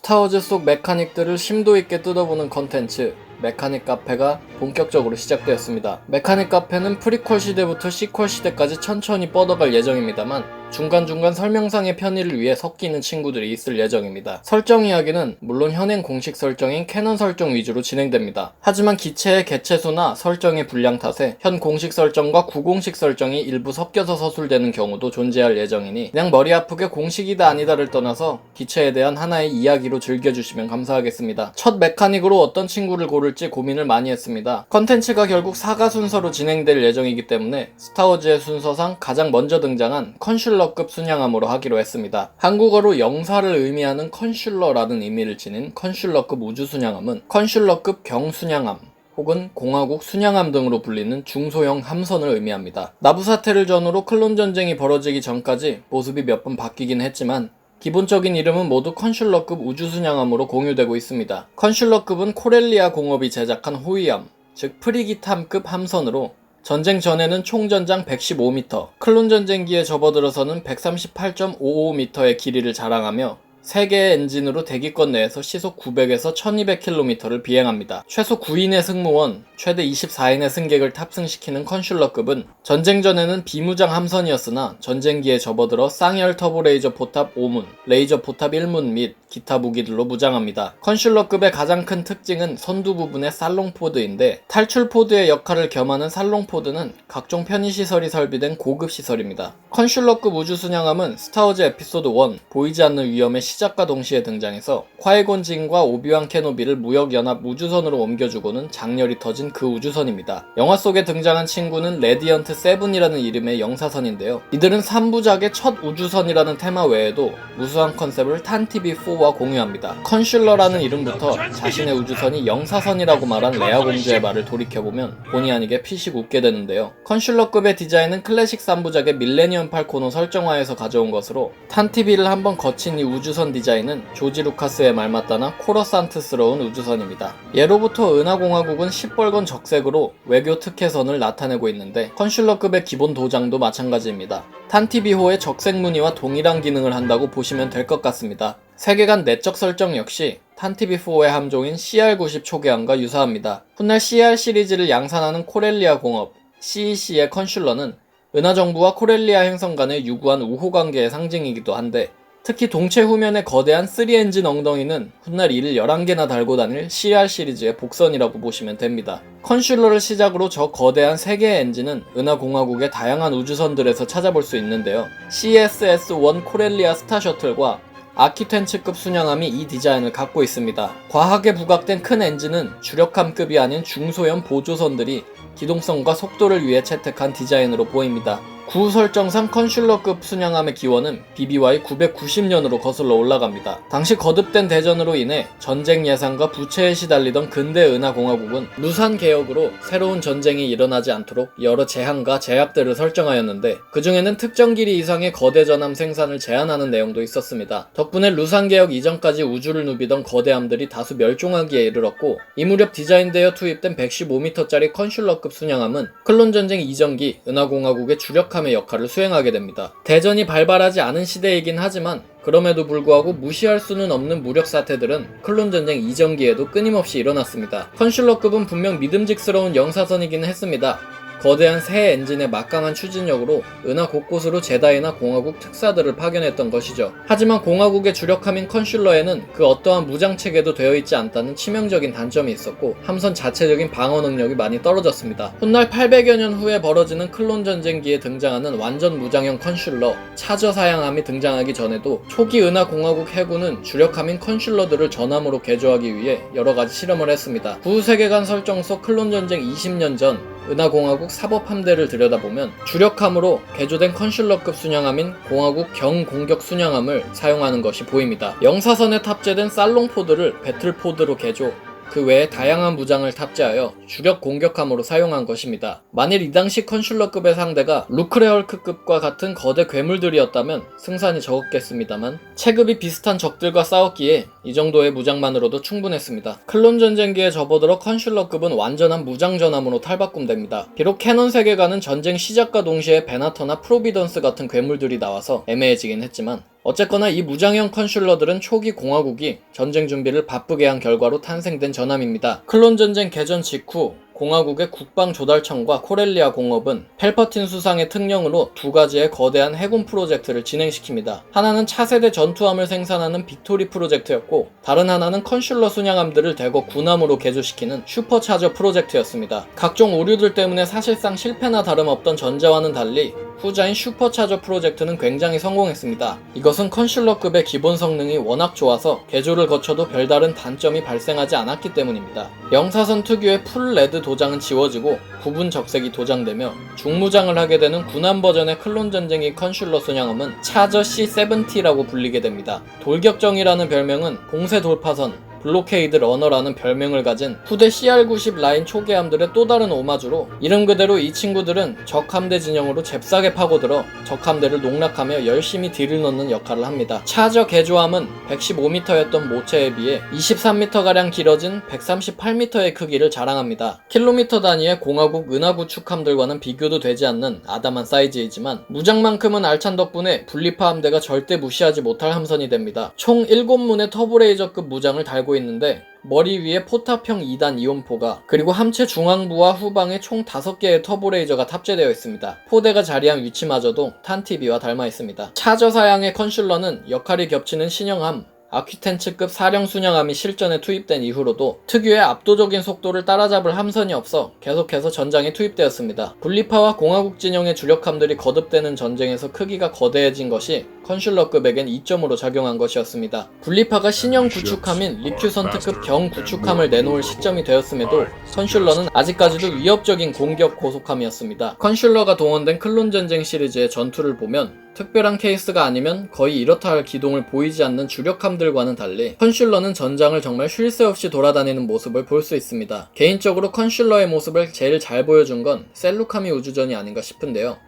스타워즈 속 메카닉들을 심도 있게 뜯어보는 컨텐츠 메카닉 카페가 본격적으로 시작되었습니다. 메카닉 카페는 프리퀄 시대부터 시퀄 시대까지 천천히 뻗어갈 예정입니다만 중간중간 설명상의 편의를 위해 섞이는 친구들이 있을 예정입니다. 설정 이야기는 물론 현행 공식 설정인 캐논 설정 위주로 진행됩니다. 하지만 기체의 개체수나 설정의 불량 탓에 현 공식 설정과 구공식 설정이 일부 섞여서 서술되는 경우도 존재할 예정이니 그냥 머리 아프게 공식이다 아니다를 떠나서 기체에 대한 하나의 이야기로 즐겨주시면 감사하겠습니다. 첫 메카닉으로 어떤 친구를 고를지 고민을 많이 했습니다. 컨텐츠가 결국 사가 순서로 진행될 예정이기 때문에 스타워즈의 순서상 가장 먼저 등장한 컨슐러급 순양함으로 하기로 했습니다. 한국어로 영사를 의미하는 컨슐러라는 의미를 지닌 컨슐러급 우주순양함은 컨슐러급 경순양함 혹은 공화국 순양함 등으로 불리는 중소형 함선을 의미합니다. 나부 사태를 전후로 클론 전쟁이 벌어지기 전까지 모습이 몇 번 바뀌긴 했지만 기본적인 이름은 모두 컨슐러급 우주순양함으로 공유되고 있습니다. 컨슐러급은 코렐리아 공업이 제작한 호위함, 즉 프리기탐급 함선으로 전쟁 전에는 총 전장 115m, 클론 전쟁기에 접어들어서는 138.55m의 길이를 자랑하며 3개의 엔진으로 대기권 내에서 시속 900에서 1200km를 비행합니다. 최소 9인의 승무원, 최대 24인의 승객을 탑승시키는 컨슐러급은 전쟁 전에는 비무장 함선이었으나 전쟁기에 접어들어 쌍열 터보 레이저 포탑 5문, 레이저 포탑 1문 및 기타 무기들로 무장합니다. 컨슐러급의 가장 큰 특징은 선두 부분의 살롱포드인데 탈출 포드의 역할을 겸하는 살롱포드는 각종 편의시설이 설비된 고급 시설입니다. 컨슐러급 우주순양함은 스타워즈 에피소드 1 보이지 않는 위험의 시작과 동시에 등장해서 콰이곤 진과 오비완 케노비를 무역연합 우주선으로 옮겨주고는 장렬히 터진 그 우주선입니다. 영화 속에 등장한 친구는 레디언트 7이라는 이름의 영사선인데요. 이들은 3부작의 첫 우주선이라는 테마 외에도 무수한 컨셉을 탄티비4와 공유합니다. 컨슐러라는 이름부터 자신의 우주선이 영사선이라고 말한 레아 공주의 말을 돌이켜보면 본의 아니게 피식 웃게 되는데요. 컨슐러급의 디자인은 클래식 3부작의 밀레니엄 팔코노 설정화에서 가져온 것으로 탄티비를 한번 거친 이 우주선 디자인은 조지 루카스의 말맞다나 코러산트스러운 우주선입니다. 예로부터 은하공화국은 시뻘건 적색으로 외교 특혜선을 나타내고 있는데 컨슐러급의 기본 도장도 마찬가지입니다. 탄티비호의 적색 무늬와 동일한 기능을 한다고 보시면 될 것 같습니다. 세계관 내적 설정 역시 탄티비4의 함종인 CR-90 초계함과 유사합니다. 훗날 CR 시리즈를 양산하는 코렐리아 공업, CEC의 컨슐러는 은하정부와 코렐리아 행성 간의 유구한 우호관계의 상징이기도 한데 특히 동체 후면의 거대한 3엔진 엉덩이는 훗날 이를 11개나 달고 다닐 CR 시리즈의 복선이라고 보시면 됩니다. 컨슐러를 시작으로 저 거대한 3개의 엔진은 은하공화국의 다양한 우주선들에서 찾아볼 수 있는데요. CSS-1 코렐리아 스타셔틀과 아키텐츠급 순양함이 이 디자인을 갖고 있습니다. 과하게 부각된 큰 엔진은 주력함급이 아닌 중소형 보조선들이 기동성과 속도를 위해 채택한 디자인으로 보입니다. 구설정상 컨슐러급 순양함의 기원은 BBY 990년으로 거슬러 올라갑니다. 당시 거듭된 대전으로 인해 전쟁 예상과 부채에 시달리던 근대 은하공화국은 루산 개혁으로 새로운 전쟁이 일어나지 않도록 여러 제한과 제약들을 설정하였는데 그 중에는 특정 길이 이상의 거대 전함 생산을 제한하는 내용도 있었습니다. 덕분에 루산 개혁 이전까지 우주를 누비던 거대함들이 다수 멸종하기에 이르렀고 이 무렵 디자인되어 투입된 115m짜리 컨슐러급 순양함은 클론 전쟁 이전기 은하공화국의 주력 의 역할을 수행하게 됩니다. 대전이 발발하지 않은 시대이긴 하지만 그럼에도 불구하고 무시할 수는 없는 무력 사태들은 클론 전쟁 이전기에도 끊임없이 일어났습니다. 컨슐러급은 분명 믿음직스러운 영사선이긴 했습니다. 거대한 새 엔진의 막강한 추진력으로 은하 곳곳으로 제다이나 공화국 특사들을 파견했던 것이죠. 하지만 공화국의 주력함인 컨슐러에는 그 어떠한 무장체계도 되어 있지 않다는 치명적인 단점이 있었고 함선 자체적인 방어 능력이 많이 떨어졌습니다. 훗날 800여 년 후에 벌어지는 클론 전쟁기에 등장하는 완전 무장형 컨슐러 차저 사양함이 등장하기 전에도 초기 은하 공화국 해군은 주력함인 컨슐러들을 전함으로 개조하기 위해 여러가지 실험을 했습니다. 구세계관 설정 속 클론 전쟁 20년 전 은하공화국 사법함대를 들여다보면 주력함으로 개조된 컨슐러급 순양함인 공화국 경공격 순양함을 사용하는 것이 보입니다. 영사선에 탑재된 살롱포드를 배틀포드로 개조, 그 외에 다양한 무장을 탑재하여 주력 공격함으로 사용한 것입니다. 만일 이 당시 컨슐러급의 상대가 루크레헐크급과 같은 거대 괴물들이었다면 승산이 적었겠습니다만 체급이 비슷한 적들과 싸웠기에 이 정도의 무장만으로도 충분했습니다. 클론 전쟁기에 접어들어 컨슐러급은 완전한 무장전함으로 탈바꿈됩니다. 비록 캐논 세계관은 전쟁 시작과 동시에 베나터나 프로비던스 같은 괴물들이 나와서 애매해지긴 했지만 어쨌거나 이 무장형 컨슐러들은 초기 공화국이 전쟁 준비를 바쁘게 한 결과로 탄생된 전함입니다. 클론 전쟁 개전 직후 공화국의 국방조달청과 코렐리아 공업은 펠퍼틴 수상의 특령으로 두 가지의 거대한 해군 프로젝트를 진행시킵니다. 하나는 차세대 전투함을 생산하는 빅토리 프로젝트였고, 다른 하나는 컨슐러 순양함들을 대거 군함으로 개조시키는 슈퍼차저 프로젝트였습니다. 각종 오류들 때문에 사실상 실패나 다름없던 전자와는 달리 후자인 슈퍼차저 프로젝트는 굉장히 성공했습니다. 이것은 컨슐러급의 기본 성능이 워낙 좋아서 개조를 거쳐도 별다른 단점이 발생하지 않았기 때문입니다. 영사선 특유의 풀 레드 도장은 지워지고 부분 적색이 도장되며 중무장을 하게 되는 군함 버전의 클론 전쟁기 컨슐러 순양함은 차저 C-70라고 불리게 됩니다. 돌격정이라는 별명은 공세 돌파선, 블로케이드 러너라는 별명을 가진 후대 CR-90 라인 초계함들의 또 다른 오마주로, 이름 그대로 이 친구들은 적 함대 진영으로 잽싸게 파고들어 적 함대를 농락하며 열심히 딜을 넣는 역할을 합니다. 차저 개조함은 115m였던 모체에 비해 23m가량 길어진 138m의 크기를 자랑합니다. 킬로미터 단위의 공화국 은하 구축함들과는 비교도 되지 않는 아담한 사이즈이지만 무장만큼은 알찬 덕분에 분리파 함대가 절대 무시하지 못할 함선이 됩니다. 총 7문의 터보레이저급 무장을 달고 있는데 머리 위에 포탑형 2단 이온포가, 그리고 함체 중앙부와 후방에 총 5개의 터보레이저가 탑재되어 있습니다. 포대가 자리한 위치마저도 탄티비와 닮아 있습니다. 차저 사양의 컨슐러는 역할이 겹치는 신형함, 아퀴텐츠급 사령 순양함이 실전에 투입된 이후로도 특유의 압도적인 속도를 따라잡을 함선이 없어 계속해서 전장에 투입되었습니다. 분리파와 공화국 진영의 주력함들이 거듭되는 전쟁에서 크기가 거대해진 것이 컨슐러급에겐 이점으로 작용한 것이었습니다. 분리파가 신형 구축함인 리큐선트급 경 구축함을 내놓을 시점이 되었음에도 컨슐러는 아직까지도 위협적인 공격 고속함이었습니다. 컨슐러가 동원된 클론 전쟁 시리즈의 전투를 보면 특별한 케이스가 아니면 거의 이렇다 할 기동을 보이지 않는 주력함들과는 달리 컨슐러는 전장을 정말 쉴 새 없이 돌아다니는 모습을 볼 수 있습니다. 개인적으로 컨슐러의 모습을 제일 잘 보여준 건 셀루카미 우주전이 아닌가 싶은데요.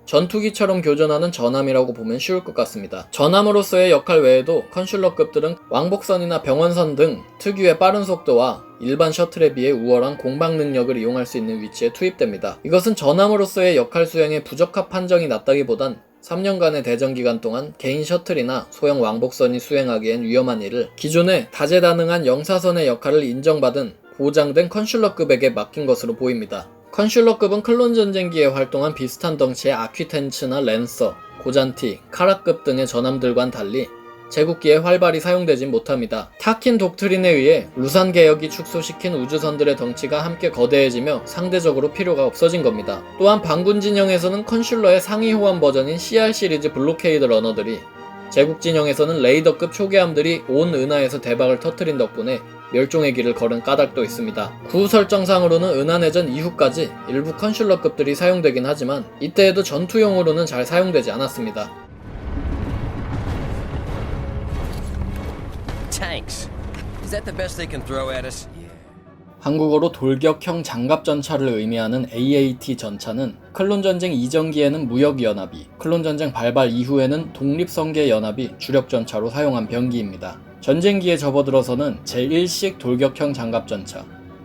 전투기처럼 교전하는 전함이라고 보면 쉬울 것 같습니다. 전함으로서의 역할 외에도 컨슐러급들은 왕복선이나 병원선 등 특유의 빠른 속도와 일반 셔틀에 비해 우월한 공방 능력을 이용할 수 있는 위치에 투입됩니다. 이것은 전함으로서의 역할 수행에 부적합 판정이 났다기보단 3년간의 대전 기간 동안 개인 셔틀이나 소형 왕복선이 수행하기엔 위험한 일을 기존에 다재다능한 영사선의 역할을 인정받은 보장된 컨슐러급에게 맡긴 것으로 보입니다. 컨슐러급은 클론 전쟁기에 활동한 비슷한 덩치의 아퀴텐츠나 랜서, 고잔티, 카라급 등의 전함들과는 달리 제국기에 활발히 사용되진 못합니다. 타킨 독트린에 의해 루산 개혁이 축소시킨 우주선들의 덩치가 함께 거대해지며 상대적으로 필요가 없어진 겁니다. 또한 반군 진영에서는 컨슐러의 상위 호환 버전인 CR 시리즈 블로케이드 러너들이, 제국 진영에서는 레이더급 초계함들이 온 은하에서 대박을 터뜨린 덕분에 멸종의 길을 걸은 까닭도 있습니다. 구후 설정상으로는 은하내전 이후까지 일부 컨슐러급들이 사용되긴 하지만 이때에도 전투용으로는 잘 사용되지 않았습니다. Tanks. Is that the best they can throw at us? 한국어로 돌격형 장갑전차를 의미하는 AAT 전차는 클론전쟁 이전기에는 무역연합이, 클론전쟁 발발 이후에는 독립성계연합이 주력전차로 사용한 병기입니다. 전쟁기에 접어들어서는 제1식 돌격형 장갑전차,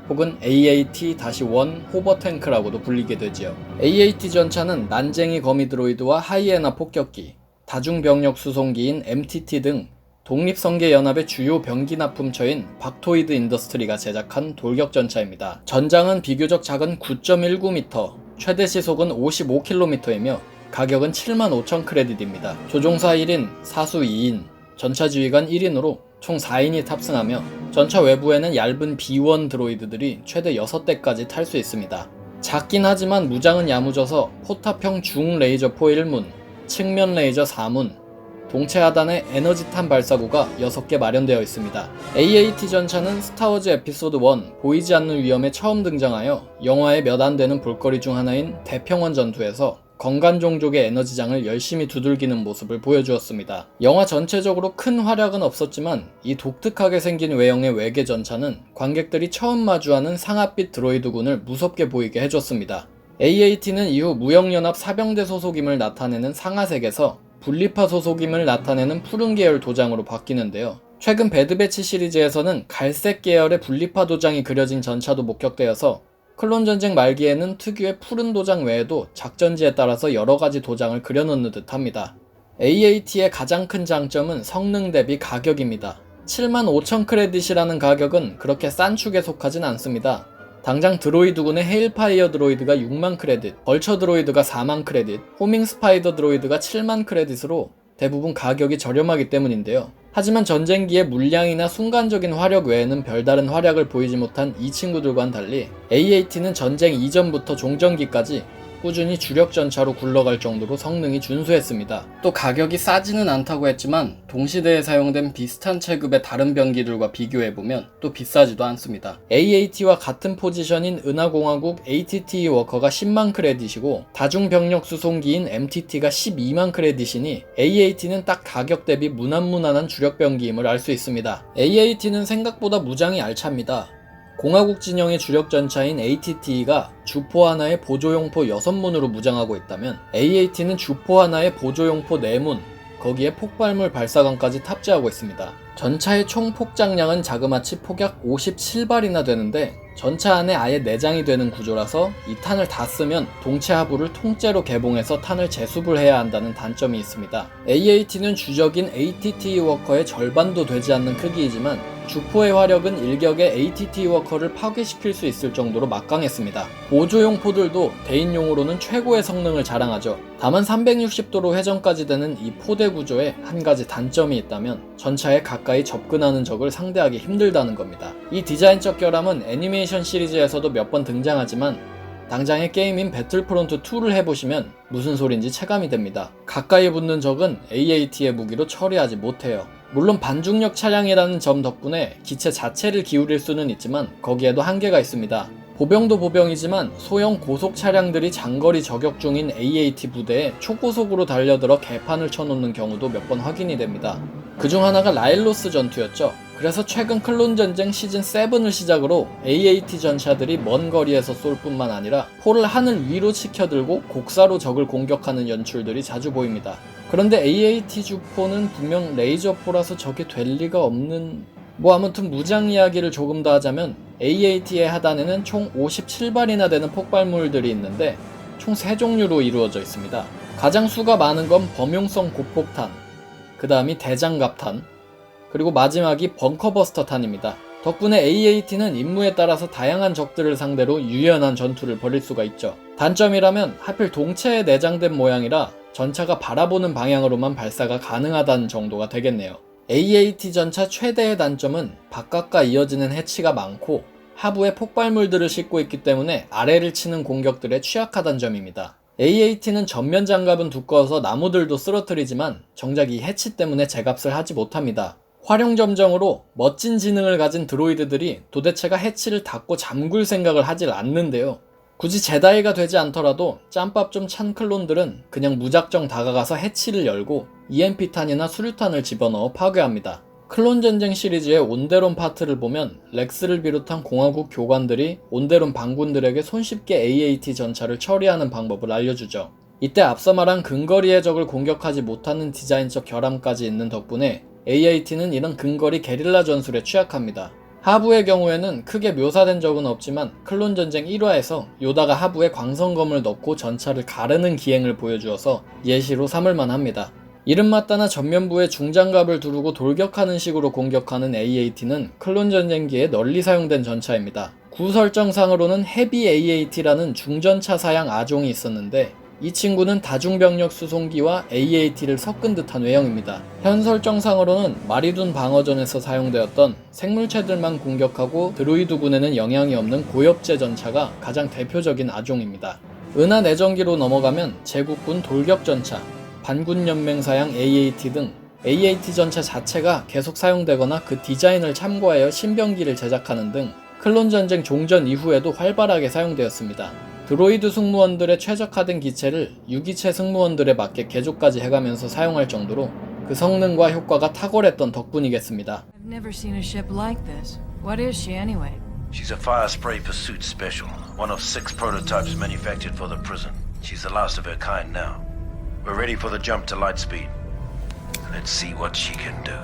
혹은 AAT-1 호버탱크라고도 불리게 되지요. AAT 전차는 난쟁이 거미 드로이드와 하이에나 폭격기, 다중병력 수송기인 MTT 등 독립성계연합의 주요 병기 납품처인 박토이드 인더스트리가 제작한 돌격전차입니다. 전장은 비교적 작은 9.19m, 최대 시속은 55km이며 가격은 75,000 크레딧입니다. 조종사 1인, 사수 2인, 전차지휘관 1인으로 총 4인이 탑승하며 전차 외부에는 얇은 B1 드로이드들이 최대 6대까지 탈 수 있습니다. 작긴 하지만 무장은 야무져서 포탑형 중 레이저 포 1문, 측면 레이저 4문, 동체 하단에 에너지탄 발사구가 6개 마련되어 있습니다. AAT 전차는 스타워즈 에피소드 1 보이지 않는 위험에 처음 등장하여 영화의 몇 안 되는 볼거리 중 하나인 대평원 전투에서 건간 종족의 에너지장을 열심히 두들기는 모습을 보여주었습니다. 영화 전체적으로 큰 활약은 없었지만 이 독특하게 생긴 외형의 외계 전차는 관객들이 처음 마주하는 상압빛 드로이드군을 무섭게 보이게 해줬습니다. AAT는 이후 무역연합 사병대 소속임을 나타내는 상하색에서 분리파 소속임을 나타내는 푸른 계열 도장으로 바뀌는데요. 최근 배드배치 시리즈에서는 갈색 계열의 분리파 도장이 그려진 전차도 목격되어서 클론전쟁 말기에는 특유의 푸른 도장 외에도 작전지에 따라서 여러가지 도장을 그려놓는 듯 합니다. AAT의 가장 큰 장점은 성능 대비 가격입니다. 75,000 크레딧이라는 가격은 그렇게 싼 축에 속하진 않습니다. 당장 드로이드군의 헤일파이어 드로이드가 6만 크레딧, 벌처 드로이드가 4만 크레딧, 호밍 스파이더 드로이드가 7만 크레딧으로 대부분 가격이 저렴하기 때문인데요. 하지만 전쟁기의 물량이나 순간적인 화력 외에는 별다른 활약을 보이지 못한 이 친구들과는 달리 AAT는 전쟁 이전부터 종전기까지 꾸준히 주력 전차로 굴러갈 정도로 성능이 준수했습니다. 또 가격이 싸지는 않다고 했지만 동시대에 사용된 비슷한 체급의 다른 병기들과 비교해보면 또 비싸지도 않습니다. AAT와 같은 포지션인 은하공화국 ATT 워커가 10만 크레딧이고 다중병력 수송기인 MTT가 12만 크레딧이니 AAT는 딱 가격 대비 무난무난한 주력 병기임을 알 수 있습니다. AAT는 생각보다 무장이 알찹니다. 공화국 진영의 주력 전차인 ATT가 주포 하나에 보조용포 6문으로 무장하고 있다면 AAT는 주포 하나에 보조용포 4문, 거기에 폭발물 발사관까지 탑재하고 있습니다. 전차의 총 폭장량은 자그마치 폭약 57발이나 되는데 전차 안에 아예 내장이 되는 구조라서 이 탄을 다 쓰면 동체 하부를 통째로 개봉해서 탄을 재수불 해야 한다는 단점이 있습니다. AAT는 주적인 ATT 워커의 절반도 되지 않는 크기이지만 주포의 화력은 일격에 ATT 워커를 파괴시킬 수 있을 정도로 막강했습니다. 보조용 포들도 대인용으로는 최고의 성능을 자랑하죠. 다만 360도로 회전까지 되는 이 포대 구조에 한 가지 단점이 있다면 전차에 가까이 접근하는 적을 상대하기 힘들다는 겁니다. 이 디자인적 결함은 애니메이션 시리즈에서도 몇 번 등장하지만 당장의 게임인 배틀프론트 2를 해보시면 무슨 소린지 체감이 됩니다. 가까이 붙는 적은 AAT의 무기로 처리하지 못해요. 물론 반중력 차량이라는 점 덕분에 기체 자체를 기울일 수는 있지만 거기에도 한계가 있습니다. 보병도 보병이지만 소형 고속 차량들이 장거리 저격 중인 AAT 부대에 초고속으로 달려들어 개판을 쳐놓는 경우도 몇 번 확인이 됩니다. 그중 하나가 라일로스 전투였죠. 그래서 최근 클론 전쟁 시즌 7을 시작으로 AAT 전차들이 먼 거리에서 쏠 뿐만 아니라 포를 하늘 위로 치켜들고 곡사로 적을 공격하는 연출들이 자주 보입니다. 그런데 AAT 주포는 분명 레이저포라서 저게 될 리가 없는... 아무튼 무장 이야기를 조금 더 하자면 AAT의 하단에는 총 57발이나 되는 폭발물들이 있는데 총 3종류로 이루어져 있습니다. 가장 수가 많은 건 범용성 고폭탄, 그 다음이 대장갑탄, 그리고 마지막이 벙커버스터탄입니다. 덕분에 AAT는 임무에 따라서 다양한 적들을 상대로 유연한 전투를 벌일 수가 있죠. 단점이라면 하필 동체에 내장된 모양이라 전차가 바라보는 방향으로만 발사가 가능하다는 정도가 되겠네요. AAT 전차 최대의 단점은 바깥과 이어지는 해치가 많고 하부에 폭발물들을 싣고 있기 때문에 아래를 치는 공격들에 취약하다는 점입니다. AAT는 전면 장갑은 두꺼워서 나무들도 쓰러뜨리지만 정작 이 해치 때문에 제값을 하지 못합니다. 활용점정으로 멋진 지능을 가진 드로이드들이 도대체가 해치를 닫고 잠글 생각을 하질 않는데요. 굳이 제다이가 되지 않더라도 짬밥 좀 찬 클론들은 그냥 무작정 다가가서 해치를 열고 EMP탄이나 수류탄을 집어넣어 파괴합니다. 클론 전쟁 시리즈의 온데론 파트를 보면 렉스를 비롯한 공화국 교관들이 온데론 반군들에게 손쉽게 AAT 전차를 처리하는 방법을 알려주죠. 이때 앞서 말한 근거리의 적을 공격하지 못하는 디자인적 결함까지 있는 덕분에 AAT는 이런 근거리 게릴라 전술에 취약합니다. 하부의 경우에는 크게 묘사된 적은 없지만 클론 전쟁 1화에서 요다가 하부에 광선검을 넣고 전차를 가르는 기행을 보여주어서 예시로 삼을만 합니다. 이름맞다나 전면부에 중장갑을 두르고 돌격하는 식으로 공격하는 AAT는 클론 전쟁기에 널리 사용된 전차입니다. 구 설정상으로는 헤비 AAT라는 중전차 사양 아종이 있었는데 이 친구는 다중병력 수송기와 AAT를 섞은 듯한 외형입니다. 현 설정상으로는 마리둔 방어전에서 사용되었던 생물체들만 공격하고 드로이드군에는 영향이 없는 고엽제 전차가 가장 대표적인 아종입니다. 은하 내전기로 넘어가면 제국군 돌격전차, 반군연맹사양 AAT 등 AAT 전차 자체가 계속 사용되거나 그 디자인을 참고하여 신병기를 제작하는 등 클론 전쟁 종전 이후에도 활발하게 사용되었습니다. 드로이드 승무원들의 최적화된 기체를 유기체 승무원들에 맞게 개조까지 해가면서 사용할 정도로 그 성능과 효과가 탁월했던 덕분이겠습니다. I've never seen a ship like this. What is she anyway? She's a fire spray pursuit special, one of 6 prototypes manufactured for the prison. She's the last of her kind now. We're ready for the jump to lightspeed. Let's see what she can do.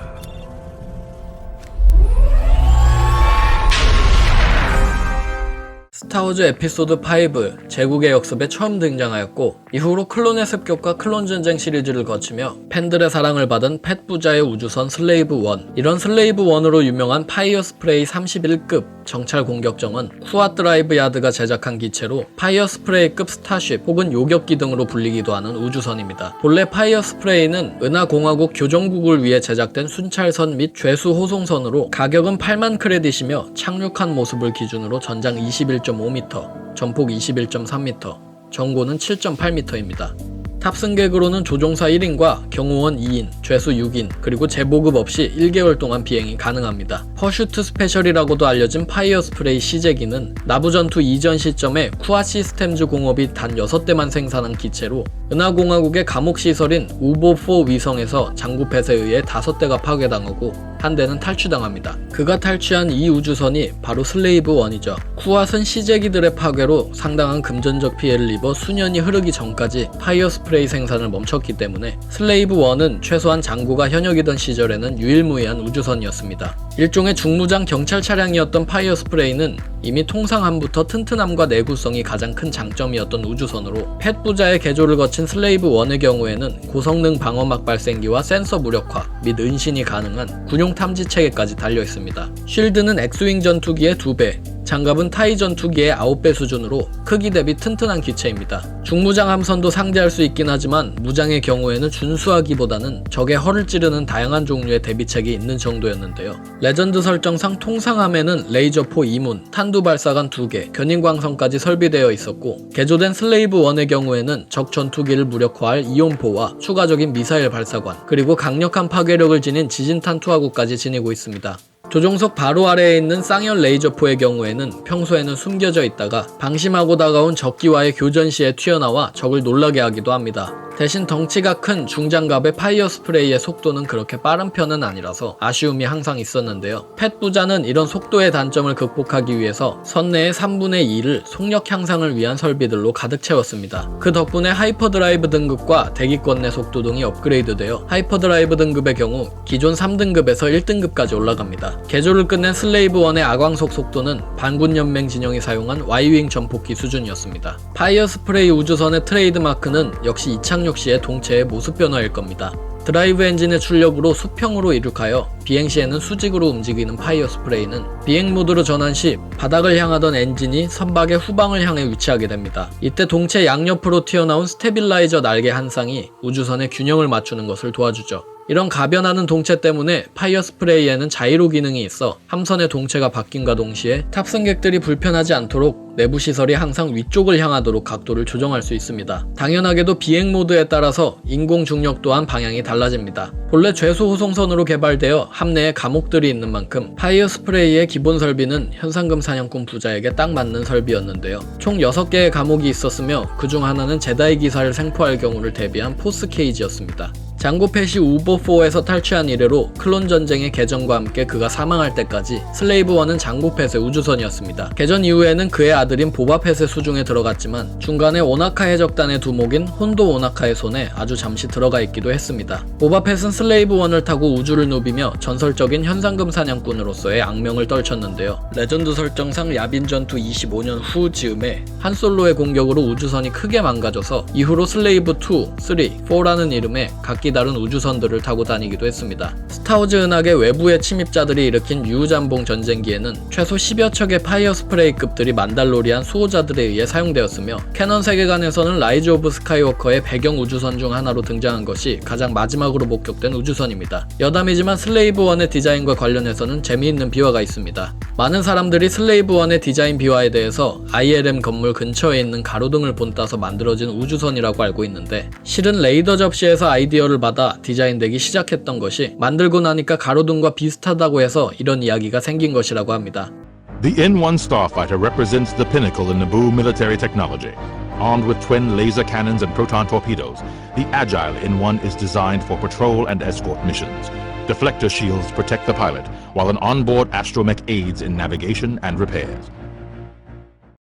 스타워즈 에피소드 5 제국의 역습에 처음 등장하였고 이후로 클론의 습격과 클론 전쟁 시리즈를 거치며 팬들의 사랑을 받은 팻 부자의 우주선 슬레이브 1. 이런 슬레이브 1으로 유명한 파이어 스프레이 31급 정찰 공격정은 쿠아 드라이브 야드가 제작한 기체로 파이어 스프레이급 스타쉽 혹은 요격기 등으로 불리기도 하는 우주선입니다. 본래 파이어 스프레이는 은하공화국 교정국을 위해 제작된 순찰선 및 죄수 호송선으로 가격은 8만 크레딧이며 착륙한 모습을 기준으로 전장 21.5m, 전폭 21.3m, 전고는 7.8m입니다. 탑승객으로는 조종사 1인과 경호원 2인, 죄수 6인, 그리고 재보급 없이 1개월 동안 비행이 가능합니다. 퍼슈트 스페셜이라고도 알려진 파이어 스프레이 시제기는 나부전투 이전 시점에 쿠아 시스템즈 공업이 단 6대만 생산한 기체로 은하공화국의 감옥시설인 우보4 위성에서 장구펫에 의해 5대가 파괴당하고 한 대는 탈취당합니다. 그가 탈취한 이 우주선이 바로 슬레이브 1이죠. 쿠앗은 시제기들의 파괴로 상당한 금전적 피해를 입어 수년이 흐르기 전까지 파이어 스프레이 생산을 멈췄기 때문에 슬레이브 1은 최소한 장구가 현역이던 시절에는 유일무이한 우주선이었습니다. 일종의 중무장 경찰 차량이었던 파이어 스프레이는 이미 통상함부터 튼튼함과 내구성이 가장 큰 장점이었던 우주선으로 팻 부자의 개조를 거친 슬레이브 1의 경우에는 고성능 방어막 발생기와 센서 무력화 및 은신이 가능한 군용 탐지 체계까지 달려있습니다. 쉴드는 엑스윙 전투기의 2배, 장갑은 타이 전투기의 9배 수준으로 크기 대비 튼튼한 기체입니다. 중무장 함선도 상대할 수 있긴 하지만 무장의 경우에는 준수하기보다는 적의 허를 찌르는 다양한 종류의 대비책이 있는 정도였는데요. 레전드 설정상 통상함에는 레이저포 2문, 탄두 발사관 2개, 견인광선까지 설비되어 있었고 개조된 슬레이브 1의 경우에는 적 전투기를 무력화할 이온포와 추가적인 미사일 발사관, 그리고 강력한 파괴력을 지닌 지진탄 투하구까지 지니고 있습니다. 조종석 바로 아래에 있는 쌍열 레이저포의 경우에는 평소에는 숨겨져 있다가 방심하고 다가온 적기와의 교전 시에 튀어나와 적을 놀라게 하기도 합니다. 대신 덩치가 큰 중장갑의 파이어 스프레이의 속도는 그렇게 빠른 편은 아니라서 아쉬움이 항상 있었는데요. 팻 부자는 이런 속도의 단점을 극복하기 위해서 선내의 3분의 2를 속력 향상을 위한 설비들로 가득 채웠습니다. 그 덕분에 하이퍼드라이브 등급과 대기권 내 속도 등이 업그레이드되어 하이퍼드라이브 등급의 경우 기존 3등급에서 1등급까지 올라갑니다. 개조를 끝낸 슬레이브 1의 아광속 속도는 반군연맹 진영이 사용한 Y윙 전폭기 수준이었습니다. 파이어 스프레이 우주선의 트레이드마크는 역시 이착륙 시의 동체의 모습 변화일 겁니다. 드라이브 엔진의 출력으로 수평으로 이륙하여 비행 시에는 수직으로 움직이는 파이어 스프레이는 비행 모드로 전환 시 바닥을 향하던 엔진이 선박의 후방을 향해 위치하게 됩니다. 이때 동체 양옆으로 튀어나온 스테빌라이저 날개 한 쌍이 우주선의 균형을 맞추는 것을 도와주죠. 이런 가변하는 동체 때문에 파이어 스프레이에는 자이로 기능이 있어 함선의 동체가 바뀐과 동시에 탑승객들이 불편하지 않도록 내부 시설이 항상 위쪽을 향하도록 각도를 조정할 수 있습니다. 당연하게도 비행 모드에 따라서 인공 중력 또한 방향이 달라집니다. 본래 죄수 호송선으로 개발되어 함내에 감옥들이 있는 만큼 파이어 스프레이의 기본 설비는 현상금 사냥꾼 부자에게 딱 맞는 설비였는데요. 총 6개의 감옥이 있었으며 그중 하나는 제다이 기사를 생포할 경우를 대비한 포스 케이지였습니다. 장고펫이 우보4에서 탈취한 이래로 클론 전쟁의 개전과 함께 그가 사망할 때까지 슬레이브 1은 장고펫의 우주선이었습니다. 개전 이후에는 그의 아들인 보바펫의 수중에 들어갔지만 중간에 오나카 해적단의 두목인 혼도 오나카의 손에 아주 잠시 들어가 있기도 했습니다. 보바펫은 슬레이브 1을 타고 우주를 누비며 전설적인 현상금 사냥꾼으로서의 악명을 떨쳤는데요. 레전드 설정상 야빈 전투 25년 후 즈음에 한솔로의 공격으로 우주선이 크게 망가져서 이후로 슬레이브 2, 3, 4라는 이름의 각기 다른 우주선들을 타고 다니기도 했습니다. 스타워즈 은하계 외부의 침입자들이 일으킨 유우잠봉 전쟁기에는 최소 10여 척의 파이어 스프레이급들이 만달로리안 수호자들에 의해 사용되었으며 캐논 세계관에서는 라이즈 오브 스카이워커의 배경 우주선 중 하나로 등장한 것이 가장 마지막으로 목격된 우주선입니다. 여담이지만 슬레이브 1의 디자인과 관련해서는 재미있는 비화가 있습니다. 많은 사람들이 슬레이브 1의 디자인 비화에 대해서 ILM 건물 근처에 있는 가로등을 본따서 만들어진 우주선이라고 알고 있는데 실은 레이더 접시에서 아이디어를 받아 디자인되기 시작했던 것이 만들고 나니까 가로등과 비슷하다고 해서 이런 이야기가 생긴 것이라고 합니다. The N-1 starfighter represents the pinnacle in Naboo military technology. Armed with twin laser cannons and proton torpedoes, the agile N-1 is designed for patrol and escort missions. Deflector shields protect the pilot, while an onboard astromech aids in navigation and repairs.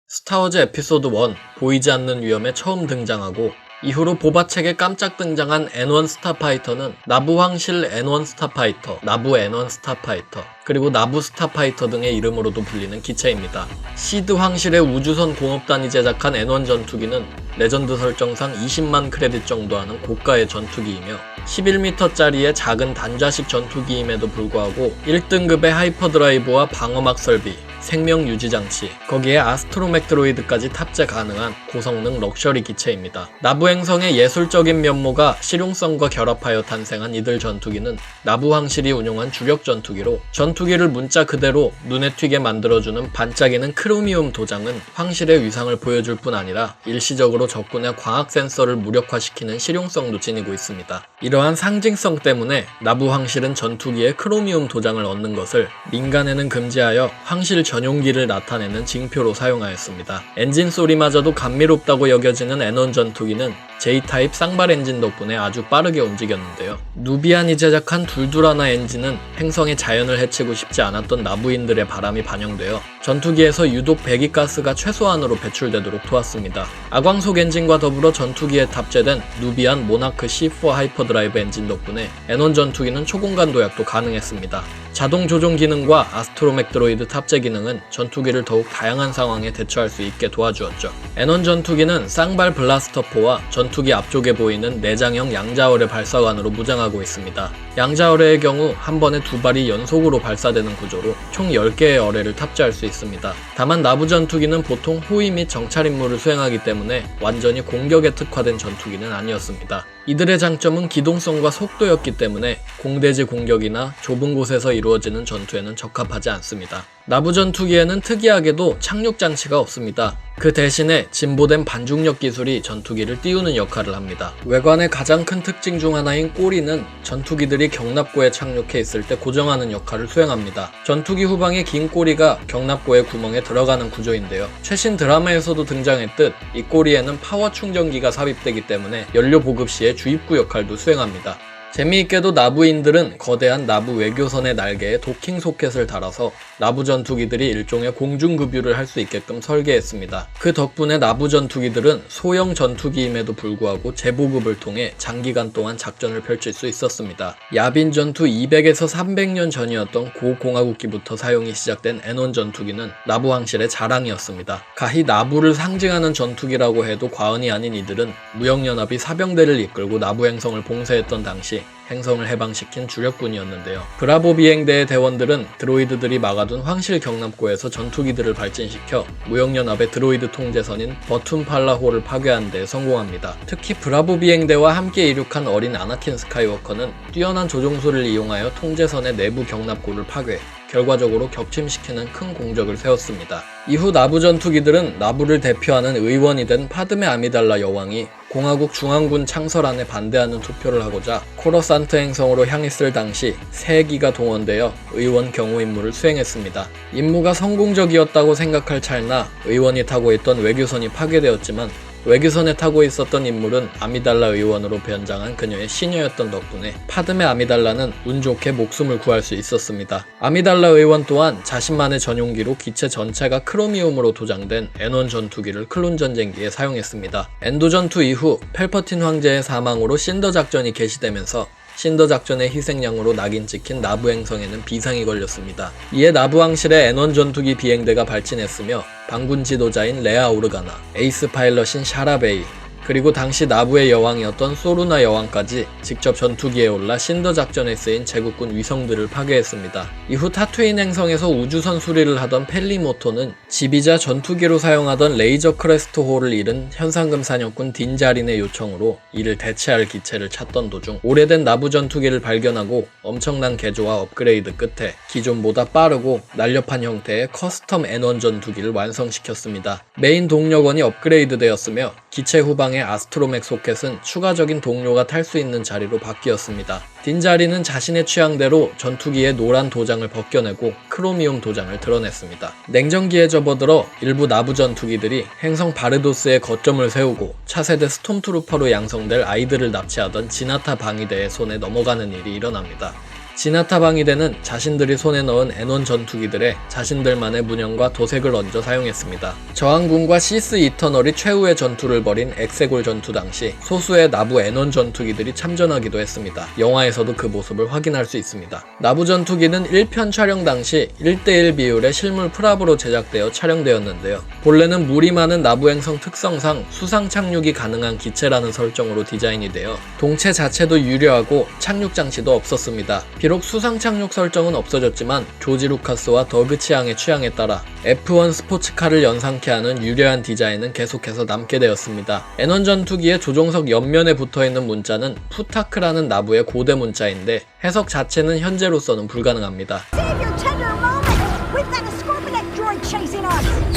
스타워즈 에피소드 1 보이지 않는 위험에 처음 등장하고 이후로 보바책에 깜짝 등장한 N1 스타파이터는 나부 황실 N1 스타파이터, 나부 N1 스타파이터, 그리고 나부 스타파이터 등의 이름으로도 불리는 기체입니다. 시드 황실의 우주선 공업단이 제작한 N1 전투기는 레전드 설정상 20만 크레딧 정도 하는 고가의 전투기이며 11m짜리의 작은 단좌식 전투기임에도 불구하고 1등급의 하이퍼드라이브와 방어막 설비, 생명 유지 장치, 거기에 아스트로맥 드로이드까지 탑재 가능한 고성능 럭셔리 기체입니다. 나부 행성의 예술적인 면모가 실용성과 결합하여 탄생한 이들 전투기는 나부 황실이 운용한 주력 전투기로 전투기를 문자 그대로 눈에 튀게 만들어주는 반짝이는 크로미움 도장은 황실의 위상을 보여줄 뿐 아니라 일시적으로 적군의 광학 센서를 무력화시키는 실용성도 지니고 있습니다. 이러한 상징성 때문에 나부 황실은 전투기에 크로미움 도장을 얻는 것을 민간에는 금지하여 황실 전용기를 나타내는 징표로 사용하였습니다. 엔진 소리마저도 감미롭다고 여겨지는 N1 전투기는 J-타입 쌍발 엔진 덕분에 아주 빠르게 움직였는데요. 누비안이 제작한 둘둘하나 엔진은 행성의 자연을 해치고 싶지 않았던 나부인들의 바람이 반영되어 전투기에서 유독 배기가스가 최소한으로 배출되도록 도왔습니다. 아광속 엔진과 더불어 전투기에 탑재된 누비안 모나크 C4 하이퍼드라이브 엔진 덕분에 N1 전투기는 초공간 도약도 가능했습니다. 자동 조종 기능과 아스트로맥 드로이드 탑재 기능은 전투기를 더욱 다양한 상황에 대처할 수 있게 도와주었죠. N1 전투기는 쌍발 블라스터포와 전투기 앞쪽에 보이는 내장형 양자어뢰 발사관으로 무장하고 있습니다. 양자어뢰의 경우 한 번에 두 발이 연속으로 발사되는 구조로 총 10개의 어뢰를 탑재할 수 있습니다. 다만 나부 전투기는 보통 호위 및 정찰 임무를 수행하기 때문에 완전히 공격에 특화된 전투기는 아니었습니다. 이들의 장점은 기동성과 속도였기 때문에 공대지 공격이나 좁은 곳에서 이루어지는 전투에는 적합하지 않습니다. 나부 전투기에는 특이하게도 착륙 장치가 없습니다. 그 대신에 진보된 반중력 기술이 전투기를 띄우는 역할을 합니다. 외관의 가장 큰 특징 중 하나인 꼬리는 전투기들이 경납고에 착륙해 있을 때 고정하는 역할을 수행합니다. 전투기 후방의 긴 꼬리가 경납고의 구멍에 들어가는 구조인데요. 최신 드라마에서도 등장했듯 이 꼬리에는 파워 충전기가 삽입되기 때문에 연료 보급 시에 주입구 역할도 수행합니다. 재미있게도 나부인들은 거대한 나부 외교선의 날개에 도킹 소켓을 달아서 나부 전투기들이 일종의 공중급유를 할 수 있게끔 설계했습니다. 그 덕분에 나부 전투기들은 소형 전투기임에도 불구하고 재보급을 통해 장기간 동안 작전을 펼칠 수 있었습니다. 야빈 전투 200에서 300년 전이었던 고공화국기부터 사용이 시작된 N1 전투기는 나부 황실의 자랑이었습니다. 가히 나부를 상징하는 전투기라고 해도 과언이 아닌 이들은 무역연합이 사병대를 이끌고 나부 행성을 봉쇄했던 당시 행성을 해방시킨 주력군이었는데요. 브라보 비행대의 대원들은 드로이드들이 막아둔 황실 경납고에서 전투기들을 발진시켜 무역연합의 드로이드 통제선인 버툰팔라호를 파괴하는 데 성공합니다. 특히 브라보 비행대와 함께 이륙한 어린 아나킨 스카이워커는 뛰어난 조종술을 이용하여 통제선의 내부 경납고를 파괴, 결과적으로 격침시키는 큰 공적을 세웠습니다. 이후 나부 전투기들은 나부를 대표하는 의원이 된 파드메 아미달라 여왕이 공화국 중앙군 창설안에 반대하는 투표를 하고자 코러산트 행성으로 향했을 당시 3기가 동원되어 의원 경호 임무를 수행했습니다. 임무가 성공적이었다고 생각할 찰나 의원이 타고 있던 외교선이 파괴되었지만 외교선에 타고 있었던 인물은 아미달라 의원으로 변장한 그녀의 시녀였던 덕분에 파드메 아미달라는 운 좋게 목숨을 구할 수 있었습니다. 아미달라 의원 또한 자신만의 전용기로 기체 전체가 크로미움으로 도장된 N1 전투기를 클론 전쟁기에 사용했습니다. 엔도 전투 이후 펠퍼틴 황제의 사망으로 신더 작전이 개시되면서 신더 작전의 희생양으로 낙인 찍힌 나부 행성에는 비상이 걸렸습니다. 이에 나부 황실의 N1 전투기 비행대가 발진했으며 반군 지도자인 레아 오르가나, 에이스 파일럿인 샤라베이, 그리고 당시 나부의 여왕이었던 소루나 여왕까지 직접 전투기에 올라 신더 작전에 쓰인 제국군 위성들을 파괴했습니다. 이후 타투인 행성에서 우주선 수리를 하던 펠리모토는 지비자 전투기로 사용하던 레이저 크레스트 호를 잃은 현상금 사냥꾼 딘자린의 요청으로 이를 대체할 기체를 찾던 도중 오래된 나부 전투기를 발견하고 엄청난 개조와 업그레이드 끝에 기존보다 빠르고 날렵한 형태의 커스텀 N1 전투기를 완성시켰습니다. 메인 동력원이 업그레이드 되었으며 기체 후방의 아스트로맥 소켓은 추가적인 동료가 탈 수 있는 자리로 바뀌었습니다. 딘자리는 자신의 취향대로 전투기의 노란 도장을 벗겨내고 크로미움 도장을 드러냈습니다. 냉전기에 접어들어 일부 나부 전투기들이 행성 바르도스에 거점을 세우고 차세대 스톰트루퍼로 양성될 아이들을 납치하던 지나타 방위대의 손에 넘어가는 일이 일어납니다. 지나타 방위대는 자신들이 손에 넣은 N1 전투기들에 자신들만의 문형과 도색을 얹어 사용했습니다. 저항군과 시스 이터널이 최후의 전투를 벌인 엑세골 전투 당시 소수의 나부 N1 전투기들이 참전하기도 했습니다. 영화에서도 그 모습을 확인할 수 있습니다. 나부 전투기는 1편 촬영 당시 1:1 비율의 실물 프랍으로 제작되어 촬영되었는데요. 본래는 물이 많은 나부 행성 특성상 수상 착륙이 가능한 기체라는 설정으로 디자인이 되어 동체 자체도 유려하고 착륙 장치도 없었습니다. 비록 수상 착륙 설정은 없어졌지만 조지 루카스와 더그 치앙의 취향에 따라 F1 스포츠카를 연상케 하는 유려한 디자인은 계속해서 남게 되었습니다. N1 전투기의 조종석 옆면에 붙어있는 문자는 푸타크라는 나부의 고대 문자인데 해석 자체는 현재로서는 불가능합니다. Save your tender moment! We've got a Scorpion droid chasing us!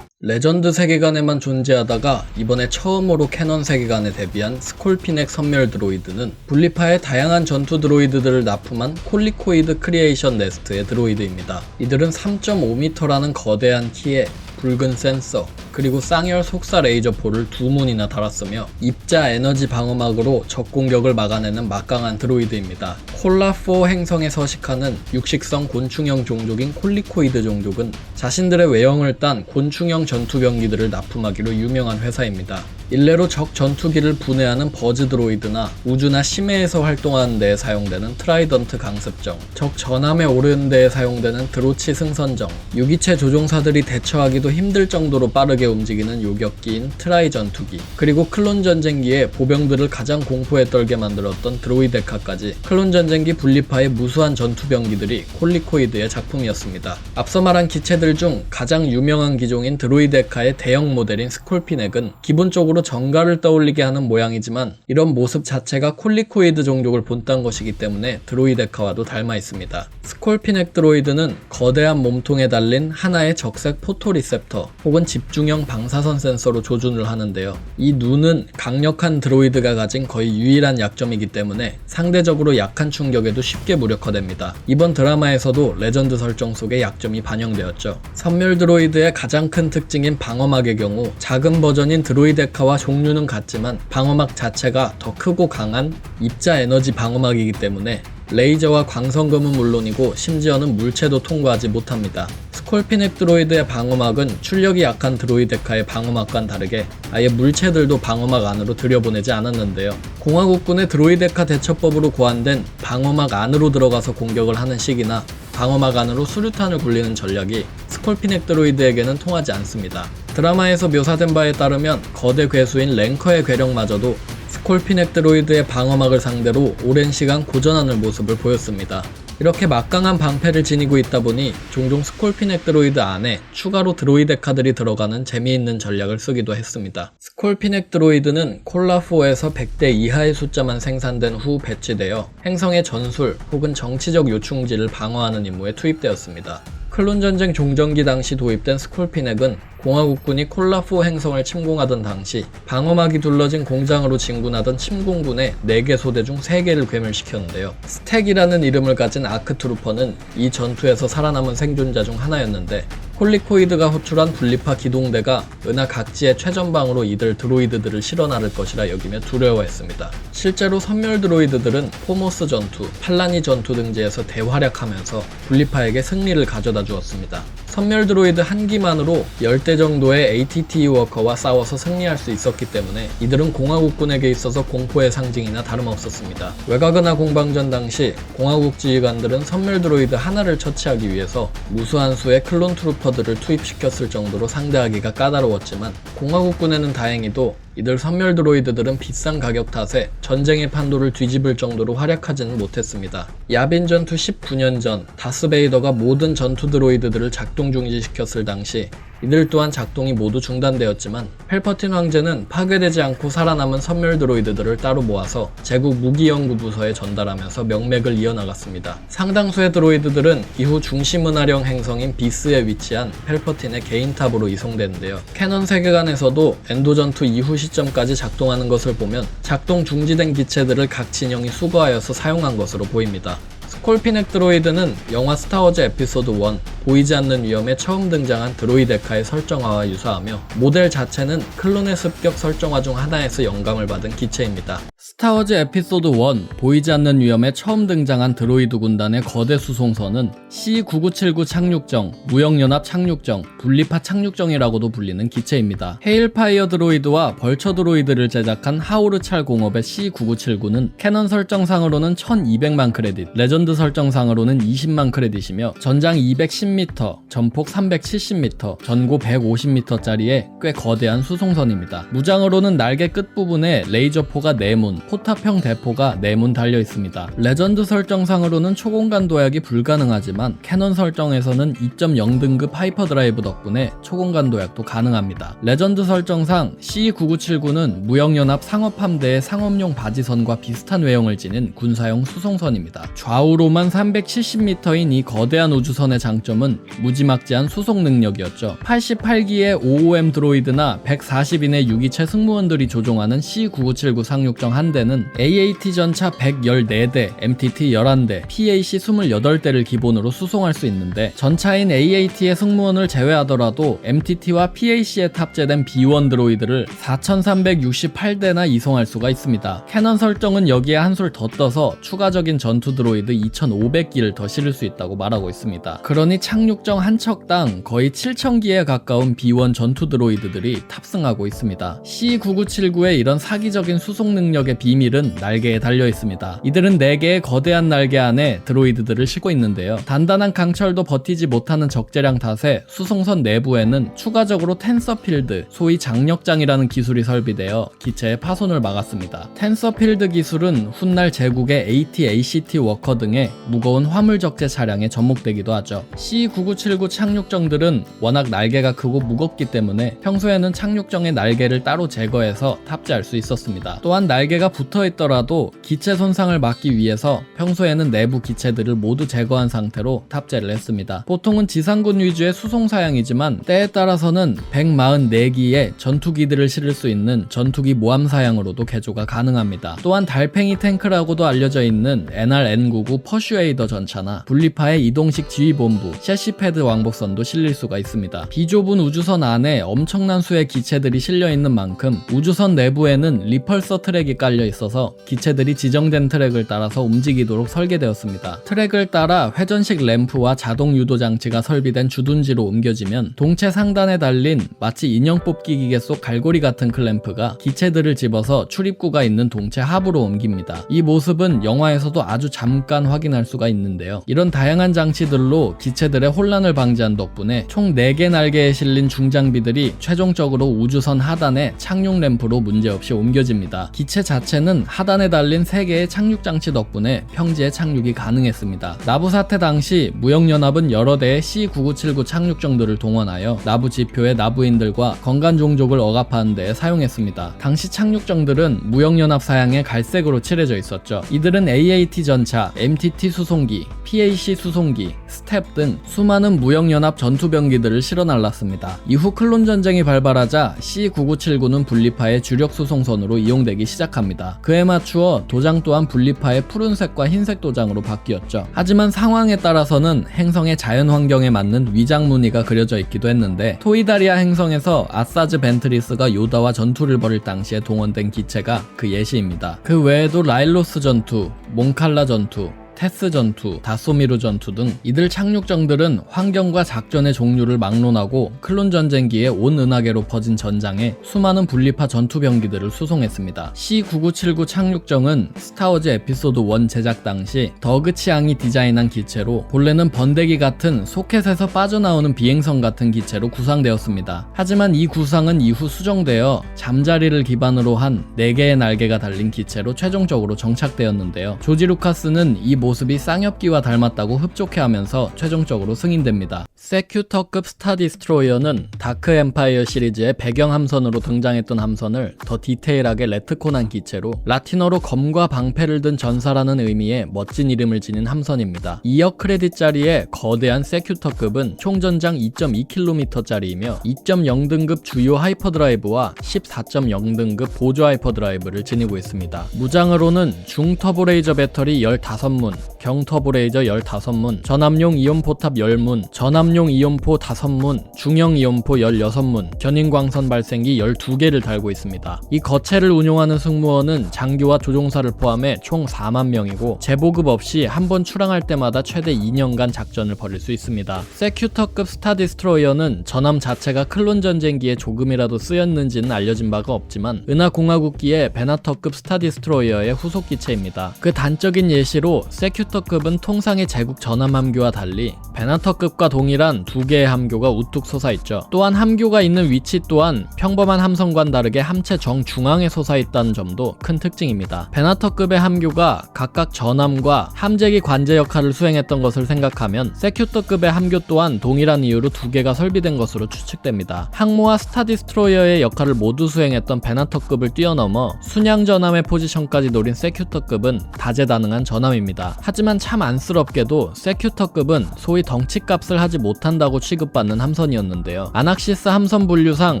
레전드 세계관에만 존재하다가 이번에 처음으로 캐논 세계관에 데뷔한 스콜피넥 선멸 드로이드는 분리파의 다양한 전투 드로이드들을 납품한 콜리코이드 크리에이션 네스트의 드로이드입니다. 이들은 3.5m라는 거대한 키에 붉은 센서, 그리고 쌍열 속사 레이저포를 2문이나 달았으며 입자 에너지 방어막으로 적 공격을 막아내는 막강한 드로이드입니다. 콜라4 행성에 서식하는 육식성 곤충형 종족인 콜리코이드 종족은 자신들의 외형을 딴 곤충형 전투병기들을 납품하기로 유명한 회사입니다. 일례로 적 전투기를 분해하는 버즈 드로이드나 우주나 심해에서 활동하는 데에 사용되는 트라이던트 강습정, 적 전함에 오르는 데에 사용되는 드로치 승선정, 유기체 조종사들이 대처하기도 힘들 정도로 빠르게 움직이는 요격기인 트라이 전투기, 그리고 클론 전쟁기에 보병들을 가장 공포에 떨게 만들었던 드로이데카까지 클론 전쟁기 분리파의 무수한 전투병기들이 콜리코이드의 작품이었습니다. 앞서 말한 기체들 중 가장 유명한 기종인 드로이데카의 대형 모델인 스콜피넥은 기본적으로 정갈을 떠올리게 하는 모양이지만 이런 모습 자체가 콜리코이드 종족을 본딴 것이기 때문에 드로이데카와도 닮아 있습니다. 스콜피넥 드로이드는 거대한 몸통에 달린 하나의 적색 포토리셉터 혹은 집중형 방사선 센서로 조준을 하는데요. 이 눈은 강력한 드로이드가 가진 거의 유일한 약점이기 때문에 상대적으로 약한 충격에도 쉽게 무력화됩니다. 이번 드라마에서도 레전드 설정 속에 약점이 반영되었죠. 선멸 드로이드의 가장 큰 특징인 방어막의 경우 작은 버전인 드로이데카와 종류는 같지만 방어막 자체가 더 크고 강한 입자 에너지 방어막이기 때문에 레이저와 광선검은 물론이고 심지어는 물체도 통과하지 못합니다. 스콜피넥 드로이드의 방어막은 출력이 약한 드로이데카의 방어막과는 다르게 아예 물체들도 방어막 안으로 들여보내지 않았는데요. 공화국군의 드로이데카 대처법으로 고안된 방어막 안으로 들어가서 공격을 하는 식이나 방어막 안으로 수류탄을 굴리는 전략이 스콜피넥 드로이드에게는 통하지 않습니다. 드라마에서 묘사된 바에 따르면 거대 괴수인 랭커의 괴력마저도 스콜피넥 드로이드의 방어막을 상대로 오랜 시간 고전하는 모습을 보였습니다. 이렇게 막강한 방패를 지니고 있다 보니 종종 스콜피넥 드로이드 안에 추가로 드로이데카들이 들어가는 재미있는 전략을 쓰기도 했습니다. 스콜피넥 드로이드는 콜라4에서 100대 이하의 숫자만 생산된 후 배치되어 행성의 전술 혹은 정치적 요충지를 방어하는 임무에 투입되었습니다. 클론 전쟁 종전기 당시 도입된 스콜피넥은 공화국군이 콜라4 행성을 침공하던 당시 방어막이 둘러진 공장으로 진군하던 침공군의 4개 소대 중 3개를 괴멸시켰는데요. 스택이라는 이름을 가진 아크트루퍼는 이 전투에서 살아남은 생존자 중 하나였는데 콜리코이드가 호출한 분리파 기동대가 은하 각지의 최전방으로 이들 드로이드들을 실어 나를 것이라 여기며 두려워했습니다. 실제로 선멸 드로이드들은 포모스 전투, 팔라니 전투 등지에서 대활약하면서 분리파에게 승리를 가져다 주었습니다. 선멸 드로이드 한 기만으로 10대 정도의 ATT 워커와 싸워서 승리할 수 있었기 때문에 이들은 공화국군에게 있어서 공포의 상징이나 다름없었습니다. 외곽은하 공방전 당시 공화국 지휘관들은 선멸 드로이드 하나를 처치하기 위해서 무수한 수의 클론 트루퍼들을 투입시켰을 정도로 상대하기가 까다로웠지만 공화국군에는 다행히도 이들 선멸 드로이드들은 비싼 가격 탓에 전쟁의 판도를 뒤집을 정도로 활약하지는 못했습니다. 야빈 전투 19년 전 다스베이더가 모든 전투 드로이드들을 작동 중지시켰을 당시 이들 또한 작동이 모두 중단되었지만 팔퍼틴 황제는 파괴되지 않고 살아남은 선멸 드로이드들을 따로 모아서 제국 무기연구부서에 전달하면서 명맥을 이어나갔습니다. 상당수의 드로이드들은 이후 중심은하령 행성인 비스에 위치한 팔퍼틴의 개인탑으로 이송되는데요. 캐논 세계관에서도 엔도 전투 이후 시점까지 작동하는 것을 보면 작동 중지된 기체들을 각 진영이 수거하여서 사용한 것으로 보입니다. 스콜피넥 드로이드는 영화 스타워즈 에피소드 1 보이지 않는 위험에 처음 등장한 드로이데카의 설정화와 유사하며 모델 자체는 클론의 습격 설정화 중 하나에서 영감을 받은 기체입니다. 스타워즈 에피소드 1 보이지 않는 위험에 처음 등장한 드로이드 군단의 거대 수송선은 C-9979 착륙정, 무역연합 착륙정, 분리파 착륙정이라고도 불리는 기체입니다. 헤일파이어 드로이드와 벌처 드로이드를 제작한 하우르찰 공업의 C-9979는 캐논 설정상으로는 1200만 크레딧, 레전드 설정상으로는 20만 크레딧이며 전장 210m, 전폭 370m, 전고 150m짜리의 꽤 거대한 수송선입니다. 무장으로는 날개 끝부분에 레이저포가 4문, 포탑형 대포가 4문 달려 있습니다. 레전드 설정상으로는 초공간 도약이 불가능하지만 캐논 설정에서는 2.0등급 하이퍼드라이브 덕분에 초공간 도약도 가능합니다. 레전드 설정상 C-9979는 무역연합 상업함대의 상업용 바지선과 비슷한 외형을 지닌 군사용 수송선입니다. 좌우로만 370m인 이 거대한 우주선의 장점은 무지막지한 수송 능력이었죠. 88기의 OOM 드로이드나 140인의 유기체 승무원들이 조종하는 C-9979 상륙정 한 대는 AAT 전차 114대, MTT 11대, PAC 28대를 기본으로 수송할 수 있는데 전차인 AAT의 승무원을 제외하더라도 MTT와 PAC에 탑재된 B1 드로이드를 4368대나 이송할 수가 있습니다. 캐논 설정은 여기에 한술 더 떠서 추가적인 전투 드로이드 2500기를 더 실을 수 있다고 말하고 있습니다. 그러니 착륙정 한 척당 거의 7000기에 가까운 B1 전투 드로이드들이 탑승하고 있습니다. C-9979의 이런 사기적인 수송 능력의 비밀은 날개에 달려 있습니다. 이들은 4개의 거대한 날개 안에 드로이드들을 싣고 있는데요. 단단한 강철도 버티지 못하는 적재량 탓에 수송선 내부에는 추가적으로 텐서필드, 소위 장력장이라는 기술이 설비되어 기체의 파손을 막았습니다. 텐서필드 기술은 훗날 제국의 AT-ACT 워커 등의 무거운 화물 적재 차량에 접목되기도 하죠. C-9979 착륙정들은 워낙 날개가 크고 무겁기 때문에 평소에는 착륙정의 날개를 따로 제거해서 탑재할 수 있었습니다. 또한 날개가 붙어 있더라도 기체 손상을 막기 위해서 평소에는 내부 기체들을 모두 제거한 상태로 탑재를 했습니다. 보통은 지상군 위주의 수송 사양이지만 때에 따라서는 144기의 전투기들을 실을 수 있는 전투기 모함 사양으로도 개조가 가능합니다. 또한 달팽이 탱크라고도 알려져 있는 NR-N99 퍼슈에이더 전차나 분리파의 이동식 지휘본부, 셰시패드 왕복선도 실릴 수가 있습니다. 비좁은 우주선 안에 엄청난 수의 기체들이 실려 있는 만큼 우주선 내부에는 리펄서 트랙이 깔려 있어서 기체들이 지정된 트랙을 따라서 움직이도록 설계되었습니다. 트랙을 따라 회전식 램프와 자동 유도 장치가 설비된 주둔지로 옮겨지면 동체 상단에 달린 마치 인형 뽑기 기계 속 갈고리 같은 클램프가 기체들을 집어서 출입구가 있는 동체 하부로 옮깁니다. 이 모습은 영화에서도 아주 잠깐 확인할 수가 있는데요. 이런 다양한 장치들로 기체들의 혼란을 방지한 덕분에 총 4개 날개에 실린 중장비들이 최종적으로 우주선 하단에 착륙 램프로 문제없이 옮겨집니다. 기체 자체는 하단에 달린 3개의 착륙 장치 덕분에 평지에 착륙이 가능했습니다. 나부 사태 당시 무역연합은 여러 대의 C-9979 착륙정들을 동원하여 나부 지표의 나부인들과 건간 종족을 억압하는 데에 사용했습니다. 당시 착륙정들은 무역연합 사양의 갈색으로 칠해져 있었죠. 이들은 AAT 전차, MTT 수송기, PAC 수송기, 스텝 등 수많은 무역연합 전투병기들을 실어 날랐습니다. 이후 클론 전쟁이 발발하자 C-9979는 분리파의 주력 수송선으로 이용되기 시작합니다. 그에 맞추어 도장 또한 분리파의 푸른색과 흰색 도장으로 바뀌었죠. 하지만 상황에 따라서는 행성의 자연 환경에 맞는 위장 무늬가 그려져 있기도 했는데 토이다리아 행성에서 아사즈 벤트리스가 요다와 전투를 벌일 당시에 동원된 기체가 그 예시입니다. 그 외에도 라일로스 전투, 몽칼라 전투, 테스 전투, 다소미루 전투 등 이들 착륙정들은 환경과 작전의 종류를 막론하고 클론 전쟁기의 온 은하계로 퍼진 전장에 수많은 분리파 전투병기들을 수송했습니다. C-9979 착륙정은 스타워즈 에피소드 1 제작 당시 더그 치앙이 디자인한 기체로 본래는 번데기 같은 소켓에서 빠져나오는 비행선 같은 기체로 구상되었습니다. 하지만 이 구상은 이후 수정되어 잠자리를 기반으로 한 4개의 날개가 달린 기체로 최종적으로 정착되었는데요. 조지 루카스는 이 모습이 쌍엽기와 닮았다고 흡족해하면서 최종적으로 승인됩니다. 세큐터급 스타디스트로이어는 다크 엠파이어 시리즈의 배경 함선으로 등장했던 함선을 더 디테일하게 레트콘한 기체로 라틴어로 검과 방패를 든 전사라는 의미의 멋진 이름을 지닌 함선입니다. 2억 크레딧짜리의 거대한 세큐터급은 총전장 2.2km짜리이며 2.0등급 주요 하이퍼드라이브와 14.0등급 보조 하이퍼드라이브를 지니고 있습니다. 무장으로는 중터보레이저 배터리 15문, 경터브레이저 15문, 전함용 이온포탑 10문, 전함용 이온포 5문, 중형 이온포 16문, 견인광선 발생기 12개를 달고 있습니다. 이 거체를 운용하는 승무원은 장교와 조종사를 포함해 총 4만 명이고 재보급 없이 한 번 출항할 때마다 최대 2년간 작전을 벌일 수 있습니다. 세큐터급 스타디스트로이어는 전함 자체가 클론 전쟁기에 조금이라도 쓰였는지는 알려진 바가 없지만 은하공화국기의 베나터급 스타디스트로이어의 후속 기체입니다. 그 단적인 예시로 세큐터급은 통상의 제국 전함 함교와 달리 베나터급과 동일한 2개의 함교가 우뚝 솟아있죠. 또한 함교가 있는 위치 또한 평범한 함선과는 다르게 함체 정중앙에 솟아있다는 점도 큰 특징입니다. 베나터급의 함교가 각각 전함과 함재기 관제 역할을 수행했던 것을 생각하면 세큐터급의 함교 또한 동일한 이유로 2개가 설비된 것으로 추측됩니다. 항모와 스타디스트로이어의 역할을 모두 수행했던 베나터급을 뛰어넘어 순양 전함의 포지션까지 노린 세큐터급은 다재다능한 전함입니다. 하지만 참 안쓰럽게도 세큐터급은 소위 덩치값을 하지 못한다고 취급받는 함선이었는데요. 아낙시스 함선 분류상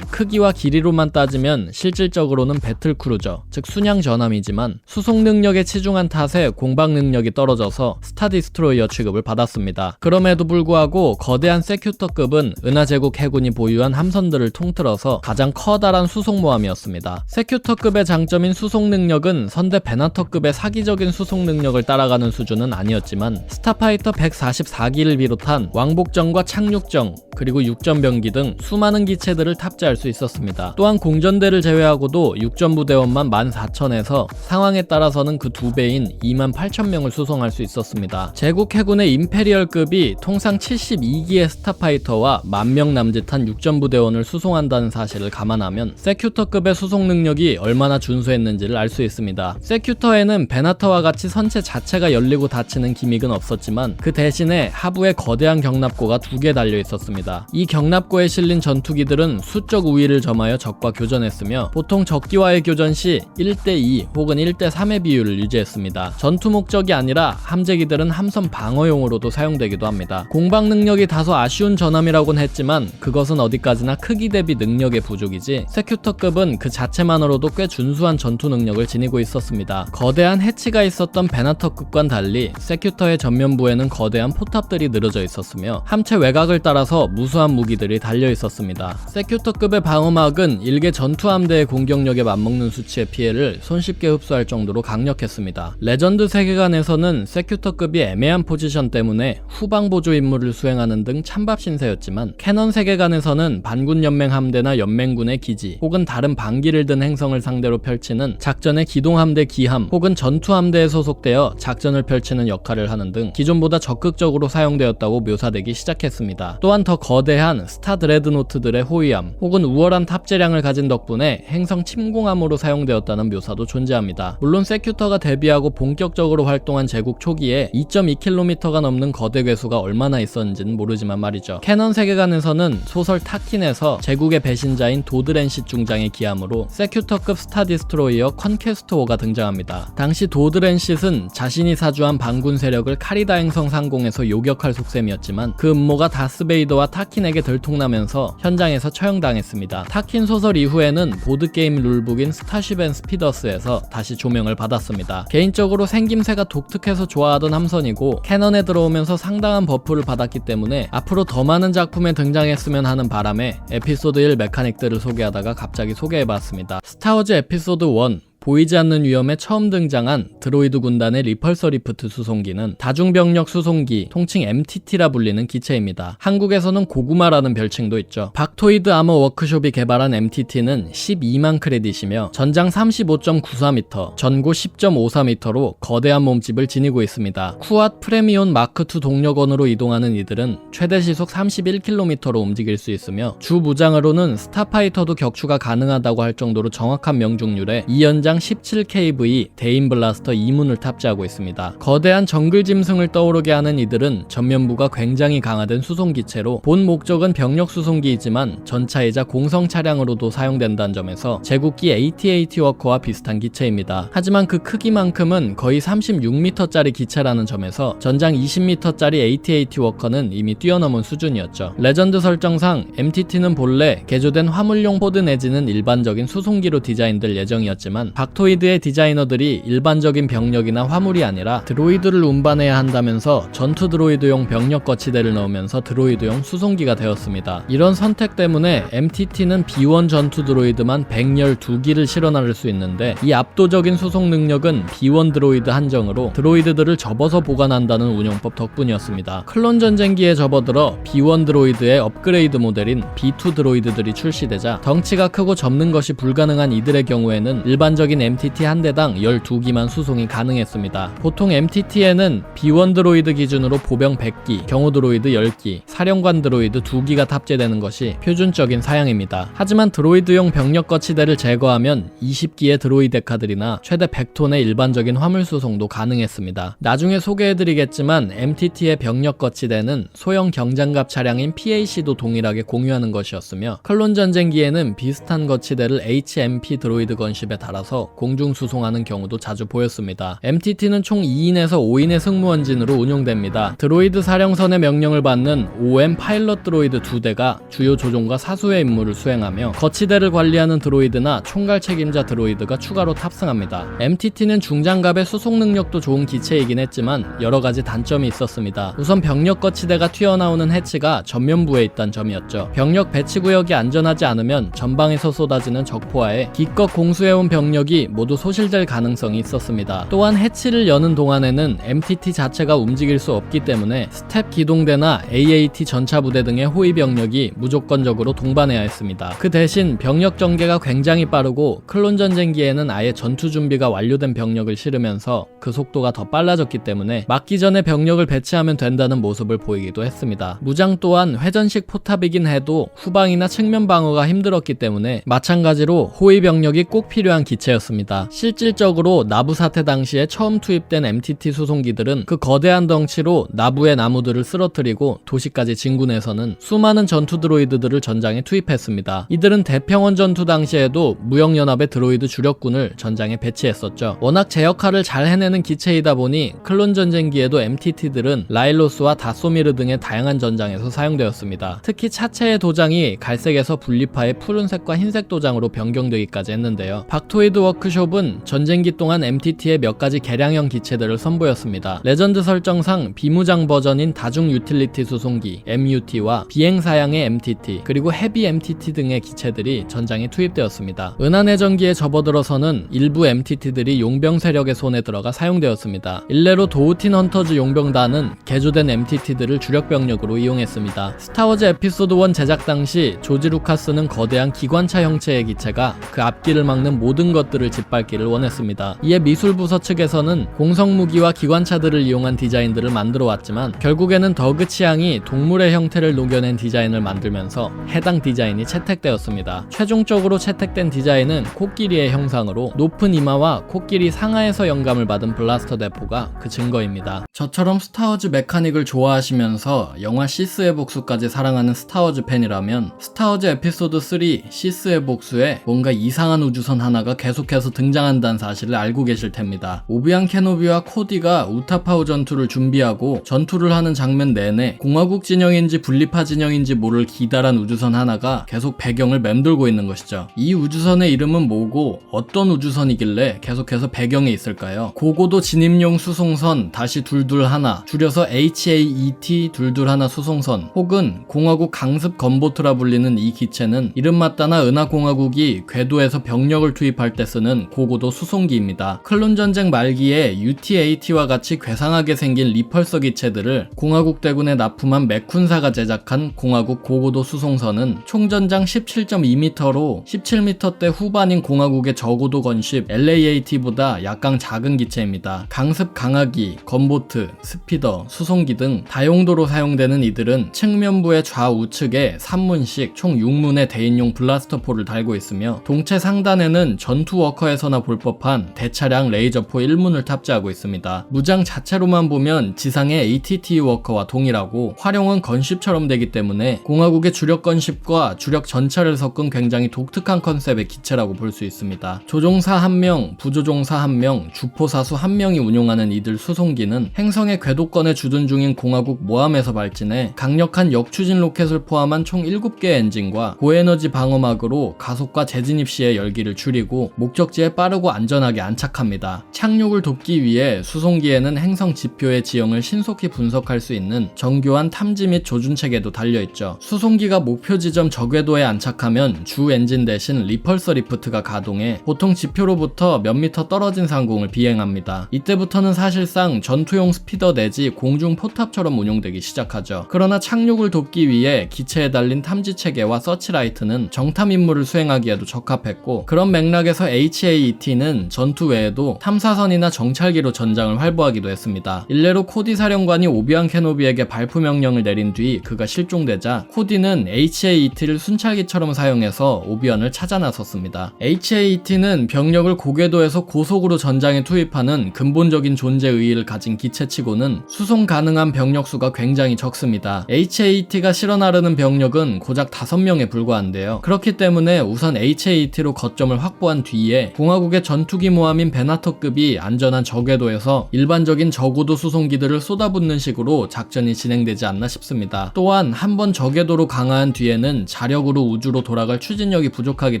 크기와 길이로만 따지면 실질적으로는 배틀크루저, 즉 순양 전함이지만 수송 능력에 치중한 탓에 공방 능력이 떨어져서 스타디스트로이어 취급을 받았습니다. 그럼에도 불구하고 거대한 세큐터급은 은하제국 해군이 보유한 함선들을 통틀어서 가장 커다란 수송모함이었습니다. 세큐터급의 장점인 수송 능력은 선대 베나터급의 사기적인 수송 능력을 따라가는 수준은 아니었지만 스타파이터 144기를 비롯한 왕복정과 착륙정 그리고 육전병기 등 수많은 기체들을 탑재할 수 있었습니다. 또한 공전대를 제외하고도 육전부대원만 14,000에서 상황에 따라서는 그 2배인 28,000명을 수송할 수 있었습니다. 제국 해군의 임페리얼급이 통상 72기의 스타파이터와 10,000명 남짓한 육전부대원을 수송한다는 사실을 감안하면 세큐터급의 수송 능력이 얼마나 준수했는지를 알 수 있습니다. 세큐터에는 베나터와 같이 선체 자체가 열리고 닫히는 기믹은 없었지만 그 대신에 하부에 거대한 경납고가 2개 달려 있었습니다. 이 경납고에 실린 전투기들은 수적 우위를 점하여 적과 교전했으며 보통 적기와의 교전 시 1대2 혹은 1대3의 비율을 유지했습니다. 전투 목적이 아니라 함재기들은 함선 방어용으로도 사용되기도 합니다. 공방 능력이 다소 아쉬운 전함이라고는 했지만 그것은 어디까지나 크기 대비 능력의 부족이지 세큐터급은 그 자체만으로도 꽤 준수한 전투 능력을 지니고 있었습니다. 거대한 해치가 있었던 베나터급과는 달리 세큐터의 전면부에는 거대한 포탑들이 늘어져 있었으며 함체 외곽을 따라서 무수한 무기들이 달려 있었습니다. 세큐터급의 방어막은 일개 전투함대의 공격력에 맞먹는 수치의 피해를 손쉽게 흡수할 정도로 강력했습니다. 레전드 세계관에서는 세큐터급이 애매한 포지션 때문에 후방 보조 임무를 수행하는 등 찬밥 신세였지만 캐논 세계관에서는 반군 연맹 함대나 연맹군의 기지 혹은 다른 반기를 든 행성을 상대로 펼치는 작전의 기동함대 기함 혹은 전투함대에 소속되어 작전을 펼치는 역할을 하는 등 기존보다 적극적으로 사용되었다고 묘사되기 시작했습니다. 또한 더 거대한 스타 드레드노트들의 호위함 혹은 우월한 탑재량을 가진 덕분에 행성 침공함으로 사용되었다는 묘사도 존재합니다. 물론 세큐터가 데뷔하고 본격적으로 활동한 제국 초기에 2.2km가 넘는 거대 괴수가 얼마나 있었는지는 모르지만 말이죠. 캐논 세계관에서는 소설 타킨에서 제국의 배신자인 도드렌싯 중장의 기함으로 세큐터급 스타디스트로이어 컨퀘스트호가 등장합니다. 당시 도드렌싯은 자신이 사주한 반군 세력을 카리다 행성 상공에서 요격할 속셈이었지만 그 음모가 다스베이더와 타킨에게 들통나면서 현장에서 처형당했습니다. 타킨 소설 이후에는 보드게임 룰북인 스타쉽 앤 스피더스에서 다시 조명을 받았습니다. 개인적으로 생김새가 독특해서 좋아하던 함선이고 캐논에 들어오면서 상당한 버프를 받았기 때문에 앞으로 더 많은 작품에 등장했으면 하는 바람에 에피소드 1 메카닉들을 소개하다가 갑자기 소개해봤습니다. 스타워즈 에피소드 1 보이지 않는 위험에 처음 등장한 드로이드 군단의 리펄서 리프트 수송기는 다중병력 수송기, 통칭 MTT라 불리는 기체입니다. 한국에서는 고구마라는 별칭도 있죠. 박토이드 아머 워크숍이 개발한 MTT는 12만 크레딧이며 전장 35.94m, 전고 10.54m로 거대한 몸집을 지니고 있습니다. 쿠앗 프레미온 마크2 동력원으로 이동하는 이들은 최대 시속 31km로 움직일 수 있으며 주 무장으로는 스타파이터도 격추가 가능하다고 할 정도로 정확한 명중률에 2연장 17kV 대인 블라스터 2문을 탑재하고 있습니다. 거대한 정글 짐승을 떠오르게 하는 이들은 전면부가 굉장히 강화된 수송기체로 본 목적은 병력 수송기이지만 전차이자 공성 차량으로도 사용된다는 점에서 제국기 AT-AT 워커와 비슷한 기체입니다. 하지만 그 크기만큼은 거의 36m짜리 기체라는 점에서 전장 20m짜리 AT-AT 워커는 이미 뛰어넘은 수준이었죠. 레전드 설정상 MTT는 본래 개조된 화물용 포드 내지는 일반적인 수송기로 디자인될 예정이었지만 박토이드의 디자이너들이 일반적인 병력이나 화물이 아니라 드로이드를 운반해야 한다면서 전투 드로이드용 병력 거치대를 넣으면서 드로이드용 수송기가 되었습니다. 이런 선택 때문에 MTT는 B1 전투 드로이드만 112기를 실어 나를 수 있는데 이 압도적인 수송 능력은 B1 드로이드 한정으로 드로이드들을 접어서 보관한다는 운용법 덕분이었습니다. 클론 전쟁기에 접어들어 B1 드로이드의 업그레이드 모델인 B2 드로이드들이 출시되자 덩치가 크고 접는 것이 불가능한 이들의 경우에는 일반적인 MTT 한 대당 12기만 수송이 가능했습니다. 보통 MTT에는 B1 드로이드 기준으로 보병 100기, 경호 드로이드 10기, 사령관 드로이드 2기가 탑재되는 것이 표준적인 사양입니다. 하지만 드로이드용 병력 거치대를 제거하면 20기의 드로이데카들이나 최대 100톤의 일반적인 화물 수송도 가능했습니다. 나중에 소개해드리겠지만 MTT의 병력 거치대는 소형 경장갑 차량인 PAC도 동일하게 공유하는 것이었으며 클론 전쟁기에는 비슷한 거치대를 HMP 드로이드 건십에 달아서 공중 수송하는 경우도 자주 보였습니다. MTT는 총 2인에서 5인의 승무원진으로 운용됩니다. 드로이드 사령선의 명령을 받는 OM 파일럿 드로이드 2대가 주요 조종과 사수의 임무를 수행하며 거치대를 관리하는 드로이드나 총괄 책임자 드로이드가 추가로 탑승합니다. MTT는 중장갑의 수송 능력도 좋은 기체이긴 했지만 여러가지 단점이 있었습니다. 우선 병력 거치대가 튀어나오는 해치가 전면부에 있다는 점이었죠. 병력 배치 구역이 안전하지 않으면 전방에서 쏟아지는 적포화에 기껏 공수해온 병력이 모두 소실될 가능성이 있었습니다. 또한 해치를 여는 동안에는 MTT 자체가 움직일 수 없기 때문에 스텝 기동대나 AAT 전차부대 등의 호위 병력이 무조건적으로 동반해야 했습니다. 그 대신 병력 전개가 굉장히 빠르고 클론 전쟁기에는 아예 전투 준비가 완료된 병력을 실으면서 그 속도가 더 빨라졌기 때문에 막기 전에 병력을 배치하면 된다는 모습을 보이기도 했습니다. 무장 또한 회전식 포탑이긴 해도 후방이나 측면 방어가 힘들었기 때문에 마찬가지로 호위 병력이 꼭 필요한 기체였습니다. 실질적으로 나부 사태 당시에 처음 투입된 MTT 수송기들은 그 거대한 덩치로 나부의 나무들을 쓰러뜨리고 도시까지 진군해서는 수많은 전투 드로이드들을 전장에 투입했습니다. 이들은 대평원 전투 당시에도 무역연합의 드로이드 주력군을 전장에 배치했었죠. 워낙 제 역할을 잘 해내는 기체이다 보니 클론 전쟁기에도 MTT들은 라일로스와 다소미르 등의 다양한 전장에서 사용되었습니다. 특히 차체의 도장이 갈색에서 분리파의 푸른색과 흰색 도장으로 변경되기까지 했는데요. 박토이드 워크숍은 전쟁기 동안 MTT의 몇 가지 개량형 기체들을 선보였습니다. 레전드 설정상 비무장 버전인 다중 유틸리티 수송기 MUT와 비행사양의 MTT 그리고 헤비 MTT 등의 기체들이 전장에 투입되었습니다. 은하내전기에 접어들어서는 일부 MTT들이 용병 세력의 손에 들어가 사용되었습니다. 일례로 도우틴 헌터즈 용병단은 개조된 MTT들을 주력 병력으로 이용했습니다. 스타워즈 에피소드 1 제작 당시 조지 루카스는 거대한 기관차 형체의 기체가 그 앞길을 막는 모든 것들을 짓밟기를 원했습니다. 이에 미술부서 측에서는 공성무기와 기관차들을 이용한 디자인들을 만들어 왔지만 결국에는 더그 치앙이 동물의 형태를 녹여낸 디자인을 만들면서 해당 디자인이 채택되었습니다. 최종적으로 채택된 디자인은 코끼리의 형상으로 높은 이마와 코끼리 상하에서 영감을 받은 블라스터 대포가 그 증거입니다. 저처럼 스타워즈 메카닉을 좋아하시면서 영화 시스의 복수까지 사랑하는 스타워즈 팬이라면 스타워즈 에피소드 3 시스의 복수에 뭔가 이상한 우주선 하나가 계속해서 등장한다는 사실을 알고 계실 텐입니다. 오비안 케노비와 코디가 우타파우 전투를 준비하고 전투를 하는 장면 내내 공화국 진영인지 분리파 진영인지 모를 기다란 우주선 하나가 계속 배경을 맴돌고 있는 것이죠. 이 우주선의 이름은 뭐고 어떤 우주선이길래 계속해서 배경에 있을까요? 고고도 진입용 수송선 다시 둘둘하나 줄여서 HAET 둘둘하나 수송선 혹은 공화국 강습 건보트라 불리는 이 기체는 이름맞다나 은하공화국이 궤도에서 병력을 투입할 때 쓰는 고고도 수송기입니다. 클론 전쟁 말기에 UT-AT와 같이 괴상하게 생긴 리펄서 기체들을 공화국 대군에 납품한 맥쿤사가 제작한 공화국 고고도 수송선은 총전장 17.2m로 17m대 후반인 공화국의 저고도 건십 LAAT보다 약간 작은 기체입니다. 강습 강하기, 건보트, 스피더, 수송기 등 다용도로 사용되는 이들은 측면부의 좌우측에 3문씩 총 6문의 대인용 블라스터포를 달고 있으며 동체 상단에는 전투워커에서나 볼 법한 대차량 레이저포 1문을 탑재하고 있습니다. 무장 자체로만 보면 지상의 ATT 워커와 동일하고 활용은 건십처럼 되기 때문에 공화국의 주력 건십과 주력 전차를 섞은 굉장히 독특한 컨셉의 기체라고 볼 수 있습니다. 조종사 1명, 부조종사 1명, 주포사수 1명이 운용하는 이들 수송기는 행성의 궤도권에 주둔 중인 공화국 모함에서 발진해 강력한 역추진 로켓을 포함한 총 7개의 엔진과 고에너지 방어막으로 가속과 재진입 시의 열기를 줄이고 목적지에 빠르고 안전하게 안착합니다. 착륙을 돕기 위해 수송기에는 행성 지표의 지형을 신속히 분석할 수 있는 정교한 탐지 및 조준 체계도 달려있죠. 수송기가 목표 지점 저궤도에 안착하면 주 엔진 대신 리펄서 리프트가 가동해 보통 지표로부터 몇 미터 떨어진 상공을 비행합니다. 이때부터는 사실상 전투용 스피더 내지 공중 포탑처럼 운용되기 시작하죠. 그러나 착륙을 돕기 위해 기체에 달린 탐지 체계와 서치라이트는 정탐 임무를 수행하기에도 적합했고, 그런 맥락에서 HAET는 전투 외에도 탐사선이나 정찰기로 전장을 활보하기도 했습니다. 일례로 코디 사령관이 오비안 케노비에게 발포 명령을 내린 뒤 그가 실종되자 코디는 HAET를 순찰기처럼 사용해서 오비안을 찾아 나섰습니다. HAET는 병력을 고궤도에서 고속으로 전장에 투입하는 근본적인 존재 의의를 가진 기체치고는 수송 가능한 병력 수가 굉장히 적습니다. HAET가 실어 나르는 병력은 고작 5명에 불과한데요. 그렇기 때문에 우선 HAET로 거점을 확보한 뒤에 공화국의 전투기 모함인 베나터급이 안전한 저궤도에서 일반적인 저고도 수송기들을 쏟아붓는 식으로 작전이 진행되지 않나 싶습니다. 또한 한번 저궤도로 강화한 뒤에는 자력으로 우주로 돌아갈 추진력이 부족하기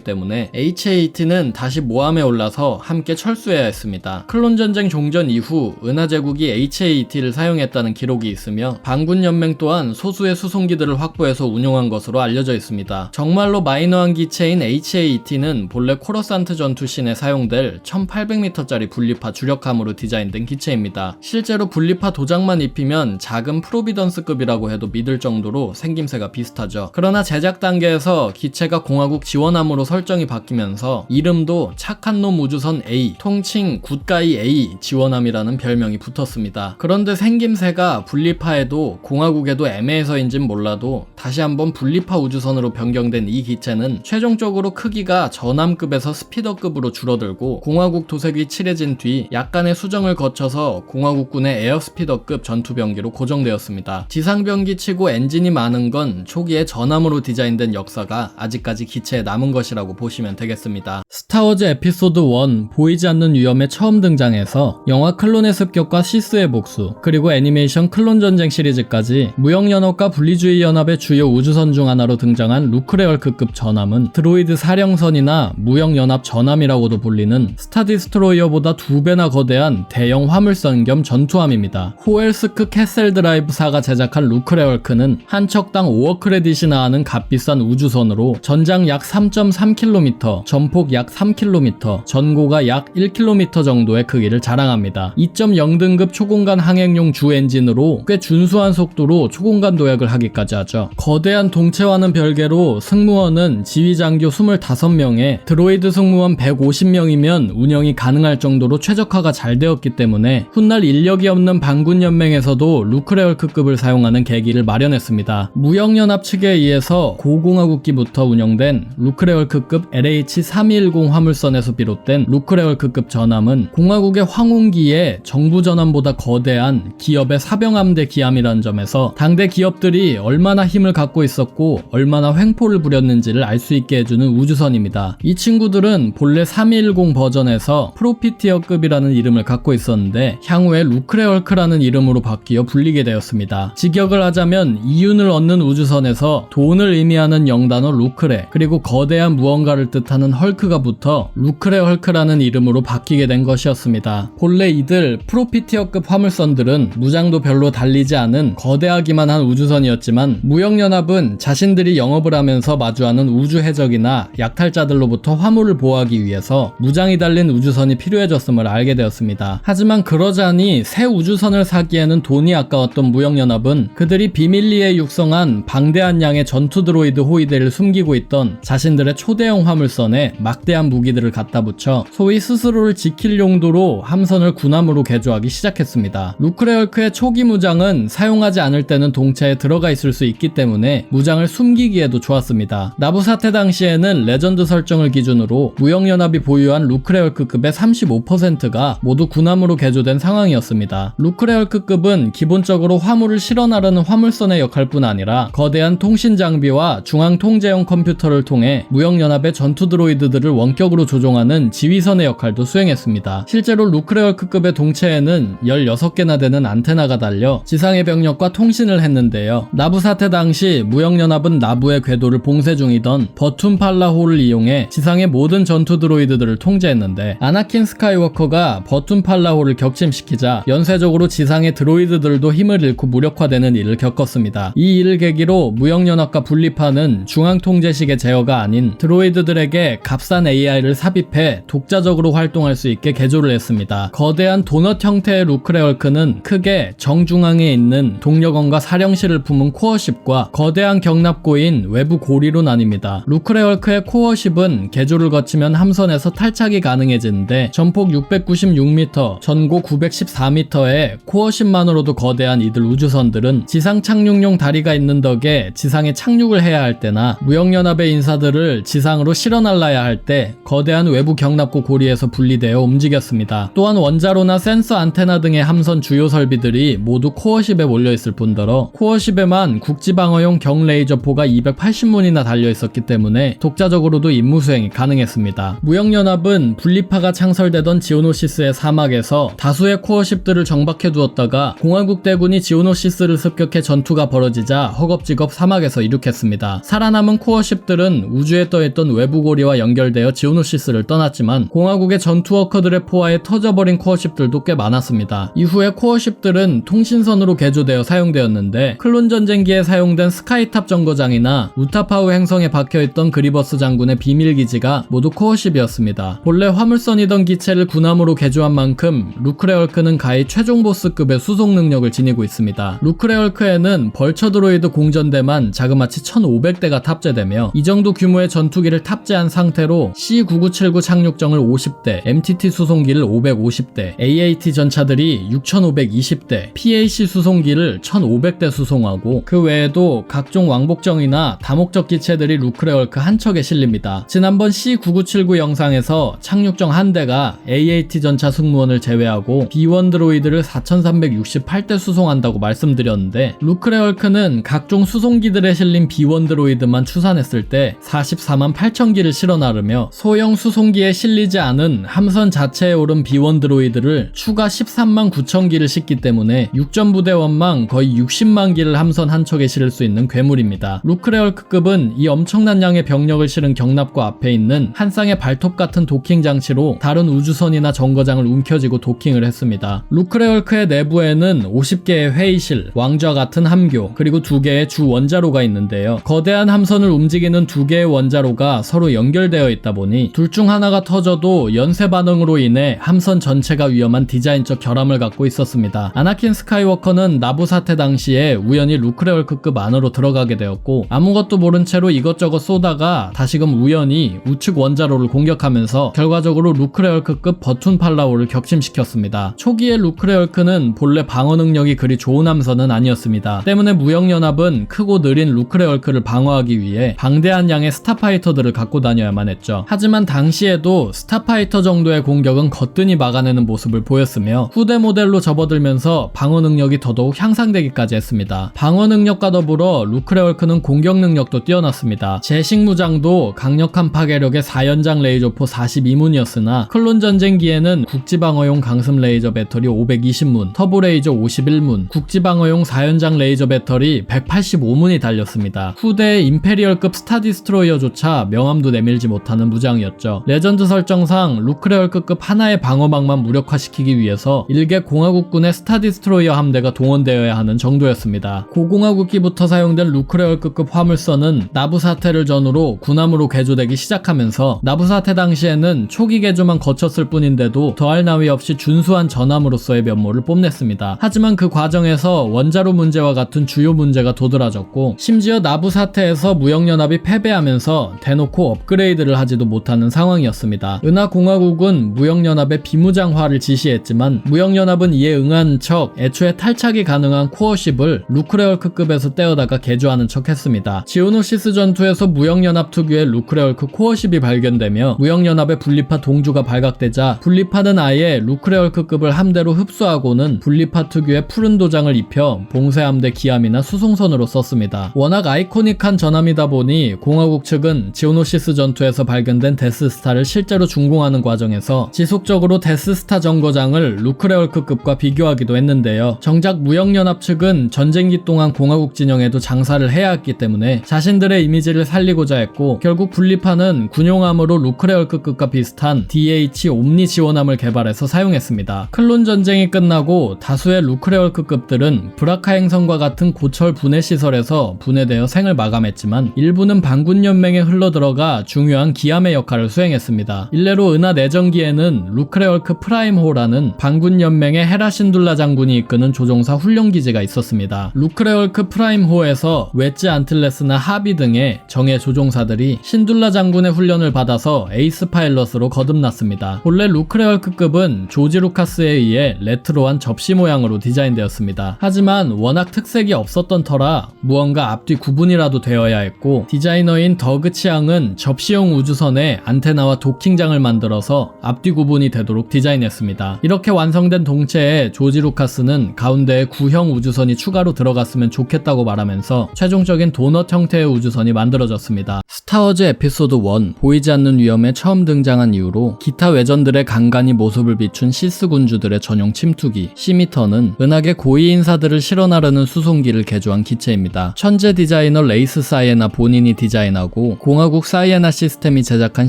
때문에 HAET는 다시 모함에 올라서 함께 철수해야 했습니다. 클론전쟁 종전 이후 은하제국이 HAET를 사용했다는 기록이 있으며 반군연맹 또한 소수의 수송기들을 확보해서 운용한 것으로 알려져 있습니다. 정말로 마이너한 기체인 HAET는 본래 코러산트 전투신에 사용될 1800m짜리 분리파 주력함으로 디자인된 기체입니다. 실제로 분리파 도장만 입히면 작은 프로비던스급이라고 해도 믿을 정도로 생김새가 비슷하죠. 그러나 제작 단계에서 기체가 공화국 지원함으로 설정이 바뀌면서 이름도 착한 놈 우주선 A, 통칭 굿가이 A 지원함이라는 별명이 붙었습니다. 그런데 생김새가 분리파에도 공화국에도 애매해서인진 몰라도 다시 한번 분리파 우주선으로 변경된 이 기체는 최종적으로 크기가 전함급에서 스피더급으로 줄어들고 공화국 도색이 칠해진 뒤 약간의 수정을 거쳐서 공화국군의 에어스피더급 전투병기로 고정되었습니다. 지상병기치고 엔진이 많은 건 초기에 전함으로 디자인된 역사가 아직까지 기체에 남은 것이라고 보시면 되겠습니다. 스타워즈 에피소드 1 보이지 않는 위험에 처음 등장해서 영화 클론의 습격과 시스의 복수, 그리고 애니메이션 클론전쟁 시리즈까지 무역연합과 분리주의연합의 주요 우주선 중 하나로 등장한 루크레얼크급 전함은 드로이드 사령선이나 무역연합 전함이라고도 불리는 스타디스트로이어보다 2배나 거대한 대형 화물선 겸 전투함입니다. 호엘스크 캐셀드라이브사가 제작한 루크레얼크는 한 척당 5억 크레딧이나 하는 값비싼 우주선으로 전장 약 3.3km, 전폭 약 3km, 전고가 약 1km 정도의 크기를 자랑합니다. 2.0등급 초공간 항행용 주 엔진으로 꽤 준수한 속도로 초공간 도약을 하기까지 하죠. 거대한 동체와는 별개로 승무원은 지휘장교 25명에 드로이드 승무원 150명이면 운영이 가능할 정도로 최적화가 잘 되었기 때문에 훗날 인력이 없는 반군연맹에서도 루크레얼크급을 사용하는 계기를 마련했습니다. 무역연합 측에 의해서 고공화국기부터 운영된 루크레얼크급 LH-3210 화물선에서 비롯된 루크레얼크급 전함은 공화국의 황혼기에 정부 전함보다 거대한 기업의 사병함대 기함이라는 점에서 당대 기업들이 얼마나 힘을 갖고 있었고 얼마나 횡포를 부렸는지를 알 수 있게 해주는 우주선입니다. 이 친구들은 본래 3210 버전에서 프로피티어급이라는 이름을 갖고 있었는데 향후에 루크레얼크라는 이름으로 바뀌어 불리게 되었습니다. 직역을 하자면 이윤을 얻는 우주선에서 돈을 의미하는 영단어 루크레, 그리고 거대한 무언가를 뜻하는 헐크가 붙어 루크레 헐크라는 이름으로 바뀌게 된 것이었습니다. 본래 이들 프로피티어급 화물선들은 무장도 별로 달리지 않은 거대하기만 한 우주선이었지만 무역연합은 자신들이 영업을 하면서 마주하는 우주 해적이나 약탈자들로부터 화물을 보호하기 위해서 무장이 달린 우주선이 필요해졌음을 알게 되었습니다. 하지만 그러자니 새 우주선을 사기에는 돈이 아까웠던 무역연합은 그들이 비밀리에 육성한 방대한 양의 전투 드로이드 호위대를 숨기고 있던 자신들의 초대형 화물선에 막대한 무기들을 갖다 붙여 소위 스스로를 지킬 용도로 함선을 군함으로 개조하기 시작했습니다. 루크레얼크의 초기 무장은 사용하지 않을 때는 동체에 들어가 있을 수 있기 때문에 무장을 숨기기에도 좋았습니다. 나부 사태 당시에는 레전드 설정을 기준으로 무역연합이 보유한 루크레얼크급의 35%가 모두 군함으로 개조된 상황이었습니다. 루크레얼크급은 기본적으로 화물을 실어 나르는 화물선의 역할뿐 아니라 거대한 통신 장비와 중앙 통제형 컴퓨터를 통해 무역연합의 전투 드로이드들을 원격으로 조종하는 지휘선의 역할도 수행했습니다. 실제로 루크레얼크급의 동체에는 16개나 되는 안테나가 달려 지상의 병력과 통신을 했는데요. 나부 사태 당시 무역연합은 나부의 궤도를 봉쇄 중이던 버툰팔라호를 이용해 지상의 모든 전투 전투 드로이드들을 통제했는데 아나킨 스카이워커가 버툰 팔라호를 격침시키자 연쇄적으로 지상의 드로이드들도 힘을 잃고 무력화되는 일을 겪었습니다. 이 일을 계기로 무역연합과 분리파는 중앙통제식의 제어가 아닌 드로이드들에게 값싼 AI를 삽입해 독자적으로 활동할 수 있게 개조를 했습니다. 거대한 도넛 형태의 루크레얼크는 크게 정중앙에 있는 동력원과 사령실을 품은 코어십과 거대한 경납고인 외부 고리로 나뉩니다. 루크레얼크의 코어십은 개조를 거치면 함선에서 탈착이 가능해지는데 전폭 696m, 전고 914m의 코어십만으로도 거대한 이들 우주선들은 지상 착륙용 다리가 있는 덕에 지상에 착륙을 해야 할 때나 무역연합의 인사들을 지상으로 실어 날라야 할 때 거대한 외부 경납고 고리에서 분리되어 움직였습니다. 또한 원자로나 센서 안테나 등의 함선 주요 설비들이 모두 코어십에 몰려있을 뿐더러 코어십에만 국지방어용 경레이저포가 280문이나 달려있었기 때문에 독자적으로도 임무 수행이 가능했습니다. 무역연합은 분리파가 창설되던 지오노시스의 사막에서 다수의 코어십들을 정박해 두었다가 공화국 대군이 지오노시스를 습격해 전투가 벌어지자 허겁지겁 사막에서 이륙했습니다. 살아남은 코어십들은 우주에 떠있던 외부 고리와 연결되어 지오노시스를 떠났지만 공화국의 전투워커들의 포화에 터져버린 코어십들도 꽤 많았습니다. 이후에 코어십들은 통신선으로 개조되어 사용되었는데 클론 전쟁기에 사용된 스카이탑 정거장이나 우타파우 행성에 박혀있던 그리버스 장군의 비밀기지가 모두 코어십이었습니다. 본래 화물선이던 기체를 군함으로 개조한 만큼 루크레얼크는 가히 최종 보스급의 수송 능력을 지니고 있습니다. 루크레얼크에는 벌처 드로이드 공전대만 자그마치 1500대가 탑재되며 이 정도 규모의 전투기를 탑재한 상태로 C-9979 착륙정을 50대, MTT 수송기를 550대, AAT 전차들이 6520대, PAC 수송기를 1500대 수송하고 그 외에도 각종 왕복정이나 다목적 기체들이 루크레얼크 한 척에 실립니다. 지난번 C-9979 영상에서 착륙정 한 대가 AAT 전차 승무원을 제외하고 B1 드로이드를 4368대 수송한다고 말씀드렸는데 루크레얼크는 각종 수송기들에 실린 B1 드로이드만 추산했을 때 44만 8천기를 실어 나르며 소형 수송기에 실리지 않은 함선 자체에 오른 B1 드로이드를 추가 13만 9천기를 싣기 때문에 육전부대원망 거의 60만 기를 함선 한 척에 실을 수 있는 괴물입니다. 루크레얼크급은 이 엄청난 양의 병력을 실은 경납고 앞에 있는 한 쌍의 발톱 같은 도킹 장치로 다른 우주선이나 정거장을 움켜쥐고 도킹을 했습니다. 루크레얼크의 내부에는 50개의 회의실, 왕좌 같은 함교, 그리고 2개의 주 원자로가 있는데요. 거대한 함선을 움직이는 2개의 원자로가 서로 연결되어 있다 보니 둘 중 하나가 터져도 연쇄 반응으로 인해 함선 전체가 위험한 디자인적 결함을 갖고 있었습니다. 아나킨 스카이워커는 나부 사태 당시에 우연히 루크레얼크급 안으로 들어가게 되었고 아무것도 모른 채로 이것저것 쏘다가 다시금 우연히 우측 원자로를 공격하면서 결과적으로 루크레얼크급 버툰 팔라오를 격침시켰습니다. 초기에 루크레얼크는 본래 방어 능력이 그리 좋은 함선은 아니었습니다. 때문에 무역연합은 크고 느린 루크레얼크를 방어하기 위해 방대한 양의 스타파이터들을 갖고 다녀야만 했죠. 하지만 당시에도 스타파이터 정도의 공격은 거뜬히 막아내는 모습을 보였으며 후대 모델로 접어들면서 방어 능력이 더더욱 향상되기까지 했습니다. 방어 능력과 더불어 루크레얼크는 공격 능력도 뛰어났습니다. 제식무장도 강력한 파괴력의 4연장 레이저포 42문이었으나 클론 전쟁기에는 국지방어용 강습 레이저 배터리 520문, 터보 레이저 51문, 국지방어용 4연장 레이저 배터리 185문이 달렸습니다. 후대의 임페리얼급 스타디스트로이어조차 명함도 내밀지 못하는 무장이었죠. 레전드 설정상 루크레얼크급 하나의 방어망만 무력화시키기 위해서 일개 공화국군의 스타디스트로이어 함대가 동원되어야 하는 정도였습니다. 고공화국기부터 사용된 루크레얼크급 화물선은 나부 사태를 전후로 군함으로 개조되기 시작하면서 나부 사태 당시에는 초기 개조만 거쳤을 뿐인데도 더할 나위 없이 준수한 전함으로서의 면모를 뽐냈습니다. 하지만 그 과정에서 원자로 문제와 같은 주요 문제가 도드라졌고 심지어 나부 사태에서 무역연합이 패배하면서 대놓고 업그레이드를 하지도 못하는 상황이었습니다. 은하공화국은 무역연합의 비무장화를 지시했지만 무역연합은 이에 응한 척 애초에 탈착이 가능한 코어십을 루크레얼크급에서 떼어다가 개조하는 척 했습니다. 지오노시스 전투에서 무역연합 특유의 루크레얼크 코어십이 발견되며 무역연합의 분리파 동주가 발각되자 분리파는 아예 루크레얼크급을 함대로 흡수하고는 분리파 특유의 푸른 도장을 입혀 봉쇄함대 기함이나 수송선으로 썼습니다. 워낙 아이코닉한 전함이다 보니 공화국 측은 지오노시스 전투에서 발견된 데스스타를 실제로 준공하는 과정에서 지속적으로 데스스타 정거장을 루크레얼크급과 비교하기도 했는데요. 정작 무역연합 측은 전쟁기 동안 공화국 진영에도 장사를 해야 했기 때문에 자신들의 이미지를 살리고자 했고 결국 분리파는 군용함으로 루크레얼크급과 비슷한 DH 옴니 지원함을 개발해서 사용했습니다. 클론 전쟁이 끝나고 다수의 루크레얼크급들은 브라카 행성과 같은 고철 분해 시설에서 분해되어 생을 마감했지만 일부는 반군 연맹에 흘러들어가 중요한 기함의 역할을 수행했습니다. 일례로 은하 내전기에는 루크레얼크 프라임호라는 반군 연맹의 헤라 신둘라 장군이 이끄는 조종사 훈련기지가 있었습니다. 루크레얼크 프라임호에서 웨지 안틀레스나 하비 등의 정예 조종사들이 신둘라 장군의 훈련을 받아서 에이스 파일럿으로 거듭났습니다. 본래 루크레얼크급은 조지 루카스에 의해 레트로한 접시 모양으로 디자인되었습니다. 하지만 워낙 특색이 없었던 터라 무언가 앞뒤 구분이라도 되어야 했고, 디자이너인 더그 치앙은 접시용 우주선에 안테나와 도킹장을 만들어서 앞뒤 구분이 되도록 디자인했습니다. 이렇게 완성된 동체에 조지 루카스는 가운데에 구형 우주선이 추가로 들어갔으면 좋겠다고 말하면서 최종적인 도넛 형태의 우주선이 만들어졌습니다. 스타워즈 에피소드 1 보이지 않는 위험에 처음 등장한 이후로 기타 외전들의 간간히 모습을 비춘 시스 군주들의 전용 침투기 시미터는 은하계 고위 인사들을 실어 나르는 수송기를 개조한 기체입니다. 천재 디자이너 레이스 사이에나 본인이 디자인하고 공화국 사이에나 시스템이 제작한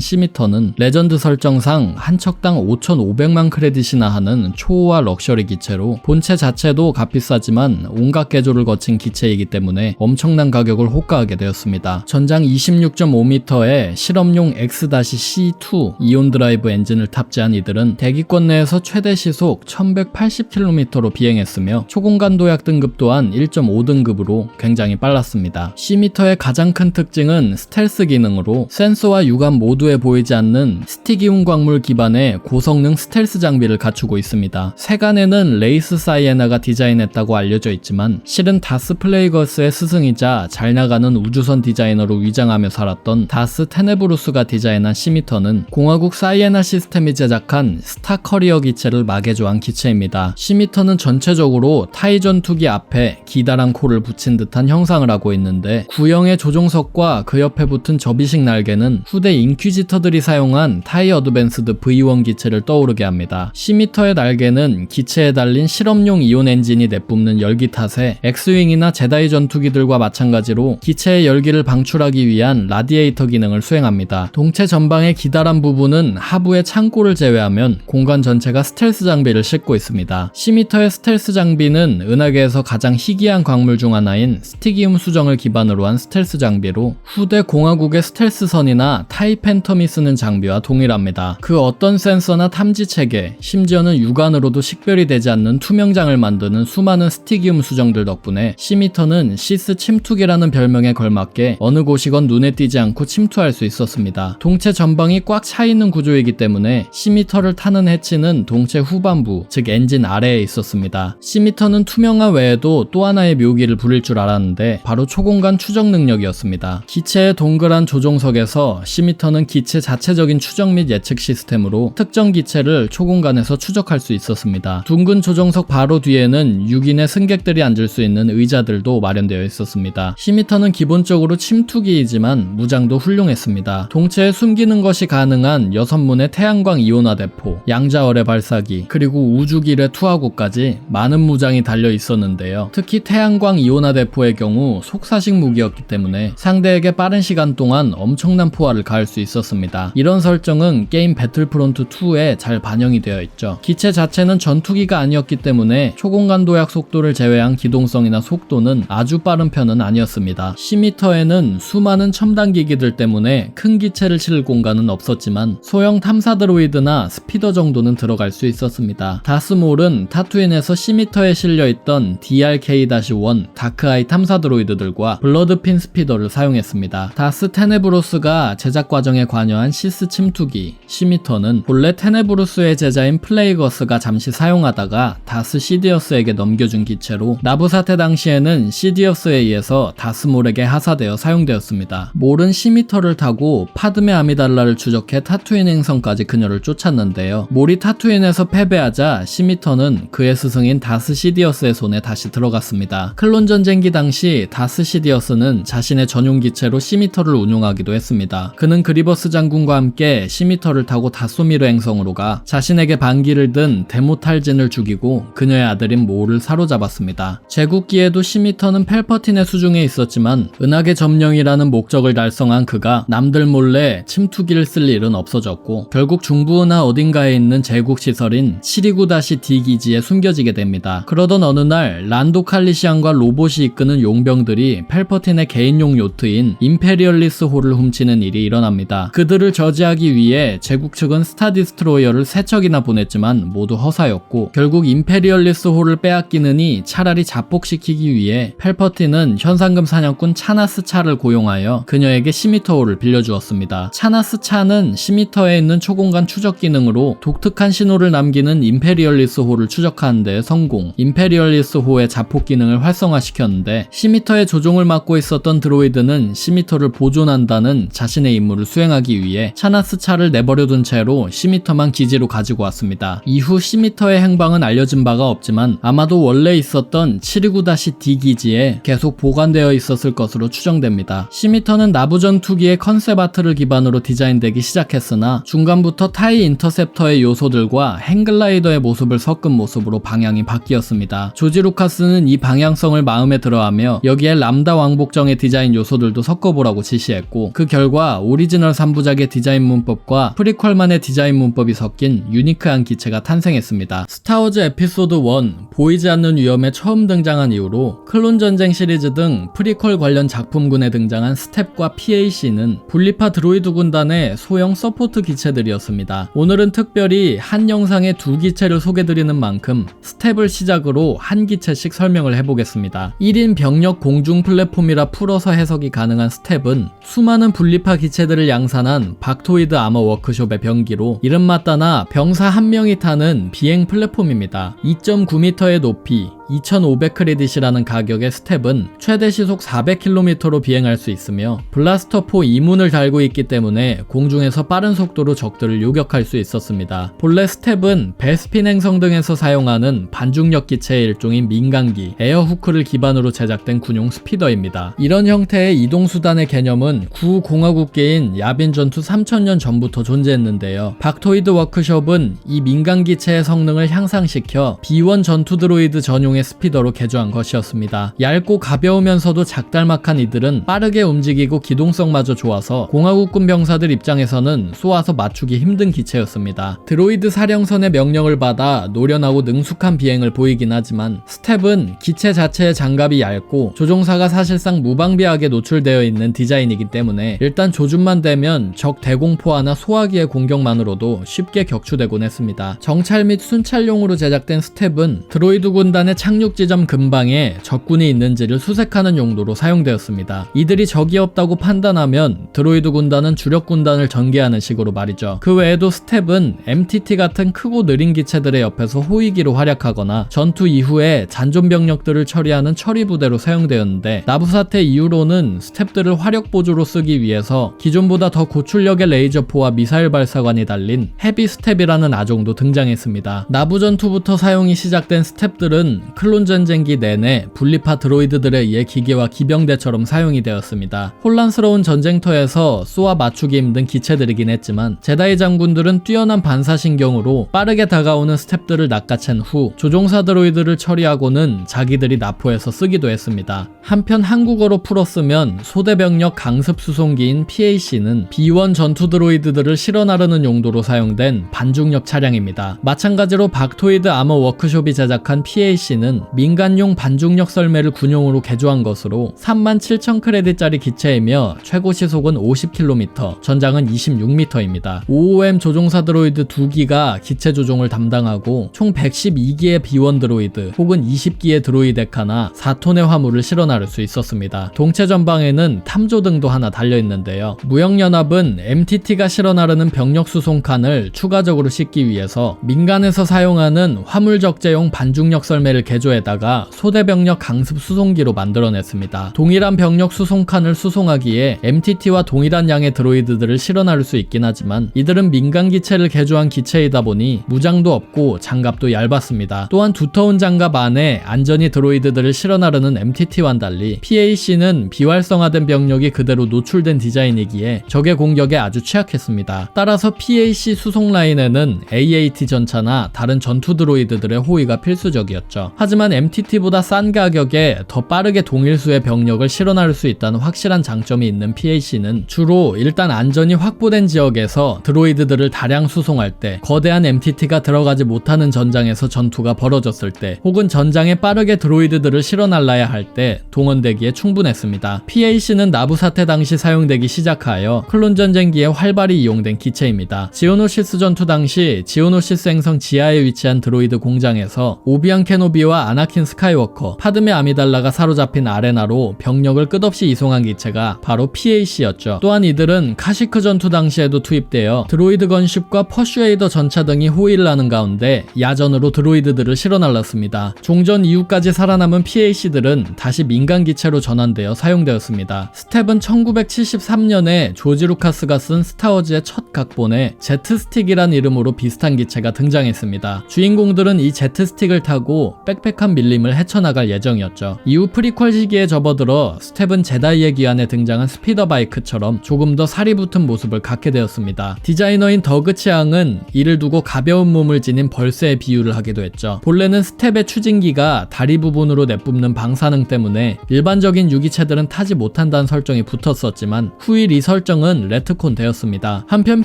시미터는 레전드 설정상 한 척당 5,500만 크레딧이나 하는 초호화 럭셔리 기체로 본체 자체도 값비싸지만 온갖 개조를 거친 기체이기 때문에 엄청난 가격을 호가하게 되었습니다. 전장 26.5m의 실험용 X-C2 이온 드라이브 엔진을 탑재한 이들은 대기권 내에서 최대 시속 1180km로 비행했으며 초공간 도약 등급 또한 1.5등급으로 굉장히 빨랐습니다. C미터의 가장 큰 특징은 스텔스 기능으로 센서와 유감 모두에 보이지 않는 스티기움 광물 기반의 고성능 스텔스 장비를 갖추고 있습니다. 세간에는 레이스 사이에나가 디자인했다고 알려져 있지만 실은 다스 플레이거스의 스승이자 잘 나가는 우주선 디자이너로 위장하며 살았던 다스 테네브루스가 디자인한 C미터는 공화국 사이에나 시스템이 제작한 스타 커리어 기체를 마개조한 기체입니다. C미터는 전체적으로 타이 전투기 앞에 기다란 코를 붙인 듯한 형상을 하고 있는데 구형의 조종석과 그 옆에 붙은 접이식 날개는 후대 인퀴지터들이 사용한 타이 어드밴스드 V1 기체를 떠오르게 합니다. C미터의 날개는 기체에 달린 실험용 이온 엔진이 내뿜는 열기 탓에 엑스윙이나 제다이 전투기들과 마찬가지로 기체의 열기를 방출하기 위한 라디에이터 기능을 수행합니다. 동체 전방의 기다란 부분은 하부의 창고를 제외하면 공간 전체가 스텔스 장비를 싣고 있습니다. C미터의 스텔스 장비는 은하계에서 가장 희귀한 광물 중 하나인 스티기움 수정을 기반으로 한 스텔스 장비로 후대 공화국의 스텔스선이나 타이 팬텀이 쓰는 장비와 동일합니다. 그 어떤 센서나 탐지 체계, 심지어는 육안으로도 식별이 되지 않는 투명장을 만드는 수많은 스티기움 수정들 덕분에 C미터는 시스 침투기라는 별명에 걸맞게 어느 곳이건 눈에 띄지 않고 침투할 수 있었습니다. 동체 전방이 꽉 차 있는 구조이기 때문에 C미터를 타는 해치는 동체 후반부, 즉 엔진 아래에 있었습니다. C미터는 투명화 외에도 또 하나의 묘기를 부릴 줄 알았는데 바로 초공간 추적 능력이었습니다. 기체의 동그란 조종석에서 C미터는 기체 자체적인 추적 및 예측 시스템으로 특정 기체를 초공간에서 추적할 수 있었습니다. 둥근 조종석 바로 뒤에는 6인의 승객들이 앉을 수 있는 의자들도 마련되어 있었습니다. C미터는 기본적으로 침투기이지만 무장도 훌륭했습니다. 동체에 숨기는 것이 가능한 6문의 태양광 이온화 대포, 양자어뢰 발사기, 그리고 우주기뢰 투하구까지 많은 무장이 달려 있었는데요. 특히 태양광 이온화 대포의 경우 속사식 무기였기 때문에 상대에게 빠른 시간 동안 엄청난 포화를 가할 수 있었습니다. 이런 설정은 게임 배틀프론트 2에 잘 반영이 되어 있죠. 기체 자체는 전투기가 아니었기 때문에 초공간 도약 속도를 제외한 기동성이나 속도는 아주 빠른 편은 아니었습니다. C미터에는 수많은 첨단 기기들 때문에 큰 기체를 실을 공간은 없었지만 소형 탐사 드로이드나 스피더 정도는 들어갈 수 있었습니다. 다스몰은 타투인에서 C미터에 실려있던 DRK-1 다크아이 탐사 드로이드들과 블러드핀 스피더를 사용했습니다. 다스 테네브로스가 제작 과정에 관여한 시스 침투기 C미터는 본래 테네브루스의 제자인 플레이거스가 잠시 사용하다가 다스 시디어스에게 넘겨준 기체로 나부 사태 당시에는 시디어스에 의해서 다스몰에게 하사되어 사용되었습니다. 몰은 C미터를 타고 파드메 아미달라를 추적해 타투인 행성까지 그녀를 쫓았는데요. 몰이 타투인에서 패배하자 C미터는 그의 스승인 다스 시디어스의 손에 다시 들어갔습니다. 클론 전쟁기 당시 다스 시디어스는 자신의 전용 기체로 C미터를 운용하기도 했습니다. 그는 그리버스 장군과 함께 C미터를 타고 다소미르 행성으로 가 자신에게 반기를 든 데모탈진을 죽이고 그녀의 아들인 모를 사로잡았습니다. 제국기에도 C미터는 펠퍼틴의 수중에 있었지만 은하계 점령이라는 목적을 달성한 그가 남들 몰래 투기를 쓸 일은 없어졌고 결국 중부나 어딘가에 있는 제국 시설인 729-D 기지에 숨겨지게 됩니다. 그러던 어느 날 란도 칼리시안과 로봇이 이끄는 용병들이 펠퍼틴의 개인용 요트인 임페리얼리스 호를 훔치는 일이 일어납니다. 그들을 저지하기 위해 제국 측은 스타 디스트로이어를 3척이나 보냈지만 모두 허사였고 결국 임페리얼리스 호를 빼앗기느니 차라리 자폭시키기 위해 펠퍼틴은 현상금 사냥꾼 차나스 차를 고용하여 그녀에게 시미터호를 빌려주었습니다. 차나스 차는 시미터에 있는 초공간 추적 기능으로 독특한 신호를 남기는 임페리얼리스 호를 추적하는 데 성공, 임페리얼리스 호의 자폭 기능을 활성화시켰는데 시미터의 조종을 맡고 있었던 드로이드는 시미터를 보존한다는 자신의 임무를 수행하기 위해 차나스 차를 내버려둔 채로 시미터만 기지로 가지고 왔습니다. 이후 시미터의 행방은 알려진 바가 없지만 아마도 원래 있었던 729-D 기지에 계속 보관되어 있었을 것으로 추정됩니다. 시미터는 나부전 투기의 컨셉 아트를 기반으로 디자인되기 시작했으나 중간부터 타이 인터셉터의 요소들과 행글라이더의 모습을 섞은 모습으로 방향이 바뀌었습니다. 조지 루카스는 이 방향성을 마음에 들어하며 여기에 람다 왕복정의 디자인 요소들도 섞어보라고 지시했고 그 결과 오리지널 3부작의 디자인 문법과 프리퀄만의 디자인 문법이 섞인 유니크한 기체가 탄생했습니다. 스타워즈 에피소드 1 보이지 않는 위험에 처음 등장한 이후로 클론 전쟁 시리즈 등 프리퀄 관련 작품군에 등장한 스텝과 PAC는 분리파 드로이드 군단의 소형 서포트 기체들이었습니다. 오늘은 특별히 한 영상에 2기체를 소개드리는 만큼 스텝을 시작으로 한 기체씩 설명을 해보겠습니다. 1인 병력 공중 플랫폼이라 풀어서 해석이 가능한 스텝은 수많은 분리파 기체들을 양산한 박토이드 아머 워크숍의 병기로 이름맞다나 병사 한 명이 타는 비행 플랫폼입니다. 2.9m의 높이, 2,500크레딧이라는 가격의 스텝은 최대 시속 400km로 비행할 수 있으며 블라스터포 2문을 달고 있기 때문에 공중에서 빠른 속도로 적들을 요격할 수 있었습니다. 본래 스텝은 베스핀 행성 등에서 사용하는 반중력 기체의 일종인 민간기, 에어후크를 기반으로 제작된 군용 스피더입니다. 이런 형태의 이동수단의 개념은 구공화국계인 야빈 전투 3000년 전부터 존재했는데요. 박토이드 워크숍은 이 민간기체의 성능을 향상시켜 B1 전투 드로이드 전용의 스피더로 개조한 것이었습니다. 얇고 가벼우면서도 작달막한 이들은 빠르게 움직이고 기동성마저 좋아서 공화국군 병사들 입장에서는 쏘아서 맞추기 힘든 기체였습니다. 드로이드 사령선의 명령을 받아 노련하고 능숙한 비행을 보이긴 하지만 스텝은 기체 자체의 장갑이 얇고 조종사가 사실상 무방비하게 노출되어 있는 디자인이기 때문에 일단 조준만 되면 적 대공포화나 소화기의 공격만으로도 쉽게 격추되곤 했습니다. 정찰 및 순찰용으로 제작된 스텝은 드로이드 군단의 착륙 지점 근방에 적군이 있는지를 수색하는 용도로 사용되었습니다. 이들이 적이 없다고 판단하면 드로이드 군단은 주력 군단을 전개하는 식으로 말이죠. 그 외에도 스텝은 MTT 같은 크고 느린 기체들의 옆에서 호위기로 활약하거나 전투 이후에 잔존 병력들을 처리하는 처리 부대로 사용되었는데 나부 사태 이후로는 스텝들을 화력 보조로 쓰기 위해서 기존보다 더 고출력의 레이저포와 미사일 발사관이 달린 헤비 스텝이라는 아종도 등장했습니다. 나부 전투부터 사용이 시작된 스텝들은 클론 전쟁기 내내 분리파 드로이드들에 의해 기계와 기병대처럼 사용이 되었습니다. 혼란스러운 전쟁터에서 쏘아 맞추기 힘든 기체들이긴 했지만 제다이 장군들은 뛰어난 반사신경으로 빠르게 다가오는 스텝들을 낚아챈 후 조종사 드로이드를 처리하고는 자기들이 납포해서 쓰기도 했습니다. 한편 한국어로 풀었으면 소대병력 강습 수송기인 PAC는 B1 전투 드로이드들을 실어 나르는 용도로 사용된 반중력 차량입니다. 마찬가지로 박토이드 아머 워크숍이 제작한 PAC는 민간용 반중력 썰매를 군용으로 개조한 것으로 37,000크레딧짜리 기체이며 최고 시속은 50km, 전장은 26m입니다. OOM 조종사 드로이드 2기가 기체 조종을 담당하고 총 112기의 B1 드로이드 혹은 20기의 드로이데카나 4톤의 화물을 실어 나를 수 있었습니다. 동체 전방에는 탐조등도 하나 달려있는데요. 무역연합은 MTT가 실어 나르는 병력 수송칸을 추가적으로 싣기 위해서 민간에서 사용하는 화물 적재용 반중력 썰매를 개조에다가 소대병력 강습 수송기로 만들어냈습니다. 동일한 병력 수송칸을 수송하기에 MTT와 동일한 양의 드로이드들을 실어 나를 수 있긴 하지만 이들은 민간 기체를 개조한 기체이다 보니 무장도 없고 장갑도 얇았습니다. 또한 두터운 장갑 안에 안전히 드로이드들을 실어 나르는 MTT와는 달리 PAC는 비활성화된 병력이 그대로 노출된 디자인이기에 적의 공격에 아주 취약했습니다. 따라서 PAC 수송 라인에는 AAT 전차나 다른 전투 드로이드들의 호위가 필수적이었죠. 하지만 MTT보다 싼 가격에 더 빠르게 동일수의 병력을 실어나를 수 있다는 확실한 장점이 있는 PAC는 주로 일단 안전이 확보된 지역에서 드로이드들을 다량 수송할 때, 거대한 MTT가 들어가지 못하는 전장에서 전투가 벌어졌을 때, 혹은 전장에 빠르게 드로이드들을 실어날라야 할 때 동원되기에 충분했습니다. PAC는 나부 사태 당시 사용되기 시작하여 클론 전쟁기에 활발히 이용된 기체입니다. 지오노시스 전투 당시 지오노시스 행성 지하에 위치한 드로이드 공장에서 오비안 케노비와 아나킨 스카이워커, 파드메 아미달라가 사로잡힌 아레나로 병력을 끝없이 이송한 기체가 바로 PAC였죠. 또한 이들은 카시크 전투 당시에도 투입되어 드로이드 건쉽과 퍼슈에이더 전차 등이 호위를 하는 가운데 야전으로 드로이드들을 실어날랐습니다. 종전 이후까지 살아남은 PAC들은 다시 민간 기체로 전환되어 사용되었습니다. 스텝은 1973년에 조지 루카스가 쓴 스타워즈의 첫 각본에 제트스틱이란 이름으로 비슷한 기체가 등장했습니다. 주인공들은 이 제트스틱을 타고 빽빽한 밀림을 헤쳐나갈 예정이었죠. 이후 프리퀄 시기에 접어들어 스텝은 제다이의 귀환에 등장한 스피더바이크처럼 조금 더 살이 붙은 모습을 갖게 되었습니다. 디자이너인 더그 치앙은 이를 두고 가벼운 몸을 지닌 벌새에 비유를 하기도 했죠. 본래는 스텝의 추진기가 다리 부분으로 내뿜는 방사능 때문에 일반적인 유기체들은 타지 못한다는 설정이 붙었었지만 후일 이 설정은 레트콘 되었습니다. 한편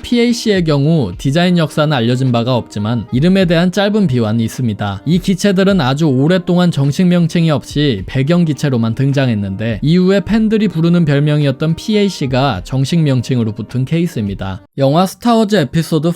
PAC의 경우 디자인 역사는 알려진 바가 없지만 이름에 대한 짧은 비화는 있습니다. 이 기체들은 아주 오랫동안 정식 명칭이 없이 배경 기체로만 등장했는데 이후에 팬들이 부르는 별명이었던 PAC가 정식 명칭으로 붙은 케이스입니다. 영화 스타워즈 에피소드 5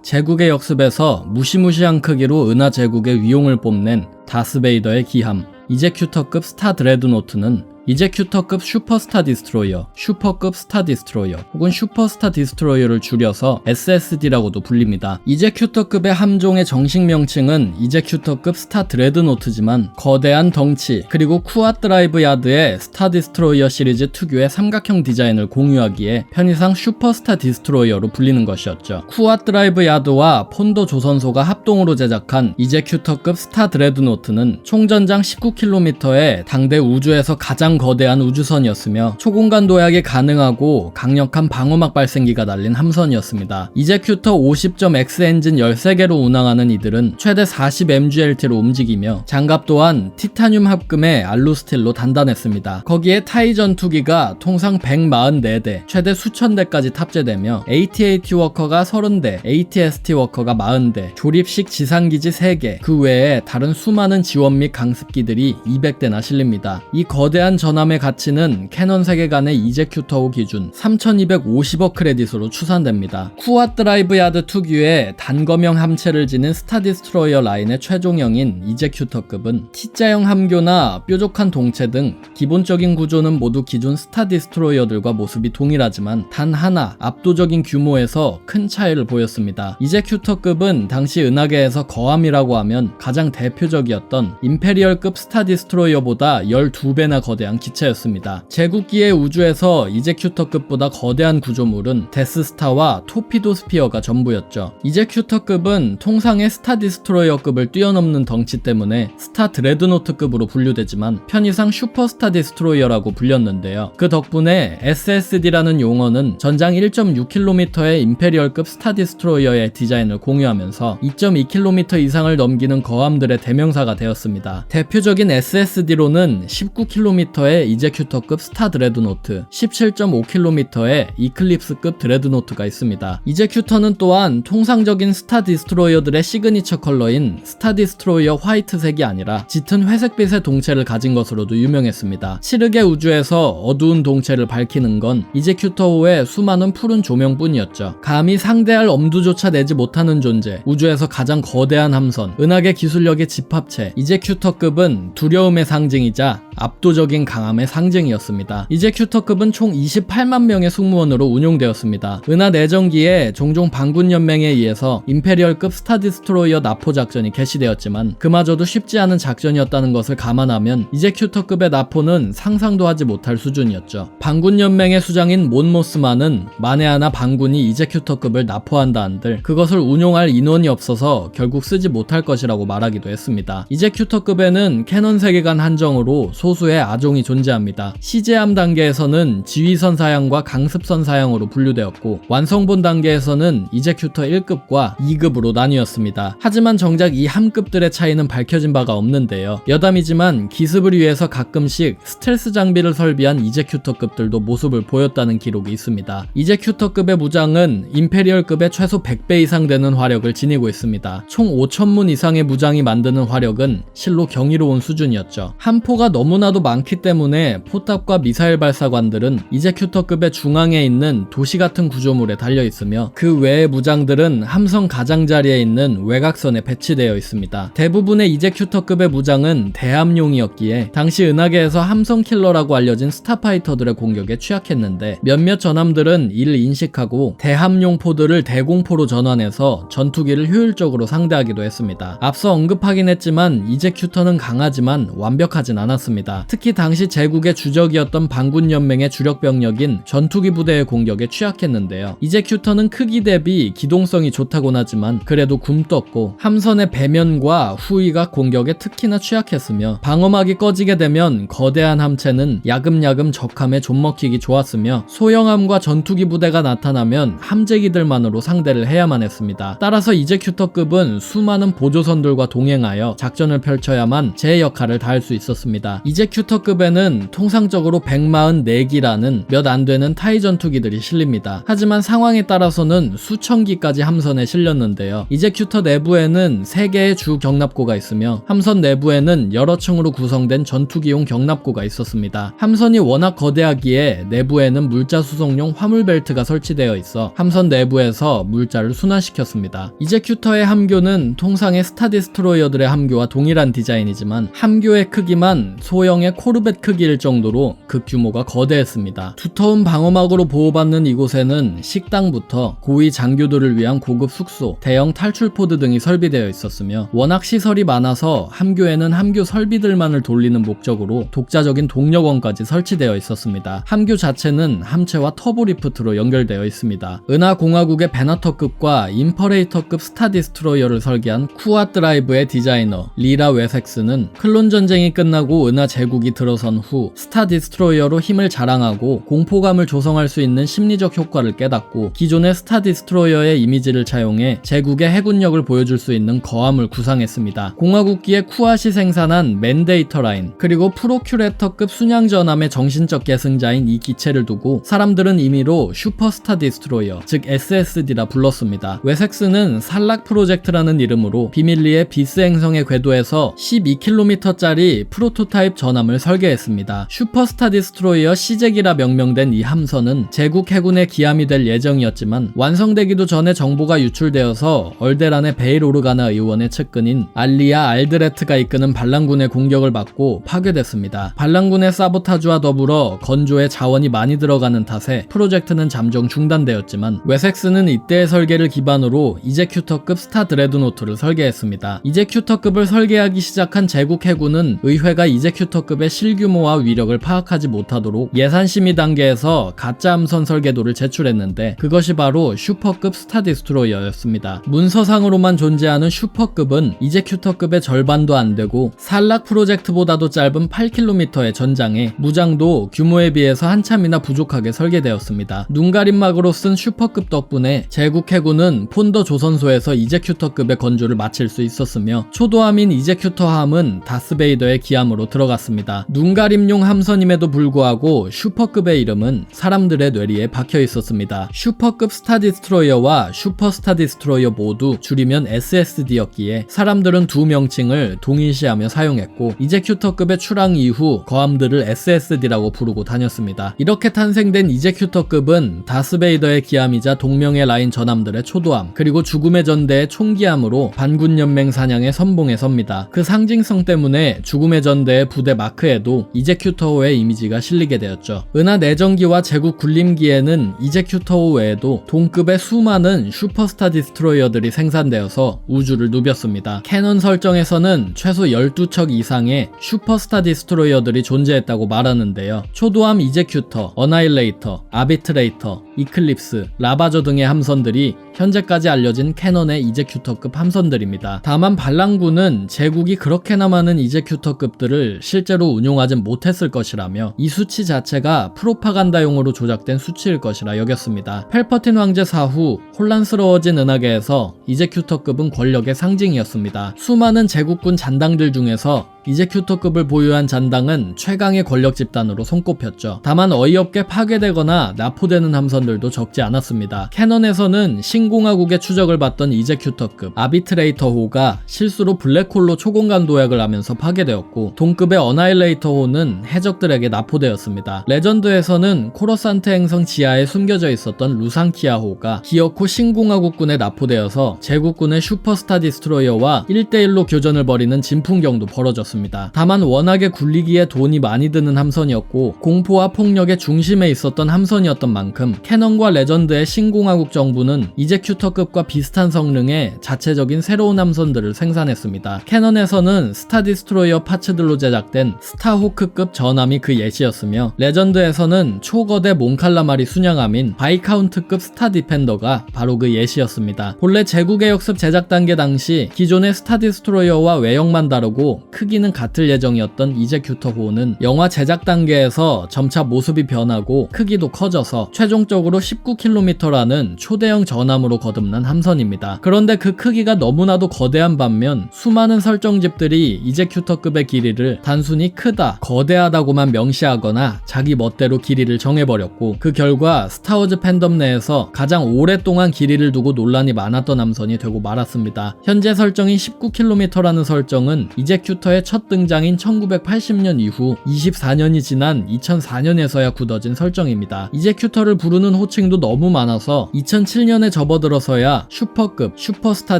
제국의 역습에서 무시무시한 크기로 은하 제국의 위용을 뽐낸 다스베이더의 기함 이제큐터급 스타 드레드노트는 이제큐터급 슈퍼스타 디스트로이어, 슈퍼급 스타 디스트로이어 혹은 슈퍼스타 디스트로이어를 줄여서 SSD라고도 불립니다. 이제큐터급의 함종의 정식 명칭은 이제큐터급 스타 드레드노트지만 거대한 덩치 그리고 쿠아 드라이브 야드의 스타 디스트로이어 시리즈 특유의 삼각형 디자인을 공유하기에 편의상 슈퍼스타 디스트로이어로 불리는 것이었죠. 쿠아 드라이브 야드와 폰도 조선소가 합동으로 제작한 이제큐터급 스타 드레드노트는 총전장 19km의 당대 우주에서 가장 거대한 우주선이었으며 초공간 도약이 가능하고 강력한 방어막 발생기가 달린 함선이었습니다. 이제큐터 50.X 엔진 13개로 운항하는 이들은 최대 40mgl로 움직이며 장갑 또한 티타늄 합금의 알루스틸로 단단했습니다. 거기에 타이 전투기가 통상 144대, 최대 수천 대까지 탑재되며 AT-AT 워커가 30대, AT-ST 워커가 40대, 조립식 지상기지 3개, 그 외에 다른 수많은 지원 및 강습기들이 200대나 실립니다. 이 거대한 전함의 가치는 캐논 세계관의 이제큐터호 기준 3250억 크레딧으로 추산됩니다. 쿠아 드라이브 야드 특유의 단검형 함체를 지닌 스타 디스트로이어 라인의 최종형인 이제큐터급은 T자형 함교나 뾰족한 동체 등 기본적인 구조는 모두 기존 스타 디스트로이어들과 모습이 동일하지만 단 하나 압도적인 규모에서 큰 차이를 보였습니다. 이제큐터급은 당시 은하계에서 거함이라고 하면 가장 대표적이었던 임페리얼급 스타 디스트로이어보다 12배나 거대한 기체였습니다. 제국기의 우주에서 이제큐터급보다 거대한 구조물은 데스스타와 토피도 스피어가 전부였죠. 이제큐터급은 통상의 스타 디스트로이어급을 뛰어넘는 덩치 때문에 스타 드레드노트급으로 분류되지만 편의상 슈퍼스타 디스트로이어라고 불렸는데요. 그 덕분에 SSD라는 용어는 전장 1.6km의 임페리얼급 스타 디스트로이어의 디자인을 공유하면서 2.2km 이상을 넘기는 거함들의 대명사가 되었습니다. 대표적인 SSD로는 19km의 이제큐터급 스타 드레드노트, 17.5km의 이클립스급 드레드노트가 있습니다. 이제큐터는 또한 통상적인 스타 디스트로이어들의 시그니처 컬러인 스타 디스트로이어 화이트색이 아니라 짙은 회색빛의 동체를 가진 것으로도 유명했습니다. 시르게 우주에서 어두운 동체를 밝히는 건 이제큐터호의 수많은 푸른 조명뿐이었죠. 감히 상대할 엄두조차 내지 못하는 존재, 우주에서 가장 거대한 함선, 은하계 기술력의 집합체, 이제큐터급은 두려움의 상징이자 압도적인 강함의 상징이었습니다. 이제큐터급은 총 28만 명의 승무원으로 운용되었습니다. 은하 내전기에 종종 반군연맹에 의해서 임페리얼급 스타 디스트로이어 납포 작전이 개시되었지만 그마저도 쉽지 않은 작전이었다는 것을 감안하면 이제큐터급의 납포는 상상도 하지 못할 수준이었죠. 반군연맹의 수장인 몬모스만은 만에 하나 반군이 이제큐터급을 납포한다 한들 그것을 운용할 인원이 없어서 결국 쓰지 못할 것이라고 말하기도 했습니다. 이제큐터급에는 캐논 세계관 한정으로 소수의 아종 사양이 존재합니다. 시제함 단계에서는 지휘선 사양과 강습선 사양으로 분류되었고 완성본 단계에서는 이제큐터 1급과 2급으로 나뉘었습니다. 하지만 정작 이 함급들의 차이는 밝혀진 바가 없는데요. 여담이지만 기습을 위해서 가끔씩 스텔스 장비를 설비한 이제큐터급들도 모습을 보였다는 기록이 있습니다. 이제큐터급의 무장은 임페리얼급의 최소 100배 이상 되는 화력을 지니고 있습니다. 총 5,000문 이상의 무장이 만드는 화력은 실로 경이로운 수준이었죠. 함포가 너무나도 많기 때문에 포탑과 미사일 발사관들은 이제큐터급의 중앙에 있는 도시 같은 구조물에 달려 있으며 그 외의 무장들은 함선 가장자리에 있는 외곽선에 배치되어 있습니다. 대부분의 이제큐터급의 무장은 대함용이었기에 당시 은하계에서 함선 킬러라고 알려진 스타파이터들의 공격에 취약했는데 몇몇 전함들은 이를 인식하고 대함용 포드를 대공포로 전환해서 전투기를 효율적으로 상대하기도 했습니다. 앞서 언급하긴 했지만 이제큐터는 강하지만 완벽하진 않았습니다. 특히 당시 제국의 주적이었던 반군연맹의 주력 병력인 전투기 부대의 공격에 취약했는데요. 이제큐터는 크기 대비 기동성이 좋다곤 하지만 그래도 굼떴고 함선의 배면과 후위가 공격에 특히나 취약했으며 방어막이 꺼지게 되면 거대한 함체는 야금야금 적함에 좀먹히기 좋았으며 소형함과 전투기 부대가 나타나면 함재기들만으로 상대를 해야만 했습니다. 따라서 이제큐터급은 수많은 보조선들과 동행하여 작전을 펼쳐야만 제 역할을 다할 수 있었습니다. 이제큐터급에는 통상적으로 144기라는 몇 안 되는 타이 전투기들이 실립니다. 하지만 상황에 따라서는 수천 기까지 함선에 실렸는데요. 이제큐터 내부에는 3개의 주 경납고가 있으며 함선 내부에는 여러 층으로 구성된 전투기용 경납고가 있었습니다. 함선이 워낙 거대하기에 내부에는 물자 수송용 화물 벨트가 설치되어 있어 함선 내부에서 물자를 순환시켰습니다. 이제큐터의 함교는 통상의 스타디스트로이어들의 함교와 동일한 디자인이지만 함교의 크기만 소형의 코르벳 크기일 정도로 그 규모가 거대했습니다. 두터운 방어막으로 보호받는 이곳에는 식당부터 고위 장교들을 위한 고급 숙소, 대형 탈출포드 등이 설비되어 있었으며 워낙 시설이 많아서 함교에는 함교 설비들만을 돌리는 목적으로 독자적인 동력원까지 설치되어 있었습니다. 함교 자체는 함체와 터보리프트로 연결되어 있습니다. 은하공화국의 베나터급과 임퍼레이터급 스타디스트로이어를 설계한 쿠아 드라이브의 디자이너 리라 웨섹스는 클론 전쟁이 끝나고 은하 제국이 들어선 후 스타디스트로이어로 힘을 자랑하고 공포감을 조성할 수 있는 심리적 효과를 깨닫고 기존의 스타디스트로이어의 이미지를 차용해 제국의 해군력을 보여줄 수 있는 거함을 구상했습니다. 공화국기의 쿠앗이 생산한 맨데이터 라인 그리고 프로큐레터급 순양전함의 정신적 계승자인 이 기체를 두고 사람들은 임의로 슈퍼스타디스트로이어 즉 SSD라 불렀습니다. 웨섹스는 살락 프로젝트라는 이름으로 비밀리에 비스 행성의 궤도에서 12km짜리 프로토타입 전함을 설계했습니다. 슈퍼스타디스트로이어 시제기라 명명된 이 함선은 제국 해군의 기함이 될 예정이었지만 완성되기도 전에 정보가 유출되어서 얼데란의 베일 오르가나 의원의 측근인 알리아 알드레트가 이끄는 반란군의 공격을 받고 파괴됐습니다. 반란군의 사보타주와 더불어 건조에 자원이 많이 들어가는 탓에 프로젝트는 잠정 중단되었지만 웨섹스는 이때의 설계를 기반으로 이제큐터급 스타 드레드노트를 설계했습니다. 이제큐터급을 설계하기 시작한 제국 해군은 의회가 이제큐터급의 실규모와 위력을 파악하지 못하도록 예산 심의 단계에서 가짜 함선 설계도를 제출했는데 그것이 바로 슈퍼급 스타디스트로이어였습니다. 문서상으로만 존재하는 슈퍼급은 이제큐터급의 절반도 안 되고 살락 프로젝트보다도 짧은 8km의 전장에 무장도 규모에 비해서 한참이나 부족하게 설계되었습니다. 눈가림막으로 쓴 슈퍼급 덕분에 제국 해군은 폰더 조선소에서 이제큐터급의 건조를 마칠 수 있었으며 초도함인 이제큐터함은 다스베이더의 기함으로 들어갔습니다. 눈가림용 함선임에도 불구하고 슈퍼급의 이름은 사람들의 뇌리에 박혀 있었습니다. 슈퍼급 스타디스트로이어와 슈퍼스타디스트로이어 모두 줄이면 SSD였기에 사람들은 두 명칭을 동일시하며 사용했고 이제큐터급의 출항 이후 거함들을 SSD라고 부르고 다녔습니다. 이렇게 탄생된 이제큐터급은 다스베이더의 기함이자 동명의 라인 전함들의 초도함 그리고 죽음의 전대의 총기함으로 반군연맹 사냥에 선봉에 섭니다. 그 상징성 때문에 죽음의 전대의 부대 마크에도 이제큐터호의 이미지가 실리게 되었죠. 은하 내전기와 제국 굴림기에는 이제큐터호 외에도 동급의 수많은 슈퍼스타 디스트로이어들이 생산되어서 우주를 누볐습니다. 캐논 설정에서는 최소 12척 이상의 슈퍼스타 디스트로이어들이 존재했다고 말하는데요. 초도함 이제큐터, 어나일레이터, 아비트레이터, 이클립스, 라바저 등의 함선들이 현재까지 알려진 캐논의 이제큐터급 함선들입니다. 다만 반란군은 제국이 그렇게나 많은 이제큐터급들을 실제로 운용하지 전까진 못했을 것이라며 이 수치 자체가 프로파간다용으로 조작된 수치일 것이라 여겼습니다. 펠퍼틴 황제 사후 혼란스러워진 은하계에서 이제큐터급은 권력의 상징이었습니다. 수많은 제국군 잔당들 중에서 이제큐터급을 보유한 잔당은 최강의 권력 집단으로 손꼽혔죠. 다만 어이없게 파괴되거나 납포되는 함선들도 적지 않았습니다. 캐넌에서는 신공화국의 추적을 받던 이제큐터급 아비트레이터호가 실수로 블랙홀로 초공간 도약을 하면서 파괴되었고, 동급의 어나일레이터호는 해적들에게 납포되었습니다. 레전드에서는 코러산트 행성 지하에 숨겨져 있었던 루상키아호가 기어코 신공화국군에 납포되어서 제국군의 슈퍼스타 디스트로이어와 1대1로 교전을 벌이는 진풍경도 벌어졌습니다. 다만 워낙에 굴리기에 돈이 많이 드는 함선이었고 공포와 폭력의 중심에 있었던 함선이었던 만큼 캐넌과 레전드의 신공화국 정부는 이제큐터급과 비슷한 성능의 자체적인 새로운 함선들을 생산했습니다. 캐넌에서는 스타 디스트로이어 파츠들로 제작된 스타호크급 전함이 그 예시였으며, 레전드에서는 초거대 몬칼라마리 순양함인 바이카운트급 스타 디펜더가 바로 그 예시였습니다. 본래 제국의 역습 제작 단계 당시 기존의 스타 디스트로이어와 외형만 다르고 크기는 같을 예정이었던 이제큐터호는 영화 제작 단계에서 점차 모습이 변하고 크기도 커져서 최종적으로 19km라는 초대형 전함으로 거듭난 함선입니다. 그런데 그 크기가 너무나도 거대한 반면 수많은 설정집들이 이제큐터급의 길이를 단순히 크다, 거대하다고만 명시하거나 자기 멋대로 길이를 정해버렸고, 그 결과 스타워즈 팬덤 내에서 가장 오랫동안 길이를 두고 논란이 많았던 함선이 되고 말았습니다. 현재 설정인 19km라는 설정은 이제큐터의 첫 등장인 1980년 이후 24년이 지난 2004년에서야 굳어진 설정입니다. 이제큐터를 부르는 호칭도 너무 많아서 2007년에 접어들어서야 슈퍼급, 슈퍼스타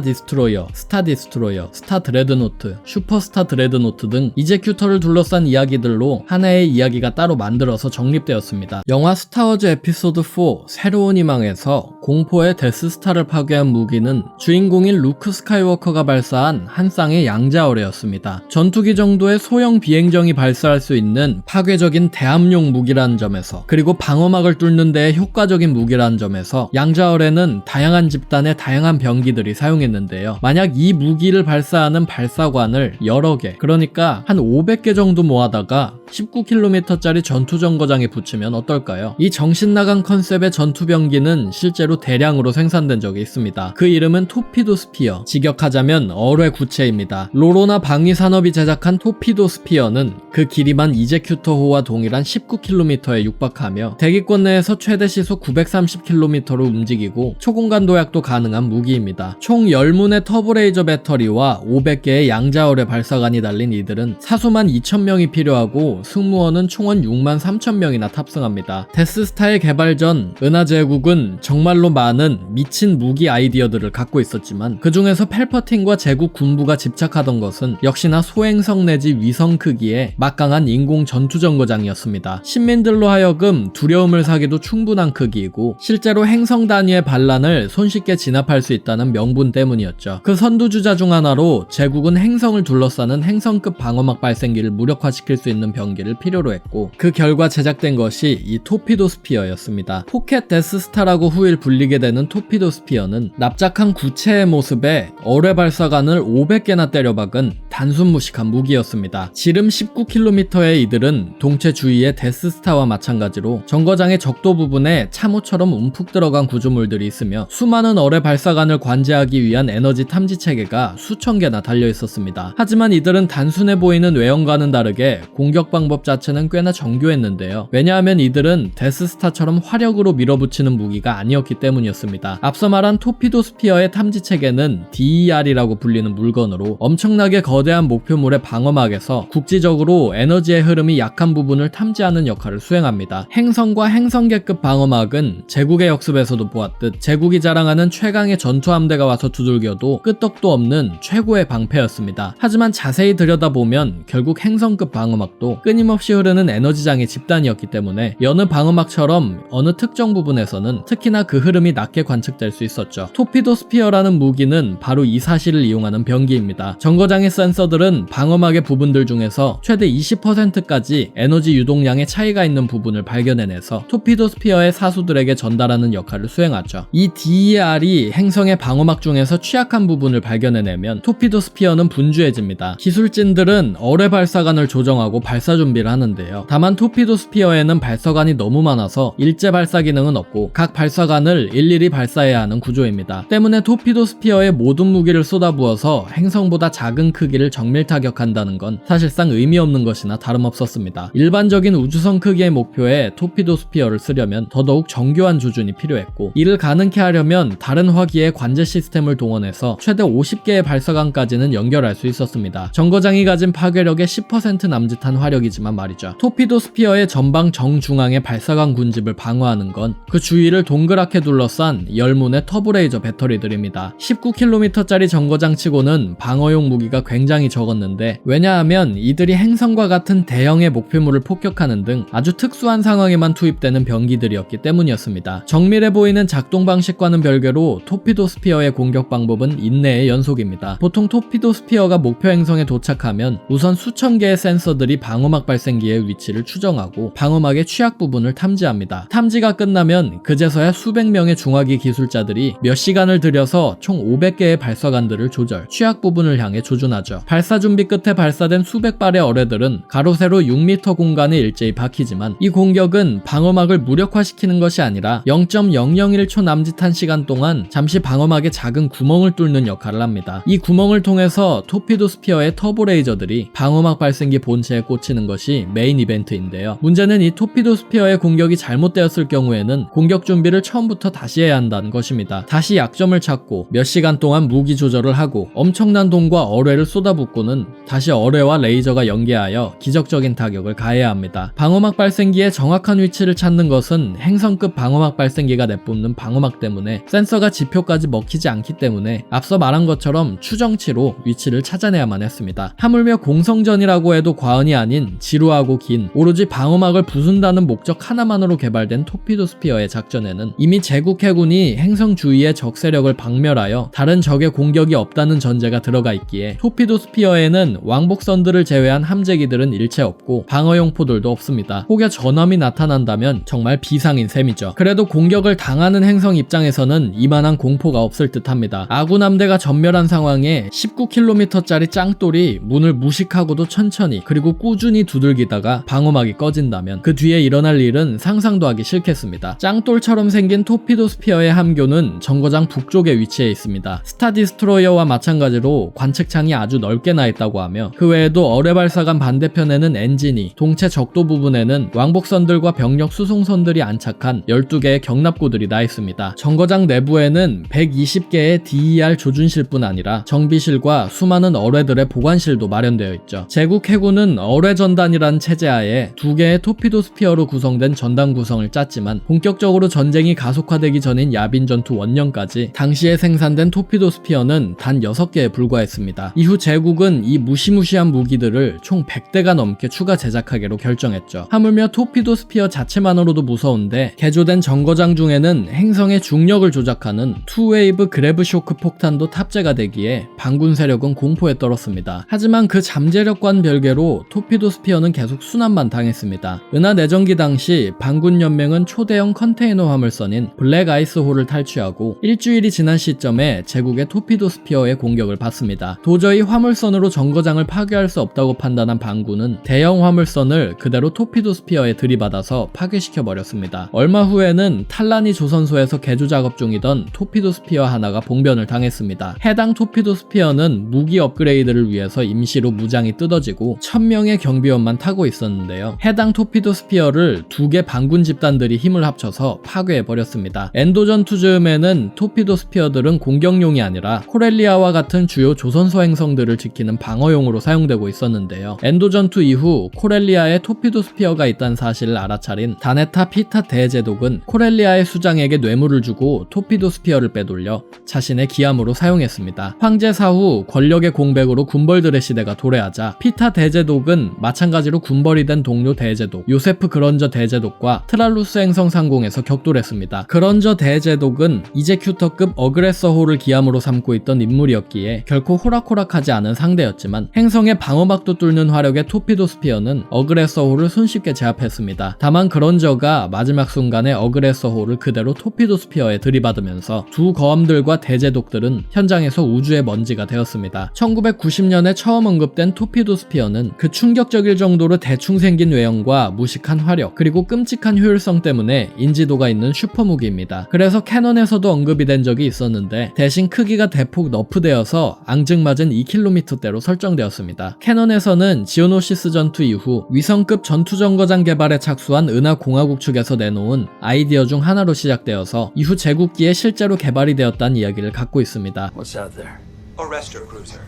디스트로이어, 스타 디스트로이어, 스타 드레드노트, 슈퍼스타 드레드노트 등 이제큐터를 둘러싼 이야기들로 하나의 이야기가 따로 만들어서 정립되었습니다. 영화 스타워즈 에피소드 4 새로운 희망에서 공포의 데스스타를 파괴한 무기는 주인공인 루크 스카이워커가 발사한 한 쌍의 양자어뢰였습니다. 전투기 정도의 소형 비행정이 발사할 수 있는 파괴적인 대함용 무기라는 점에서, 그리고 방어막을 뚫는 데에 효과적인 무기라는 점에서 양자어뢰는 다양한 집단의 다양한 병기들이 사용했는데요. 만약 이 무기를 발사하는 발사관을 여러 개, 그러니까 한 500개 정도 모아다가 19km짜리 전투정거장에 붙이면 어떨까요? 이 정신나간 컨셉의 전투병기는 실제로 대량으로 생산된 적이 있습니다. 그 이름은 토피도 스피어, 직역하자면 어뢰 구체입니다. 로로나 방위산업이 제작한 토피도 스피어는 그 길이만 이제큐터호와 동일한 19km에 육박하며 대기권 내에서 최대 시속 930km로 움직이고 초공간 도약도 가능한 무기입니다. 총 10문의 터보레이저 배터리와 500개의 양자어뢰 발사관이 달린 이들은 사수만 2,000명이 필요하고 승무원은 총원 6만 3천 명이나 탑승합니다. 데스스타의 개발 전 은하제국은 정말로 많은 미친 무기 아이디어들을 갖고 있었지만 그 중에서 펠퍼틴과 제국 군부가 집착하던 것은 역시나 소행성 내지 위성 크기의 막강한 인공 전투정거장이었습니다. 시민들로 하여금 두려움을 사기도 충분한 크기이고 실제로 행성 단위의 반란을 손쉽게 진압할 수 있다는 명분 때문이었죠. 그 선두주자 중 하나로 제국은 행성을 둘러싸는 행성급 방어막 발생기를 무력화시킬 수 있는 병기를 필요로 했고, 그 결과 제작된 것이 이 토피도 스피어였습니다. 포켓 데스스타라고 후일 불리게 되는 토피도 스피어는 납작한 구체의 모습에 어뢰 발사관을 500개나 때려박은 단순 무식한 무기였습니다. 지름 19km의 이들은 동체 주위의 데스스타와 마찬가지로 정거장의 적도 부분에 참호처럼 움푹 들어간 구조물들이 있으며 수많은 어뢰 발사관을 관제하기 위한 에너지 탐지 체계가 수천 개나 달려 있었습니다. 하지만 이들은 단순해 보이는 외형과는 다르게 공격 방법 자체는 꽤나 정교했는데요. 왜냐하면 이들은 데스스타처럼 화력으로 밀어붙이는 무기가 아니었기 때문이었습니다. 앞서 말한 토피도 스피어의 탐지 체계는 DER이라고 불리는 물건으로 엄청나게 거대한 목표물의 방어막에서 국지적으로 에너지의 흐름이 약한 부분을 탐지하는 역할을 수행합니다. 행성과 행성계급 방어막은 제국의 역습에서도 보았듯 제국이 자랑하는 최강의 전투함대가 와서 두들겨도 끄떡도 없는 최고의 방패였습니다. 하지만 자세히 들여다보면 결국 행성급 방어막도 끊임없이 흐르는 에너지장의 집단이었기 때문에 여느 방어막처럼 어느 특정 부분에서는 특히나 그 흐름이 낮게 관측될 수 있었죠. 토피도 스피어라는 무기는 바로 이 사실을 이용하는 병기입니다. 정거장에 싼 센서들은 방어막의 부분들 중에서 최대 20%까지 에너지 유동량의 차이가 있는 부분을 발견해내서 토피도 스피어의 사수들에게 전달하는 역할을 수행하죠. 이 DER이 행성의 방어막 중에서 취약한 부분을 발견해내면 토피도 스피어는 분주해집니다. 기술진들은 어뢰 발사관을 조정하고 발사 준비를 하는데요. 다만 토피도 스피어에는 발사관이 너무 많아서 일제 발사 기능은 없고 각 발사관을 일일이 발사해야 하는 구조입니다. 때문에 토피도 스피어에 모든 무기를 쏟아부어서 행성보다 작은 크기를 정밀 타격한다는 건 사실상 의미 없는 것이나 다름없었습니다. 일반적인 우주선 크기의 목표에 토피도 스피어를 쓰려면 더더욱 정교한 조준이 필요했고, 이를 가능케 하려면 다른 화기의 관제 시스템을 동원해서 최대 50개의 발사관까지는 연결할 수 있었습니다. 정거장이 가진 파괴력의 10% 남짓한 화력이지만 말이죠. 토피도 스피어의 전방 정중앙의 발사관 군집을 방어하는 건 그 주위를 동그랗게 둘러싼 10문의 터보레이저 배터리들입니다. 19km짜리 정거장치고는 방어용 무기가 굉장히 적었는데, 왜냐하면 이들이 행성과 같은 대형의 목표물을 폭격하는 등 아주 특수한 상황에만 투입되는 병기들이었기 때문이었습니다. 정밀해 보이는 작동 방식과는 별개로 토피도 스피어의 공격 방법은 인내의 연속입니다. 보통 토피도 스피어가 목표 행성에 도착하면 우선 수천 개의 센서들이 방어막 발생기의 위치를 추정하고 방어막의 취약 부분을 탐지합니다. 탐지가 끝나면 그제서야 수백 명의 중화기 기술자들이 몇 시간을 들여서 총 500개의 발사관들을 조절, 취약 부분을 향해 조준하죠. 발사 준비 끝에 발사된 수백 발의 어뢰들은 가로 세로 6m 공간에 일제히 박히지만, 이 공격은 방어막을 무력화시키는 것이 아니라 0.001초 남짓한 시간 동안 잠시 방어막에 작은 구멍을 뚫는 역할을 합니다. 이 구멍을 통해서 토피도 스피어의 터보 레이저들이 방어막 발생기 본체에 꽂히는 것이 메인 이벤트인데요. 문제는 이 토피도 스피어의 공격이 잘못되었을 경우에는 공격 준비를 처음부터 다시 해야 한다는 것입니다. 다시 약점을 찾고 몇 시간 동안 무기 조절을 하고 엄청난 돈과 어뢰를 쏟아붓고는 다시 어뢰와 레이저가 연계하여 기적적인 타격을 가해야 합니다. 방어막 발생기의 정확한 위치를 찾는 것은 행성급 방어막 발생기가 내뿜는 방어막 때문에 센서가 지표까지 먹히지 않기 때문에 앞서 말한 것처럼 추정치로 위치를 찾아내야만 했습니다. 하물며 공성전이라고 해도 과언이 아닌 지루하고 긴, 오로지 방어막을 부순다는 목적 하나만으로 개발된 토피도 스피어의 작전에는 이미 제국 해군이 행성 주위의 적 세력을 박멸하여 다른 적의 공격이 없다는 전제가 들어가 있기에 토피도 스피어에는 왕복선들을 제외한 함재기들은 일체 없고 방어용 포들도 없습니다. 혹여 전함이 나타난다면 정말 비상인 셈이죠. 그래도 공격을 당하는 행성 입장에서는 이만한 공포가 없을 듯합니다. 아군 함대가 전멸한 상황에 19km짜리 짱돌이 문을 무식하고도 천천히 그리고 꾸준히 두들기다가 방어막이 꺼진다면 그 뒤에 일어날 일은 상상도 하기 싫겠습니다. 짱돌처럼 생긴 토피도 스피어의 함교는 정거장 북쪽에 위치해 있습니다. 스타 디스트로이어와 마찬가지로 관측창이 아주 넓게 나 있다고 하며, 그 외에도 어뢰 발사관 반대편에는 엔진이, 동체 적도 부분에는 왕복선들과 병력 수송선들이 안착한 12개의 경납고들이 나 있습니다. 정거장 내부에는 120개의 DER 조준실뿐 아니라 정비실과 수많은 어뢰들의 보관실도 마련되어 있죠. 제국 해군은 어뢰 전단이라는 체제하에 2개의 토피도 스피어로 구성된 전단 구성을 짰지만, 본격적으로 전쟁이 가속화되기 전인 야빈 전투 원년까지 당시에 생산된 토피도 스피어는 단 6개에 불과했습니다. 이후 제국은 이 무시무시한 무기들을 총 100대가 넘게 추가 제작하기로 결정했죠. 하물며 토피도 스피어 자체만으로도 무서운데 개조된 정거장 중에는 행성의 중력을 조작하는 투웨이브 그래브 쇼크 폭탄도 탑재가 되기에 반군 세력은 공포에 떨었습니다. 하지만 그 잠재력과는 별개로 토피도 스피어는 계속 순환만 당했습니다. 은하 내전기 당시 반군 연맹은 초대형 컨테이너 화물선인 블랙 아이스홀을 탈취하고 일주일이 지난 시점에 제국의 토피도 스피어의 공격을 받습니다. 도저히 화물선으로 정거장을 파괴할 수 없다고 판단한 반군은 대형 화물선을 그대로 토피도 스피어에 들이받아서 파괴시켜버렸습니다. 얼마 후에는 탈라니 조선소에서 개조 작업 중이던 토피도 스피어 하나가 봉변을 당했습니다. 해당 토피도 스피어는 무기 업그레이드를 위해서 임시로 무장이 뜯어지고 1000명의 경비원만 타고 있었는데요. 해당 토피도 스피어를 2개 반군 집단들이 힘을 합쳐서 파괴해버렸습니다. 엔도 전투 즈음에는 토피도 스피어들은 공격용이 아니라 코렐리아와 같은 주요 조선소 행성들을 지키는 방어용으로 사용되고 있었는데요. 엔도 전투 이후 코렐리아에 토피도 스피어가 있다는 사실을 알아차린 다네타 피타 대제독은 코렐리아의 수장에게 뇌물을 주고 토피도 스피어를 빼돌려 자신의 기함으로 사용했습니다. 황제 사후 권력의 공백으로 군벌들의 시대가 도래하자 피타 대제독은 마찬가지로 군벌이 된 동료 대제독 요세프 그런저 대제독과 트랄루스 행성 상공에서 격돌했습니다. 그런저 대제독은 이제큐터급 어그레서호를 기함으로 삼고 있던 인물이었기에 결코 호락호락하지 않은 상대였지만 행성의 방어막도 뚫는 화력의 토피도 스피어는 어그레서호를 손쉽게 제압했습니다. 다만 그런저가 마지막 순간에 어그레서호를 그대로 토피도 스피어에 들이받으면서 두 거함들과 대제독들은 현장에서 우주의 먼지가 되었습니다. 1990년에 처음 언급된 토피도 스피어는 그 충격적일 정도로 대충 생긴 외형과 무식한 화력 그리고 끔찍한 효율성 때문에 인지도가 있는 슈퍼무기입니다. 그래서 캐논에서도 언급이 된 적이 있었는데 대신 크기가 대폭 너프되어서 앙증맞은 2km대로 설정되었습니다. 캐논에서는 지오노시스 전투 이후 위성급 전투정거장 개발에 착수한 은하공화국 측에서 내놓은 아이디어 중 하나로 시작되어서 이후 제국기에 실제로 개발이 되었다는 이야기를 갖고 있습니다. What's out there? Orester Cruiser.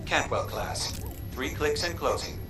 Cantwell class. 3 clicks and closing.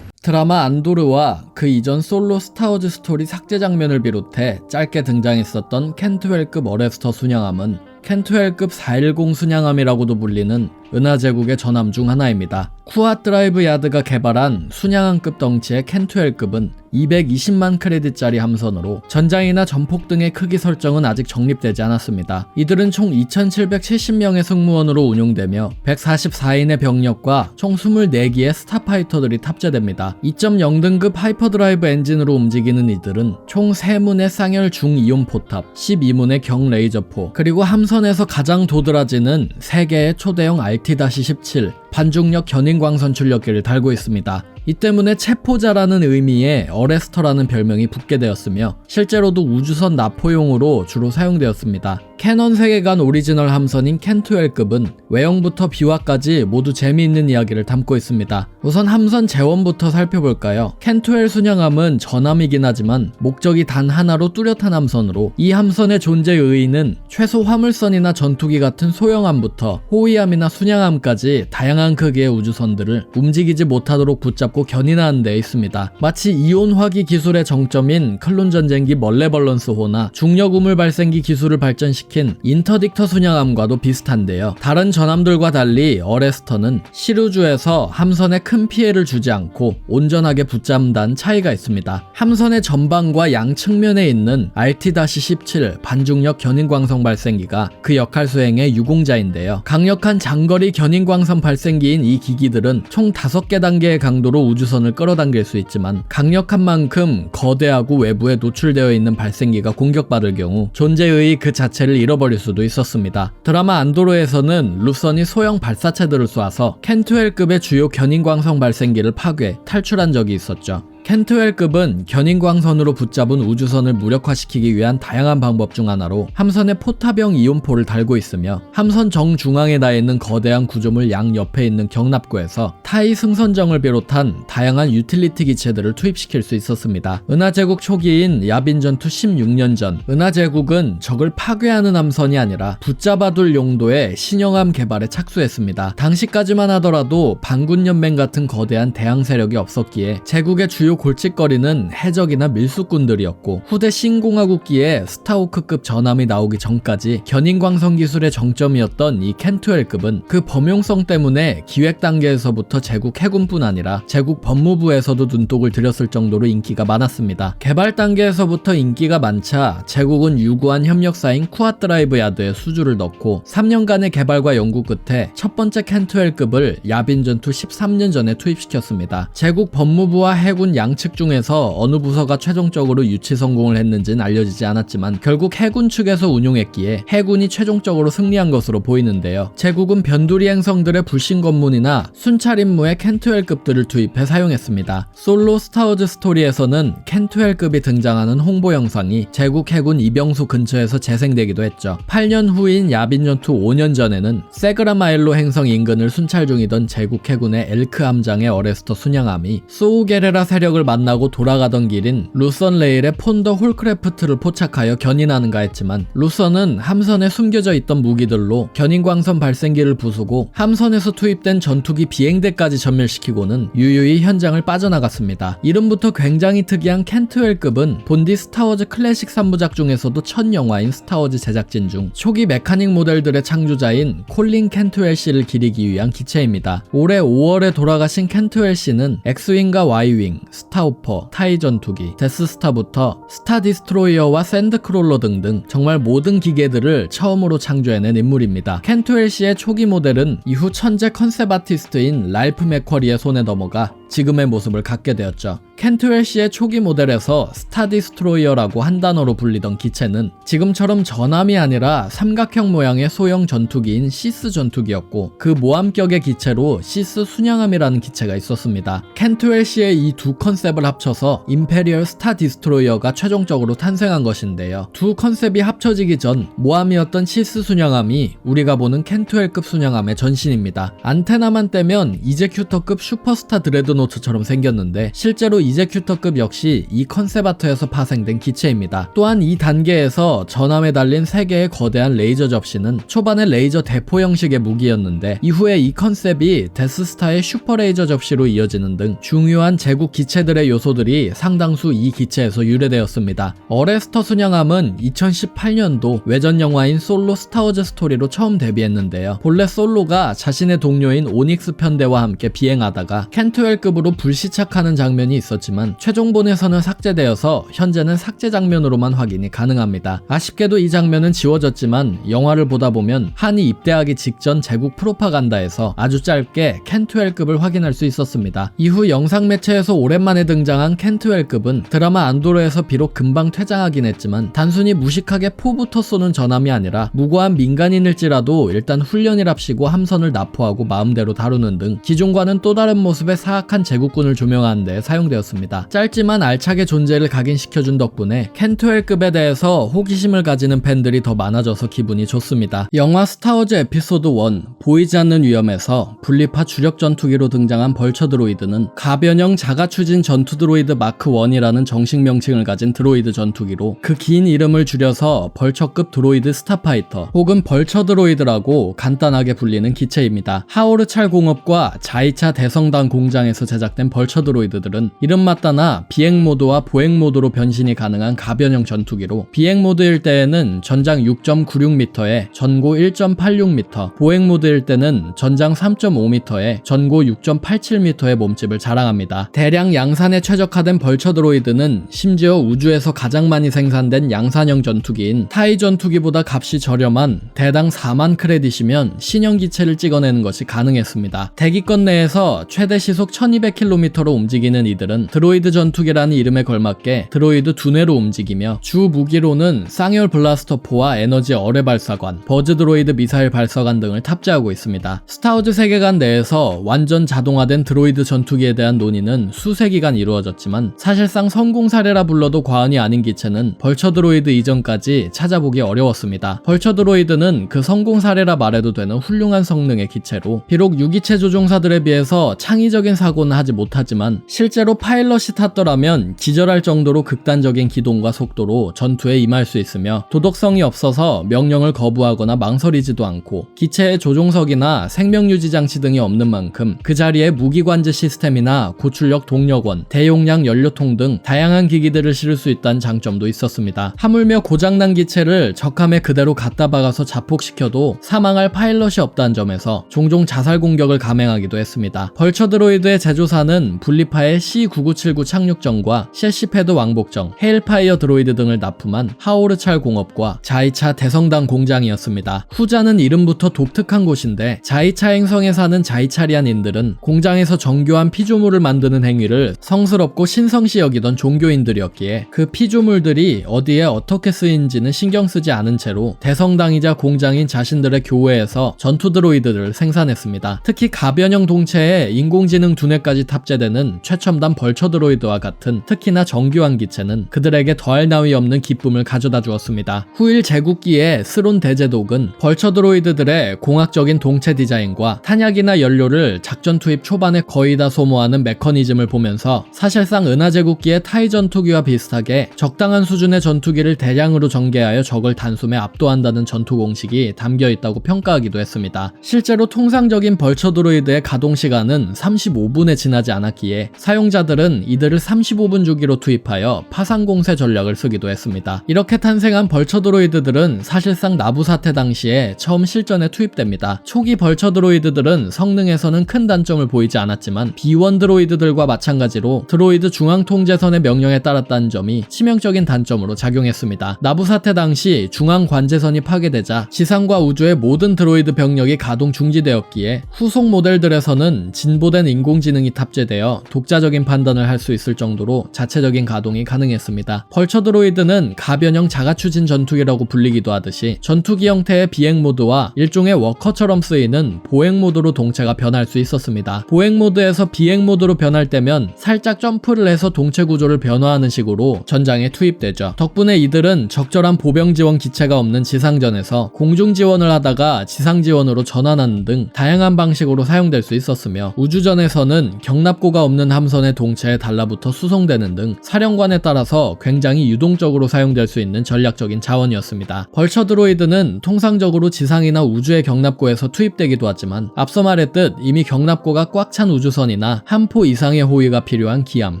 드라마 안도르와 그 이전 솔로 스타워즈 스토리 삭제 장면을 비롯해 짧게 등장했었던 켄트웰급 어레스터 순양함은 켄트웰급 410 순양함이라고도 불리는 은하제국의 전함 중 하나입니다. 쿠아 드라이브 야드가 개발한 순양함급 덩치의 켄트웰급은 220만 크레딧짜리 함선으로 전장이나 전폭 등의 크기 설정은 아직 정립되지 않았습니다. 이들은 총 2770명의 승무원으로 운용되며 144인의 병력과 총 24기의 스타파이터들이 탑재됩니다. 2.0등급 하이퍼드라이브 엔진으로 움직이는 이들은 총 3문의 쌍열 중이온 포탑, 12문의 경레이저포, 그리고 함선에서 가장 도드라지는 3개의 초대형 RT-17 반중력 견인광선 출력기를 달고 있습니다. 이 때문에 체포자라는 의미의 어레스터라는 별명이 붙게 되었으며 실제로도 우주선 납포용으로 주로 사용되었습니다. 캐논 세계관 오리지널 함선인 켄트웰급은 외형부터 비화까지 모두 재미있는 이야기를 담고 있습니다. 우선 함선 재원부터 살펴볼까요? 켄트웰 순양함은 전함이긴 하지만 목적이 단 하나로 뚜렷한 함선으로 이 함선의 존재의 의의는 최소 화물선이나 전투기 같은 소형함부터 호위함이나 순양함까지 다양한 크기의 우주선들을 움직이지 못하도록 붙잡고 견인하는 데 있습니다. 마치 이온화기 기술의 정점인 클론 전쟁기 멀레벌런스호나 중력 우물 발생기 기술을 발전시킨 인터딕터 순양함과도 비슷한데요. 다른 전함들과 달리 어레스터는 실우주에서 함선에 큰 피해를 주지 않고 온전하게 붙잡는다는 차이가 있습니다. 함선의 전방과 양 측면에 있는 RT-17 반중력 견인광선 발생기가 그 역할 수행의 유공자인데요. 강력한 장거리 견인광선 발생기인 이 기기들은 총 5개 단계의 강도로 우주선을 끌어당길 수 있지만 강력한 만큼 거대하고 외부에 노출되어 있는 발생기가 공격받을 경우 존재의 그 자체를 잃어버릴 수도 있었습니다. 드라마 안도르에서는 루선이 소형 발사체들을 쏘아서 켄트웰급의 주요 견인광선 발생기를 파괴, 탈출한 적이 있었죠. 켄트웰급은 견인광선으로 붙잡은 우주선을 무력화시키기 위한 다양한 방법 중 하나로 함선에 포탑형 이온포를 달고 있으며 함선 정중앙에 나 있는 거대한 구조물 양옆에 있는 경납고에서 타이 승선정을 비롯한 다양한 유틸리티 기체들을 투입시킬 수 있었습니다. 은하제국 초기인 야빈전투 16년 전 은하제국은 적을 파괴하는 함선이 아니라 붙잡아둘 용도의 신형함 개발에 착수했습니다. 당시까지만 하더라도 반군연맹 같은 거대한 대항 세력이 없었기에 제국의 주요 골칫거리는 해적이나 밀수꾼들이었고 후대 신공화국기에 스타호크급 전함이 나오기 전까지 견인광선 기술의 정점이었던 이 켄트웰급은 그 범용성 때문에 기획 단계에서부터 제국 해군뿐 아니라 제국 법무부에서도 눈독을 들였을 정도로 인기가 많았습니다. 개발 단계에서부터 인기가 많자 제국은 유구한 협력사인 쿠아드라이브 야드에 수주를 넣고 3년간의 개발과 연구 끝에 첫 번째 켄트웰급을 야빈전투 13년 전에 투입시켰습니다. 제국 법무부와 해군 양측 중에서 어느 부서가 최종적으로 유치 성공을 했는지는 알려지지 않았지만 결국 해군 측에서 운용했기에 해군이 최종적으로 승리한 것으로 보이는데요. 제국은 변두리 행성들의 불신 검문이나 순찰 임무에 켄트웰급들을 투입해 사용했습니다. 솔로 스타워즈 스토리에서는 켄트웰급이 등장하는 홍보 영상이 제국 해군 이병수 근처에서 재생되기도 했죠. 8년 후인 야빈전투 5년 전에는 세그라마일로 행성 인근을 순찰 중이던 제국 해군의 엘크 함장의 어레스터 순양함이 소우게레라 세력을 만나고 돌아가던 길인 루선 레일의 폰더 홀크래프트를 포착하여 견인하는가 했지만 루선은 함선에 숨겨져 있던 무기들로 견인광선 발생기를 부수고 함선에서 투입된 전투기 비행대까지 전멸시키고는 유유히 현장을 빠져나갔습니다. 이름부터 굉장히 특이한 켄트웰급은 본디 스타워즈 클래식 3부작 중에서도 첫 영화인 스타워즈 제작진 중 초기 메카닉 모델들의 창조자인 콜린 켄트웰 씨를 기리기 위한 기체입니다. 올해 5월에 돌아가신 켄트웰 씨는 X윙과 Y윙, 스타호퍼, 타이 전투기, 데스스타부터 스타 디스트로이어와 샌드크롤러 등등 정말 모든 기계들을 처음으로 창조해낸 인물입니다. 켄트웰 씨의 초기 모델은 이후 천재 컨셉 아티스트인 랄프 맥쿼리의 손에 넘어가 지금의 모습을 갖게 되었죠. 켄트웰 씨의 초기 모델에서 스타 디스트로이어라고 한 단어로 불리던 기체는 지금처럼 전함이 아니라 삼각형 모양의 소형 전투기인 시스 전투기였고, 그 모함격의 기체로 시스 순양함이라는 기체가 있었습니다. 켄트웰 씨의 이 두 컨셉을 합쳐서 임페리얼 스타 디스트로이어가 최종적으로 탄생한 것인데요. 두 컨셉이 합쳐지기 전 모함이었던 시스 순양함이 우리가 보는 켄트웰급 순양함의 전신입니다. 안테나만 떼면 이제큐터급 슈퍼스타 드레드노트처럼 생겼는데 실제로 이제큐터급 역시 이 컨셉 아트에서 파생된 기체입니다. 또한 이 단계에서 전함에 달린 3개의 거대한 레이저 접시는 초반에 레이저 대포 형식의 무기였는데 이후에 이 컨셉이 데스스타의 슈퍼레이저 접시로 이어지는 등 중요한 제국 기체들의 요소들이 상당수 이 기체에서 유래되었습니다. 어레스터 순양함은 2018년도 외전 영화인 솔로 스타워즈 스토리로 처음 데뷔했는데요. 본래 솔로가 자신의 동료인 오닉스 편대와 함께 비행하다가 켄트웰급으로 불시착하는 장면이 있었지만 최종본에서는 삭제되어서 현재는 삭제 장면으로만 확인이 가능합니다. 아쉽게도 이 장면은 지워졌지만 영화를 보다 보면 한이 입대하기 직전 제국 프로파간다에서 아주 짧게 켄트웰급을 확인할 수 있었습니다. 이후 영상 매체에서 오랜만에 등장한 켄트웰급은 드라마 안도로에서 비록 금방 퇴장하긴 했지만 단순히 무식하게 포부터 쏘는 전함이 아니라 무고한 민간인일지라도 일단 훈련이랍시고 함선을 납포하고 마음대로 다루는 등 기존과는 또 다른 모습의 사악한 제국군을 조명하는 데 사용되었습니다. 짧지만 알차게 존재를 각인시켜준 덕분에 켄트웰급에 대해서 호기심을 가지는 팬들이 더 많아져서 기분이 좋습니다. 영화 스타워즈 에피소드 1 보이지 않는 위험에서 분리파 주력 전투기로 등장한 벌처 드로이드는 가변형 자가추진 전투 드로이드 마크 1이라는 정식 명칭을 가진 드로이드 전투기로 그 긴 이름을 줄여서 벌처급 드로이드 스타파이터 혹은 벌처 드로이드라고 간단하게 불리는 기체입니다. 하오르찰 공업과 자이차 대성당 공장에서 제작된 벌처 드로이드들은 이름 맞다나 비행 모드와 보행 모드로 변신이 가능한 가변형 전투기로 비행 모드일 때에는 전장 6.96m에 전고 1.86m, 보행 모드일 때는 전장 3.5m에 전고 6.87m의 몸집을 자랑합니다. 대량 양산에 최적화된 벌처 드로이드는 심지어 우주에서 가장 많이 생산된 양산형 전투기인 타이 전투기보다 값이 저렴한 대당 4만 크레딧이면 신형 기체를 찍어내는 것이 가능했습니다. 대기권 내에서 최대 시속 1200km로 움직이는 이들은 드로이드 전투기라는 이름에 걸맞게 드로이드 두뇌로 움직이며 주 무기로는 쌍열 블라스터포와 에너지 어뢰 발사관, 버즈 드로이드 미사일 발사관 등을 탑재하고 있습니다. 스타워즈 세계관 내에서 완전 자동화된 드로이드 전투기에 대한 논의는 수세 기간 이루어졌지만 사실상 성공 사례라 불러도 과언이 아닌 기체는 벌처 드로이드 이전까지 찾아보기 어려웠습니다. 벌처 드로이드는 그 성공 사례라 말해도 되는 훌륭한 성능의 기체로 비록 유기체 조종사들에 비해서 창의적인 사고는 하지 못하지만 실제로 파일럿이 탔더라면 기절할 정도로 극단적인 기동과 속도로 전투에 임할 수 있으며 도덕성이 없어서 명령을 거부하거나 망설이지도 않고 기체의 조종석이나 생명유지 장치 등이 없는 만큼 그 자리에 무기관제 시스템이나 고출력 동력원, 대용량 연료통 등 다양한 기기들을 실을 수 있다는 장점도 있었습니다. 하물며 고장난 기체를 적함에 그대로 갖다 박아서 자폭시켜도 사망할 파일럿이 없다는 점에서 종종 자살 공격을 감행하기도 했습니다. 벌처 드로이드의 제조사는 분리파의 C9979 착륙정과 셰시패드 왕복정, 헤일파이어 드로이드 등을 납품한 하오르찰 공업과 자이차 대성당 공장이었습니다. 후자는 이름부터 독특한 곳인데 자이차 행성에 사는 자이차리안인들은 공장에서 정교한 피조물을 만드는 행위를 성스럽고 신성시 여기던 종교인들이었기에 그 피조물들이 어디에 어떻게 쓰인지는 신경 쓰지 않은 채로 대성당이자 공장인 자신들의 교회에서 전투 드로이드를 생산했습니다. 특히 가변형 동체에 인공지능 두뇌까지 탑재되는 최첨단 벌처 드로이드와 같은 특히나 정교한 기체는 그들에게 더할 나위 없는 기쁨을 가져다 주었습니다. 후일 제국기의 스론 대제독은 벌처 드로이드들의 공학적인 동체 디자인과 탄약이나 연료를 작전 투입 초반에 거의 다 소모하는 메커니즘을 보면서 사실상 은하제국기의 타이 전투기와 비슷하게 적당한 수준의 전투기를 대량으로 전개하여 적을 단숨에 압도한다는 전투 공식이 담겨 있다고 평가하기도 했습니다. 실제로 통상적인 벌처 드로이드의 가동 시간은 35분에 30분에 지나지 않았기에 사용자들은 이들을 35분 주기로 투입하여 파상 공세 전략을 쓰기도 했습니다. 이렇게 탄생한 벌처 드로이드들은 사실상 나부 사태 당시에 처음 실전에 투입됩니다. 초기 벌처 드로이드들은 성능에서는 큰 단점을 보이지 않았지만 B1 드로이드들과 마찬가지로 드로이드 중앙 통제선의 명령에 따랐다는 점이 치명적인 단점으로 작용했습니다. 나부 사태 당시 중앙 관제선이 파괴되자 지상과 우주의 모든 드로이드 병력이 가동 중지되었기에 후속 모델들에서는 진보된 인공지능이 탑재되어 독자적인 판단을 할 수 있을 정도로 자체적인 가동이 가능했습니다. 벌처 드로이드는 가변형 자가추진 전투기라고 불리기도 하듯이 전투기 형태의 비행 모드와 일종의 워커처럼 쓰이는 보행 모드로 동체가 변할 수 있었습니다. 보행 모드에서 비행 모드로 변할 때면 살짝 점프를 해서 동체 구조를 변화하는 식으로 전장에 투입되죠. 덕분에 이들은 적절한 보병 지원 기체가 없는 지상전에서 공중 지원을 하다가 지상 지원으로 전환하는 등 다양한 방식으로 사용될 수 있었으며, 우주전에서는 경납고가 없는 함선의 동체에 달라붙어 수송되는 등 사령관에 따라서 굉장히 유동적으로 사용될 수 있는 전략적인 자원이었습니다. 벌처 드로이드는 통상적으로 지상이나 우주의 경납고에서 투입되기도 하지만 앞서 말했듯 이미 경납고가 꽉 찬 우주선이나 한 포 이상의 호위가 필요한 기함,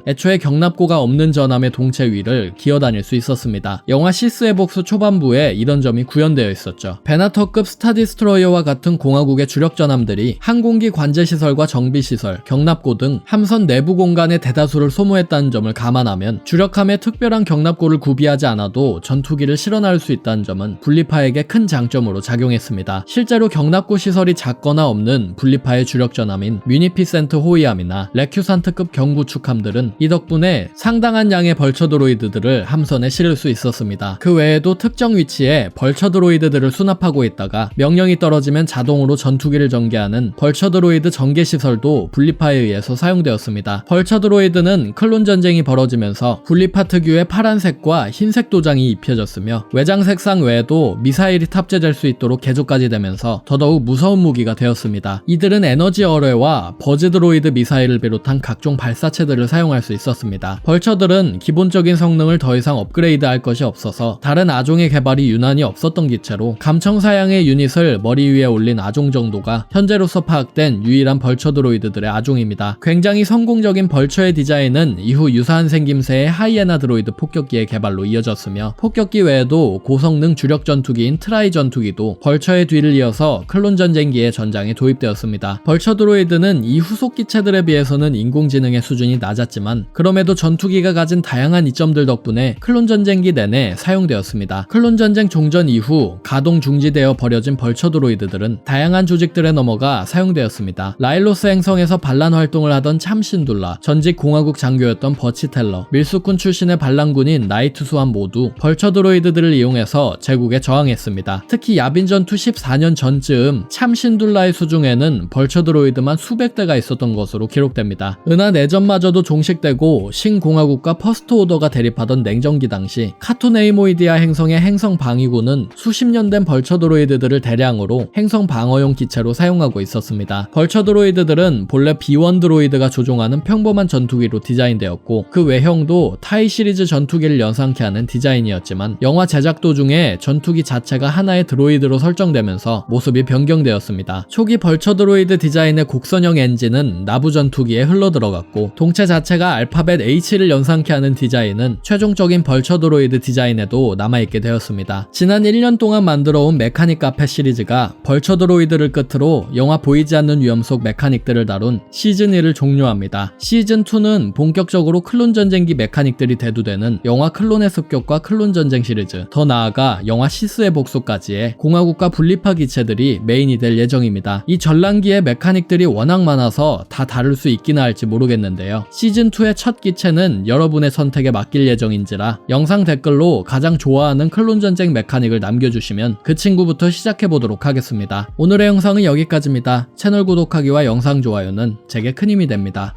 애초에 경납고가 없는 전함의 동체 위를 기어다닐 수 있었습니다. 영화 시스의 복수 초반부에 이런 점이 구현되어 있었죠. 베나터급 스타디스트로이어와 같은 공화국의 주력 전함들이 항공기 관제시설과 정비시설, 경납고 등 함선 내부 공간의 대다수를 소모했다는 점을 감안하면 주력함에 특별한 경납고를 구비하지 않아도 전투기를 실어나올 수 있다는 점은 분리파에게 큰 장점으로 작용했습니다. 실제로 경납고 시설이 작거나 없는 분리파의 주력 전함인 뮤니피센트 호위함이나 레큐산트급 경구축함들은 이 덕분에 상당한 양의 벌처 드로이드들을 함선에 실을 수 있었습니다. 그 외에도 특정 위치에 벌처 드로이드들을 수납하고 있다가 명령이 떨어지면 자동으로 전투기를 전개하는 벌처 드로이드 전개 시설도 분리파에 의해서 사용되었습니다. 벌처 드로이드는 클론 전쟁이 벌어지면서 분리파 특유의 파란색과 흰색 도장이 입혀졌으며 외장 색상 외에도 미사일이 탑재될 수 있도록 개조까지 되면서 더더욱 무서운 무기가 되었습니다. 이들은 에너지 어뢰와 버즈 드로이드 미사일을 비롯한 각종 발사체들을 사용할 수 있었습니다. 벌처들은 기본적인 성능을 더 이상 업그레이드할 것이 없어서 다른 아종의 개발이 유난히 없었던 기체로 감청 사양의 유닛을 머리 위에 올린 아종 정도가 현재로서 파악된 유일한 벌처 드로이드들의 아종입니다. 굉장히 성공적인 벌처의 디자인은 이후 유사한 생김새의 하이에나 드로이드 폭격기의 개발로 이어졌으며, 폭격기 외에도 고성능 주력 전투기인 트라이 전투기도 벌처의 뒤를 이어서 클론 전쟁기의 전장에 도입되었습니다. 벌처 드로이드는 이 후속 기체들에 비해서는 인공지능의 수준이 낮았지만 그럼에도 전투기가 가진 다양한 이점들 덕분에 클론 전쟁기 내내 사용되었습니다. 클론 전쟁 종전 이후 가동 중지되어 버려진 벌처 드로이드들은 다양한 조직들에 넘어가 사용되었습니다. 라일로스 행성에서 반란 활동을 하던 참신둘라, 전직 공화국 장교였던 버치 텔러, 밀수꾼 출신의 반란군인 나이트 수함 모두 벌처 드로이드들을 이용해서 제국에 저항했습니다. 특히 야빈 전투 14년 전쯤 참신둘라의 수중에는 벌처 드로이드만 수백 대가 있었던 것으로 기록됩니다. 은하 내전마저도 종식되고 신공화국과 퍼스트 오더가 대립하던 냉전기 당시 카토네이모이디아 행성의 행성 방위군은 수십 년 된 벌처 드로이드들을 대량으로 행성 방어용 기체로 사용하고 있었습니다. 벌처 드로이드들은 본래 B1 드로이드가 조종하는 평범한 전투기로 디자인되었고 그 외형도 타이 시리즈 전투기를 연상케 하는 디자인이었지만 영화 제작 도중에 전투기 자체가 하나의 드로이드로 설정되면서 모습이 변경되었습니다. 초기 벌처 드로이드 디자인의 곡선형 엔진은 나부 전투기에 흘러들어갔고 동체 자체가 알파벳 H를 연상케 하는 디자인은 최종적인 벌처 드로이드 디자인에도 남아있게 되었습니다. 지난 1년 동안 만들어온 메카닉 카페 시리즈가 벌처 드로이드를 끝으로 영화 보이지 않는 위험 속 메카닉들을 다룬 시즌1을 종료합니다. 시즌2는 본격적으로 클론 전쟁기 메카닉들이 대두되는 영화 클론의 습격과 클론 전쟁 시리즈, 더 나아가 영화 시스의 복수까지의 공화국과 분리파 기체들이 메인이 될 예정입니다. 이 전란기의 메카닉들이 워낙 많아서 다 다룰 수 있기나 할지 모르겠는데요. 시즌2의 첫 기체는 여러분의 선택에 맡길 예정인지라 영상 댓글로 가장 좋아하는 클론 전쟁 메카닉을 남겨주시면 그 친구부터 시작해보도록 하겠습니다. 오늘의 영상은 여기까지입니다. 채널 구독하기와 영상 좋아요는 제게 큰 힘이 됩니다.